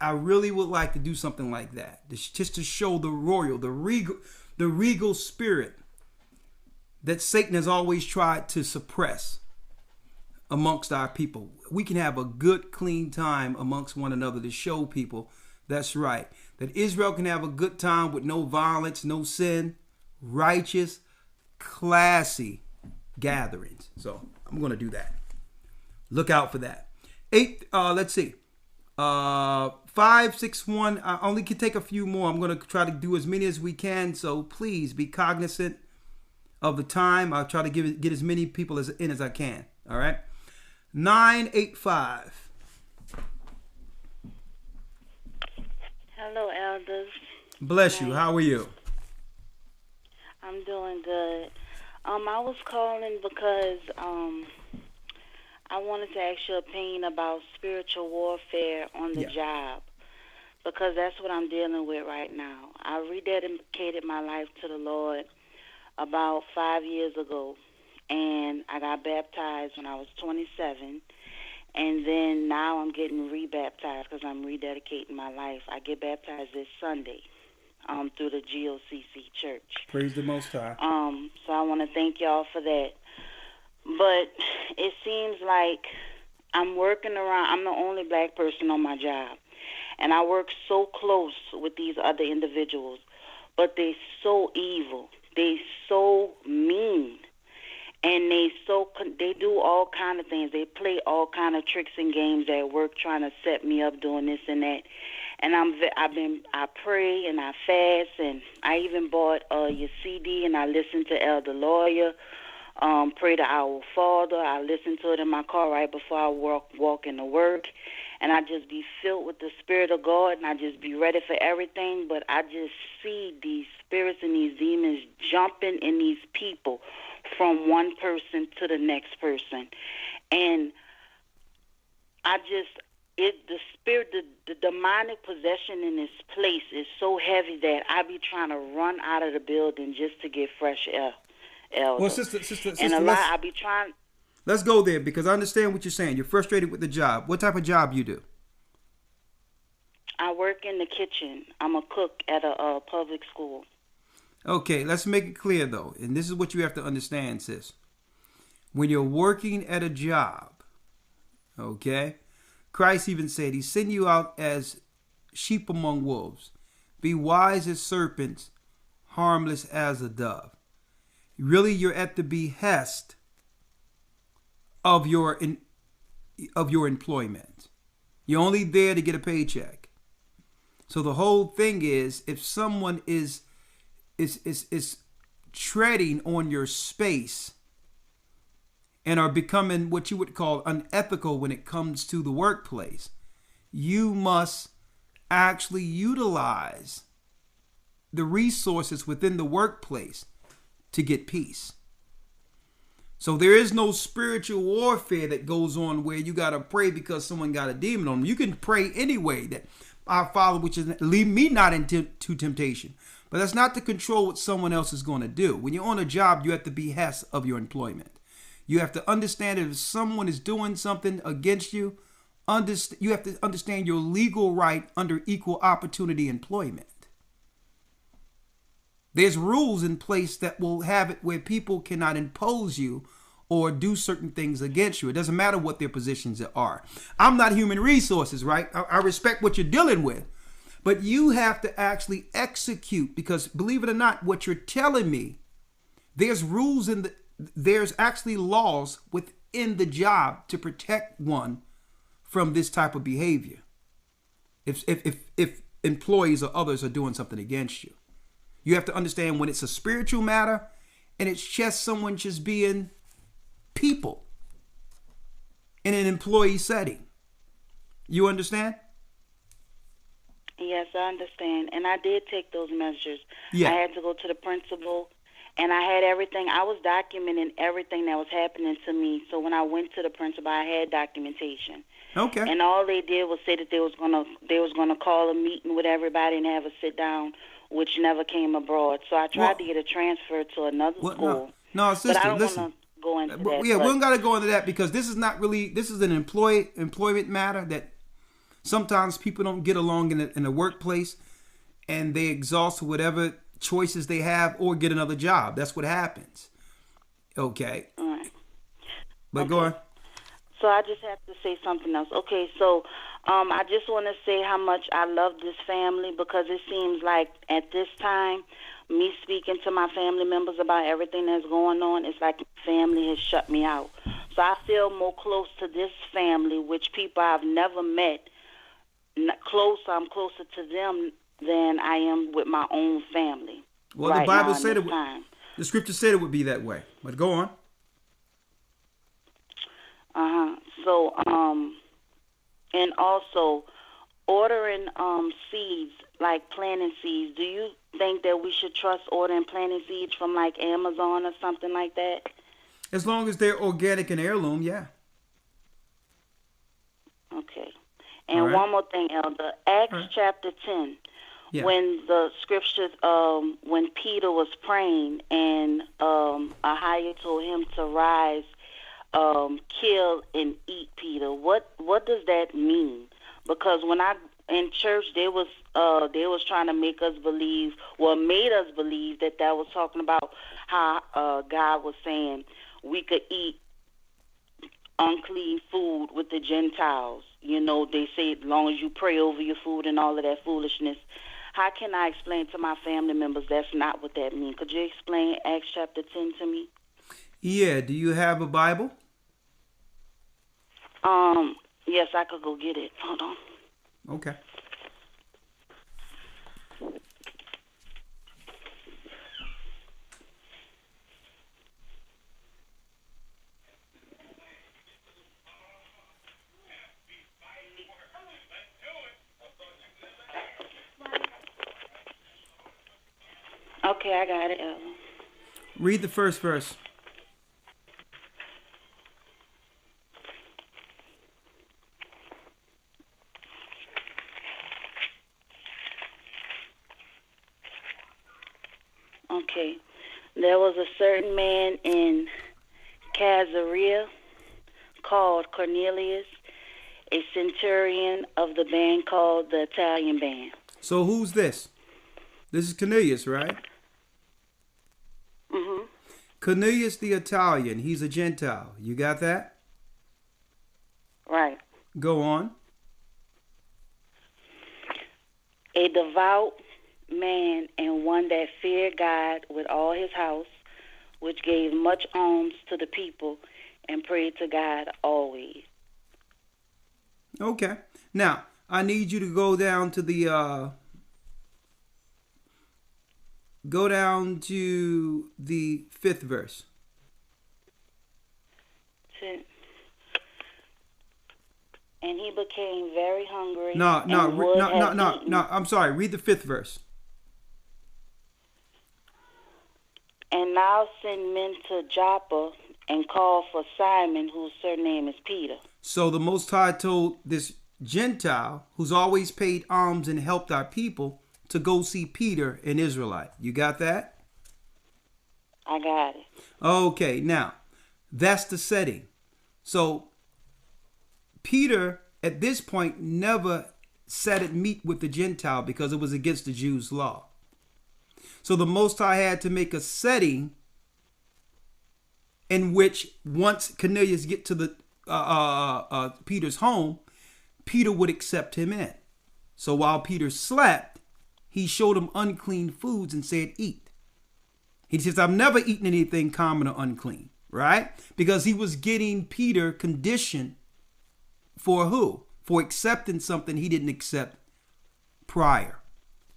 I really would like to do something like that, just to show the royal, the regal spirit that Satan has always tried to suppress amongst our people. We can have a good, clean time amongst one another to show people that's right. That Israel can have a good time with no violence, no sin, righteous, classy gatherings. So I'm going to do that. Look out for that. 8. Let's see. 561. I only can take a few more. I'm going to try to do as many as we can. So please be cognizant of the time. I'll try to get as many people in as I can. All right. 985. Hello, elders. Bless you. How are you? I'm doing good. I was calling because I wanted to ask your opinion about spiritual warfare on the job, because that's what I'm dealing with right now. I rededicated my life to the Lord about 5 years ago, and I got baptized when I was 27, and then now I'm getting rebaptized because I'm rededicating my life. I get baptized this Sunday through the GOCC church. Praise the Most High. So I want to thank y'all for that. But it seems like I'm working around. I'm the only black person on my job, and I work so close with these other individuals, but they so evil. They so mean, and they do all kind of things. They play all kind of tricks and games at work, trying to set me up, doing this and that. And I pray and I fast, and I even bought your CD and I listened to Elder Lawyer, pray to Our Father. I listen to it in my car right before I walk into work, and I just be filled with the Spirit of God, and I just be ready for everything. But I just see these spirits and these demons jumping in these people from one person to the next person, and the spirit, the demonic possession in this place is so heavy that I be trying to run out of the building just to get fresh air. Elder. Well, sister, and a lot I be trying. Let's go there, because I understand what you're saying. You're frustrated with the job. What type of job you do? I work in the kitchen. I'm a cook at a public school. Okay, let's make it clear though, and this is what you have to understand, sis. When you're working at a job, okay, Christ even said he sent you out as sheep among wolves. Be wise as serpents, harmless as a dove. Really, you're at the behest of your employment. You're only there to get a paycheck. So the whole thing is, if someone is treading on your space and are becoming what you would call unethical when it comes to the workplace, you must actually utilize the resources within the workplace to get peace. So there is no spiritual warfare that goes on where you got to pray because someone got a demon on them. You can pray anyway that our Father, which is lead me not into temptation. But that's not to control what someone else is going to do. When you're on a job, you have to behest of your employment. You have to understand that if someone is doing something against you, you have to understand your legal right under equal opportunity employment. There's rules in place that will have it where people cannot impose you or do certain things against you. It doesn't matter what their positions are. I'm not human resources, right? I respect what you're dealing with. But you have to actually execute, because believe it or not, what you're telling me, there's rules there's actually laws within the job to protect one from this type of behavior. If employees or others are doing something against you. You have to understand when it's a spiritual matter and it's just someone just being people in an employee setting. You understand? Yes, I understand. And I did take those measures. Yeah. I had to go to the principal, and I had everything. I was documenting everything that was happening to me. So when I went to the principal, I had documentation. Okay. And all they did was say that they was gonna call a meeting with everybody and have a sit down, which never came abroad. So I tried to get a transfer to another school. No, sister, but I don't listen. want to go into that. Yeah, we don't got to go into that, because this is an employment matter that sometimes people don't get along in the workplace, and they exhaust whatever choices they have or get another job. That's what happens. Okay. All right. But go on. So I just have to say something else. Okay, so I just want to say how much I love this family, because it seems like at this time, me speaking to my family members about everything that's going on, it's like family has shut me out. So I feel more close to this family, which people I've never met. I'm closer to them than I am with my own family. Well, right the Bible now said in it. this time. The scripture said it would be that way. But go on. So, and also ordering seeds, like planting seeds. Do you think that we should trust ordering planting seeds from like Amazon or something like that? As long as they're organic and heirloom, yeah. Okay. And one more thing, Elder. Acts chapter 10. Yeah. When the scriptures, when Peter was praying and AHAYAH told him to rise, kill and eat Peter. What does that mean? Because when in church, they was trying to make us believe, made us believe that was talking about how God was saying we could eat unclean food with the Gentiles. You know, they say as long as you pray over your food and all of that foolishness. How can I explain to my family members that's not what that means? Could you explain Acts chapter 10 to me? Yeah. Do you have a Bible? Yes, I could go get it. Hold on. Okay. Okay, I got it. Read the first verse. Okay. There was a certain man in Caesarea called Cornelius, a centurion of the band called the Italian band. So who's this? This is Cornelius, right? Mm-hmm. Cornelius the Italian. He's a Gentile. You got that? Right. Go on. A devout man and one that feared God with all his house, which gave much alms to the people and prayed to God always. Okay. Now, I need you to go down to the fifth verse. And he became very hungry. No. I'm sorry. Read the fifth verse. And now send men to Joppa and call for Simon, whose surname is Peter. So the Most High told this Gentile, who's always paid alms and helped our people, to go see Peter, an Israelite. You got that? I got it. Okay, now, that's the setting. So Peter, at this point, never sat at meat with the Gentile because it was against the Jews' law. So the Most High had to make a setting in which once Cornelius get to the Peter's home, Peter would accept him in. So while Peter slept, he showed him unclean foods and said, eat. He says, I've never eaten anything common or unclean, right? Because he was getting Peter conditioned for who? For accepting something he didn't accept prior.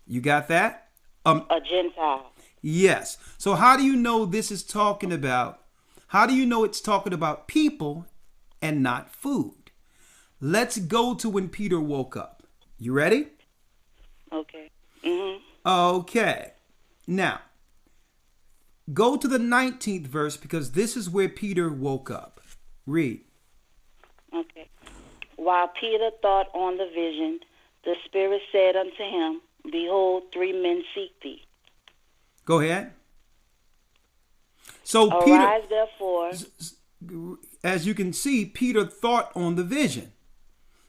You got that? A Gentile. Yes. So how do you know this is talking about? How do you know it's talking about people and not food? Let's go to when Peter woke up. You ready? Okay. Mm-hmm. Okay. Now, go to the 19th verse because this is where Peter woke up. Read. Okay. While Peter thought on the vision, the Spirit said unto him, behold, 3 men seek thee. Go ahead. So Arise, Peter, therefore. as you can see, Peter thought on the vision.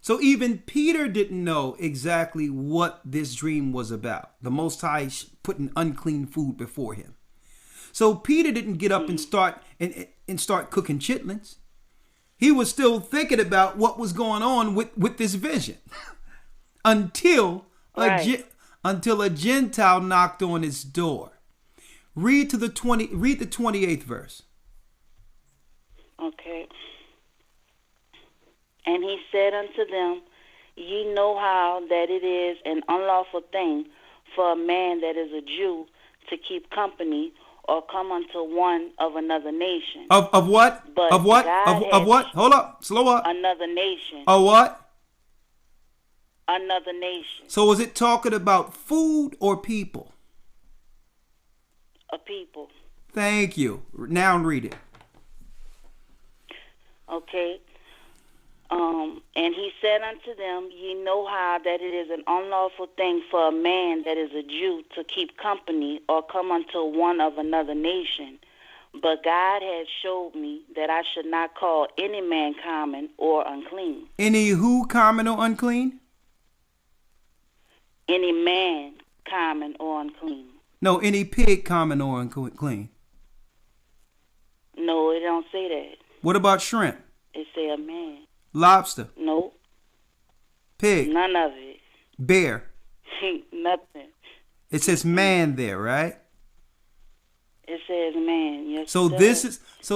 So even Peter didn't know exactly what this dream was about. The Most High putting unclean food before him. So Peter didn't get up and start cooking chitlins. He was still thinking about what was going on with this vision until until a Gentile knocked on his door. Read the 28th verse. Okay. And he said unto them, Ye know how that it is an unlawful thing for a man that is a Jew to keep company or come unto one of another nation. Of what? But Of what? God Of what? Hold up. Slow up. Another nation. Of what? Another nation. So is it talking about food or people? A people. Thank you. Now read it. Okay. And he said unto them, Ye know how that it is an unlawful thing for a man that is a Jew to keep company or come unto one of another nation. But God has showed me that I should not call any man common or unclean. Any who common or unclean? Any man common or unclean. No, any pig common or unclean. No, it don't say that. What about shrimp? It say a man. Lobster? No. Pig? None of it. Bear? Nothing. It says man there, right? It says man. Yes. So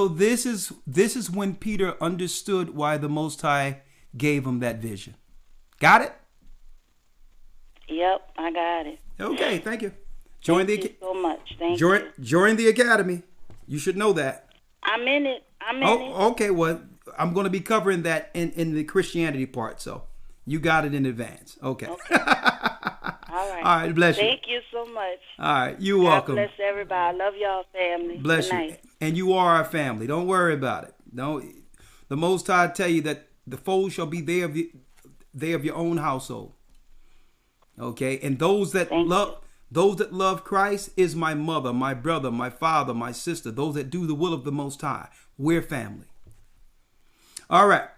this is when Peter understood why the Most High gave him that vision. Got it? Yep, I got it. Okay, thank you. Thank you so much. Thank you. Join the academy. You should know that. I'm in it. Okay, well, I'm going to be covering that in the Christianity part, so you got it in advance. Okay. All right. All right, bless you. Thank you so much. All right, you're God welcome. bless everybody. I love y'all, family. Bless Good you. night. And you are our family. Don't worry about it. The Most High tell you that the fold shall be they of your own household. Okay, and those that love Christ is my mother, my brother, my father, my sister. Those that do the will of the Most High. We're family. All right,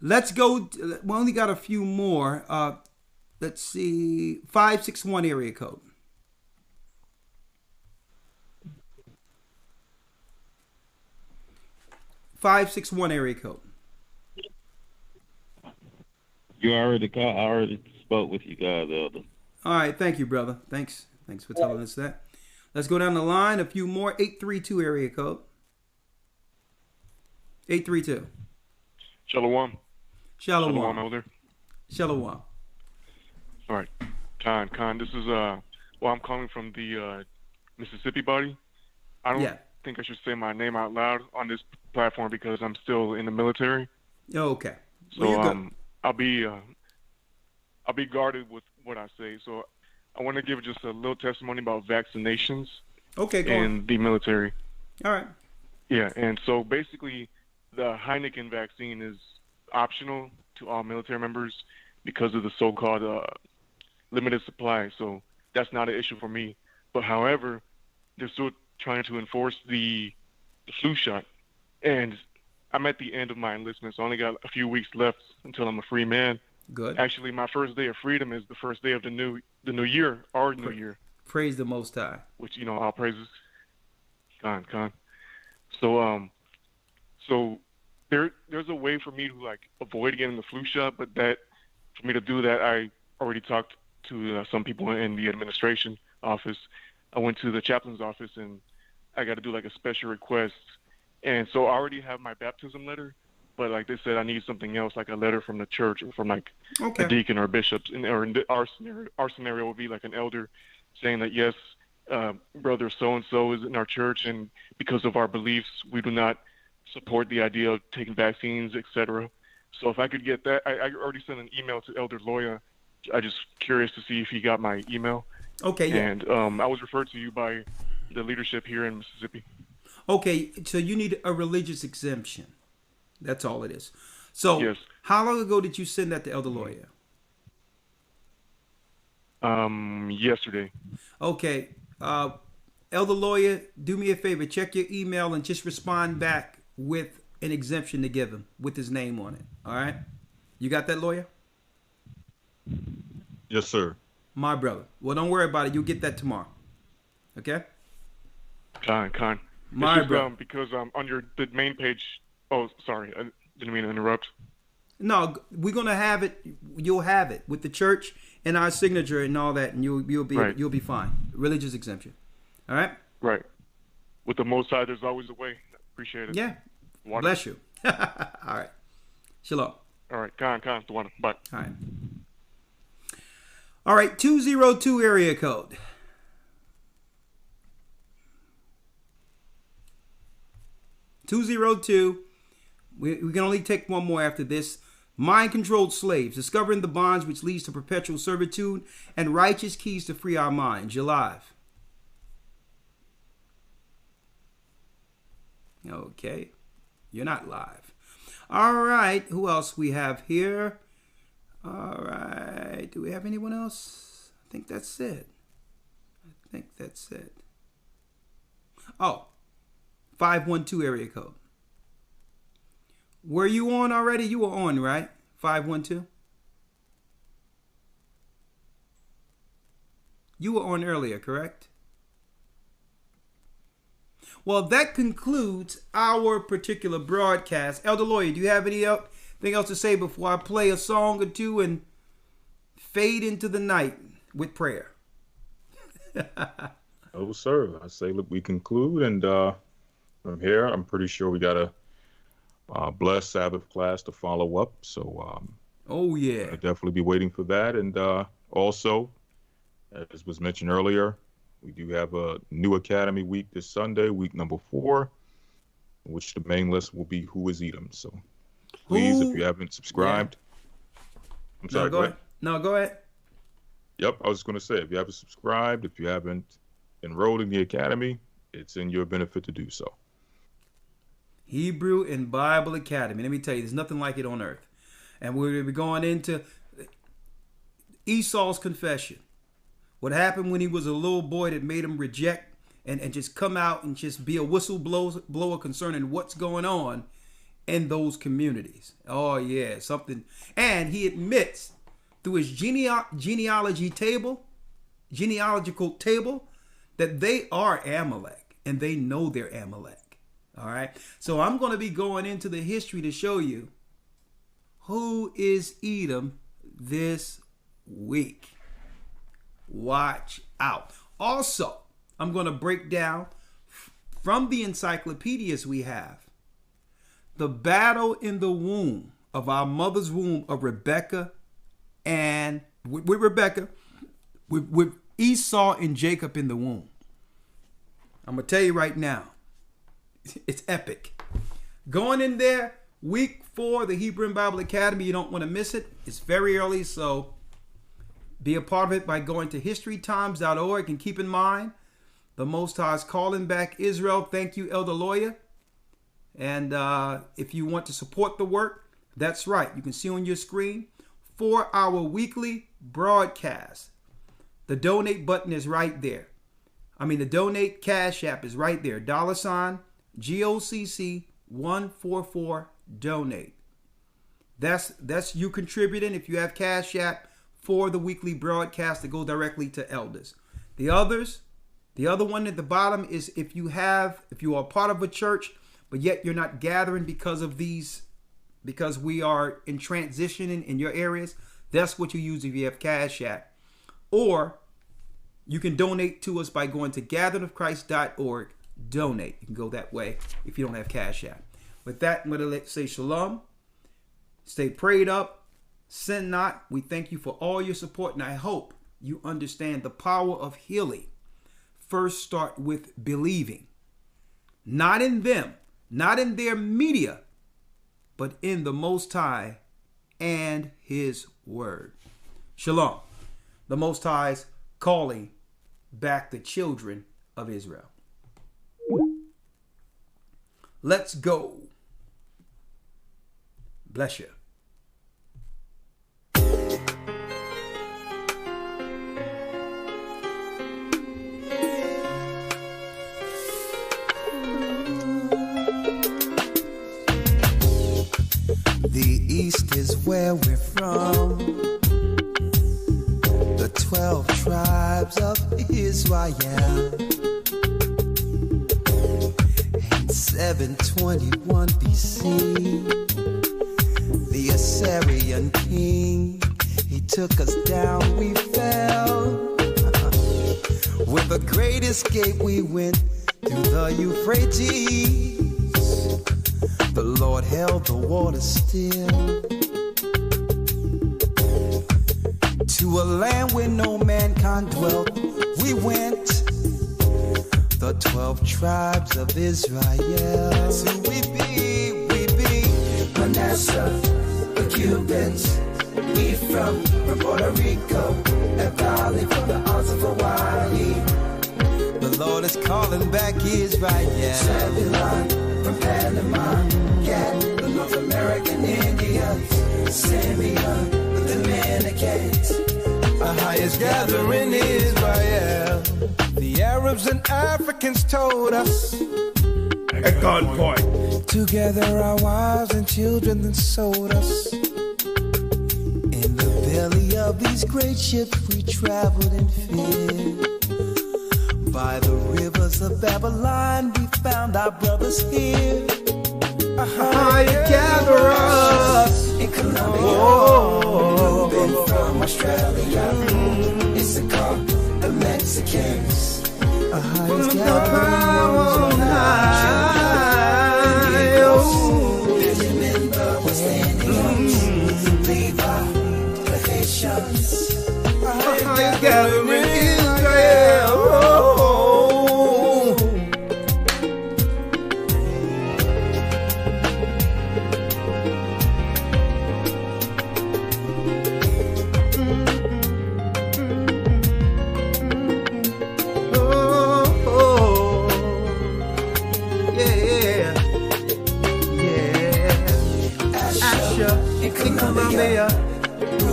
let's go. We only got a few more. Let's see, 561 area code. 561 area code. You already called. I already spoke with you guys, Elder. All right, thank you, brother. Thanks for telling us that. Let's go down the line. A few more. 832 area code. 832. Shalom. Shalom, Elder. Shalom. All right. Khan. This is I'm calling from the Mississippi body. I don't think I should say my name out loud on this platform because I'm still in the military. Oh, okay. So I'll be guarded with what I say. So I want to give just a little testimony about vaccinations. Okay, go in the military. All right. Yeah, and so basically the Heineken vaccine is optional to all military members because of the so-called limited supply. So that's not an issue for me. But however, they're still trying to enforce the flu shot. And I'm at the end of my enlistment, so I only got a few weeks left until I'm a free man. Good. Actually, my first day of freedom is the first day of the new year, our new year. Praise the Most High. Which, all praises. Khan. So there's a way for me to avoid getting the flu shot, but for me to do that, I already talked to some people in the administration office. I went to the chaplain's office and I got to do a special request. And so I already have my baptism letter, but they said I need something else, like a letter from the church or from a deacon or bishops. Or in our scenario would be an elder saying that, yes, brother so-and-so is in our church, and because of our beliefs, we do not support the idea of taking vaccines, etc. So if I could get that, I already sent an email to Elder Loya. I just curious to see if he got my email. Okay, yeah. And I was referred to you by the leadership here in Mississippi. Okay, so you need a religious exemption. That's all it is. So yes. How long ago did you send that to Elder Loya? Yesterday. Okay. Elder Loya, do me a favor. Check your email and just respond back with an exemption to give him with his name on it. All right? You got that, lawyer? Yes, sir. My brother. Well, don't worry about it. You'll get that tomorrow. Okay? Khan. My brother. Because on the main page. Oh, sorry. Didn't mean to interrupt. No, we're gonna have it. You'll have it with the church and our signature and all that, and you'll be fine. Religious exemption. All right. Right. With the Most High, there's always a way. Appreciate it. Yeah. Water. Bless you. All right. Shalom. All right. Khan, the one. Bye. All right. All right. 202 area code. (202). We can only take one more after this. Mind-controlled slaves, discovering the bonds which leads to perpetual servitude and righteous keys to free our minds. You're live. Okay. You're not live. All right. Who else we have here? All right. Do we have anyone else? I think that's it. Oh. 512 area code. Were you on already? You were on, right? 512? You were on earlier, correct? Well, that concludes our particular broadcast. Elder Lawyer, do you have anything else to say before I play a song or two and fade into the night with prayer? Oh, sir. I say, look, we conclude, and from here, I'm pretty sure we got a blessed Sabbath class to follow up. So, oh yeah, I'll definitely be waiting for that. And also, as was mentioned earlier, we do have a new Academy week this Sunday, week number 4, which the main list will be Who is Edom. So, please, if you haven't subscribed, I'm sorry. Go ahead. No, go ahead. Yep, I was going to say, if you haven't subscribed, if you haven't enrolled in the Academy, it's in your benefit to do so. Hebrew and Bible Academy. Let me tell you, there's nothing like it on earth. And we're going to be going into Esau's confession. What happened when he was a little boy that made him reject and just come out and just be a whistleblower concerning what's going on in those communities. Oh, yeah, something. And he admits through his genealogical table, that they are Amalek, and they know they're Amalek. All right. So I'm going to be going into the history to show you who is Edom this week. Watch out. Also, I'm going to break down from the encyclopedias we have the battle in the womb of our mother's womb of Rebecca and with Rebecca, with Esau and Jacob in the womb. I'm going to tell you right now, it's epic. Going in there, week 4, the Hebrew and Bible Academy. You don't want to miss it. It's very early, so be a part of it by going to historytimes.org. And keep in mind, the Most High is calling back Israel. Thank you, Elder Lawyer. And if you want to support the work, that's right. You can see on your screen, 4-hour weekly broadcast. The donate button is right there. The donate cash app is right there. $ GOCC 144 donate. That's you contributing if you have cash app for the weekly broadcast to go directly to elders. The other one at the bottom is if you are part of a church, but yet you're not gathering because we are in transition in your areas. That's what you use if you have cash app. Or you can donate to us by going to gatheringofchrist.org. Donate. You can go that way if you don't have cash app. With that, I'm going to say shalom. Stay prayed up. Sin not. We thank you for all your support, and I hope you understand the power of healing. First, start with believing. Not in them, not in their media, but in the Most High and His Word. Shalom. The Most High's calling back the children of Israel. Let's go. Bless you. The East is where we're from. The 12 tribes of Israel. In 721 BC, Syrian king, he took us down, we fell. With a great escape we went through the Euphrates. The Lord held the water still. To a land where no mankind dwelt, we went. The 12 tribes of Israel. That's who we be. Manasseh, the Cubans. We from Puerto Rico, a valley from the arms of Hawaii. The Lord is calling back Israel. Zebulon from Panama, Gad, the North American Indians. Simeon, the Dominicans. AHAYAH's gathering Israel. The Arabs and Africans told us at gunpoint. Together our wives and children then sold us. In the belly of these great ships we traveled in fear. By the rivers of Babylon we found our brothers here. AHAYAH gather us in Colombia, Reuben from Australia, Issachar, the Mexicans. AHAYAH's gathering Benjamin, the West Indians, Levi, the Haitians. AHAYAH's gathering Israel.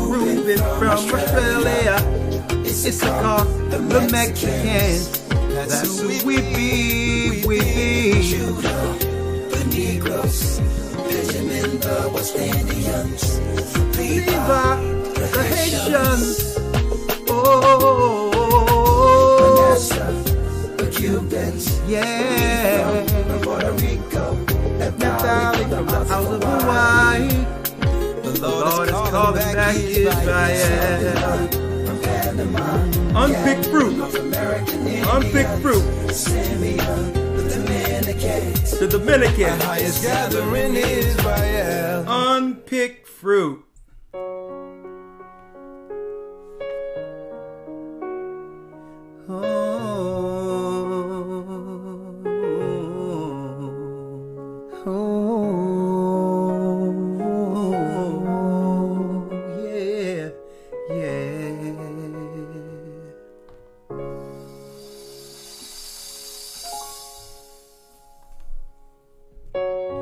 Reuben from Australia, Issachar, the Mexicans. That's who we be. Judah, the Negroes, Benjamin, the West Indians, Levi, the Haitians. Manasseh, the Cubans. Yeah, from Puerto Rico, and valley from the house of Hawaii. The Lord is calling back Israel. Unpicked fruit. Unpicked fruit. The Dominicans. AHAYAH's gathering Israel. Unpicked fruit.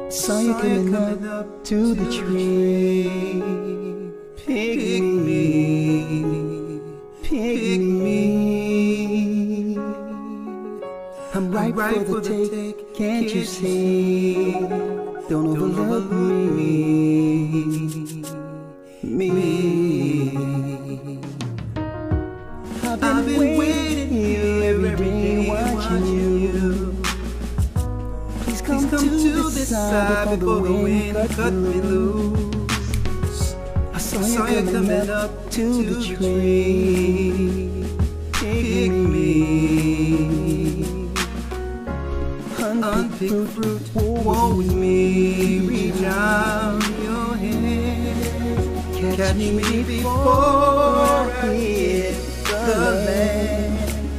Saw you coming up to the tree. Pick me. I'm ripe for the take. Can't you see? Don't overlook me. I've been waiting here every day watching you. Come to this side before the wind cut me loose. I saw you coming up to the tree. Pick me. Unpicked fruit, woe with me. Reach out your hand. Catch me before I hit the land.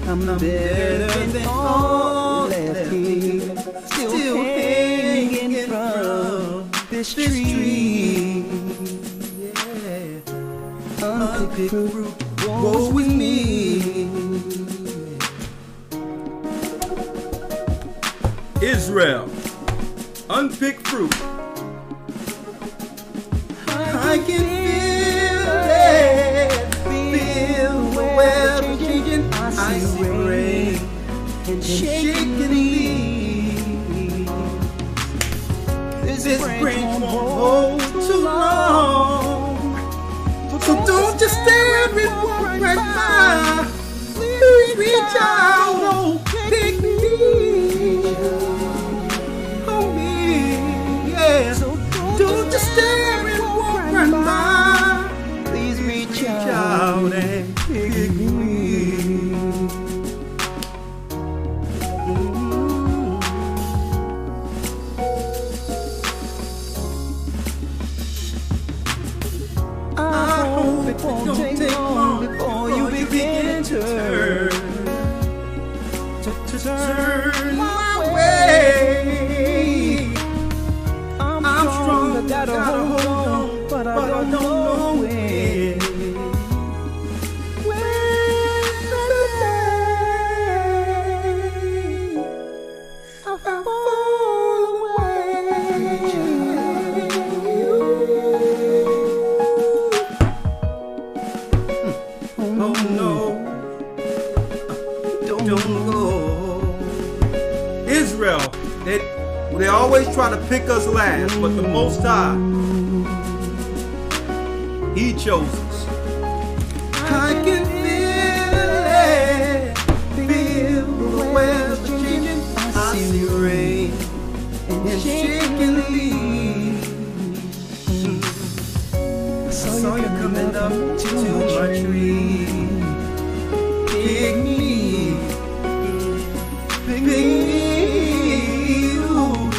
I'm better than all left here. Still hanging from this tree. Yeah. Unpicked fruit, woe with me. Israel, unpicked fruit. I can feel the weather changing. I see rain and shaking leaves. This spring won't hold too long. So don't just stand and walk right by. Please reach out, oh, pick me. Oh, me, yeah. So don't just stand and walk right by. Israel, they always try to pick us last, but the Most High, He chose us. I can feel the weather changing. I see rain and shaking leaves. I saw you coming up to my tree. Pick me, ooh.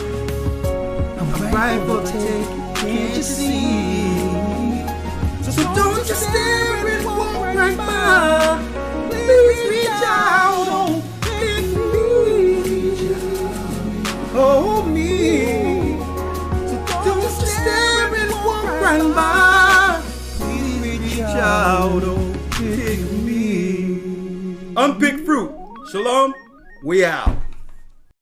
I'm right for the take, can't you see? So don't just stare and walk right by. Please reach out, oh, pick me, hold me. So don't just stare and walk right by. Please reach out, oh, pick me. Unpicked fruit. Shalom. We out.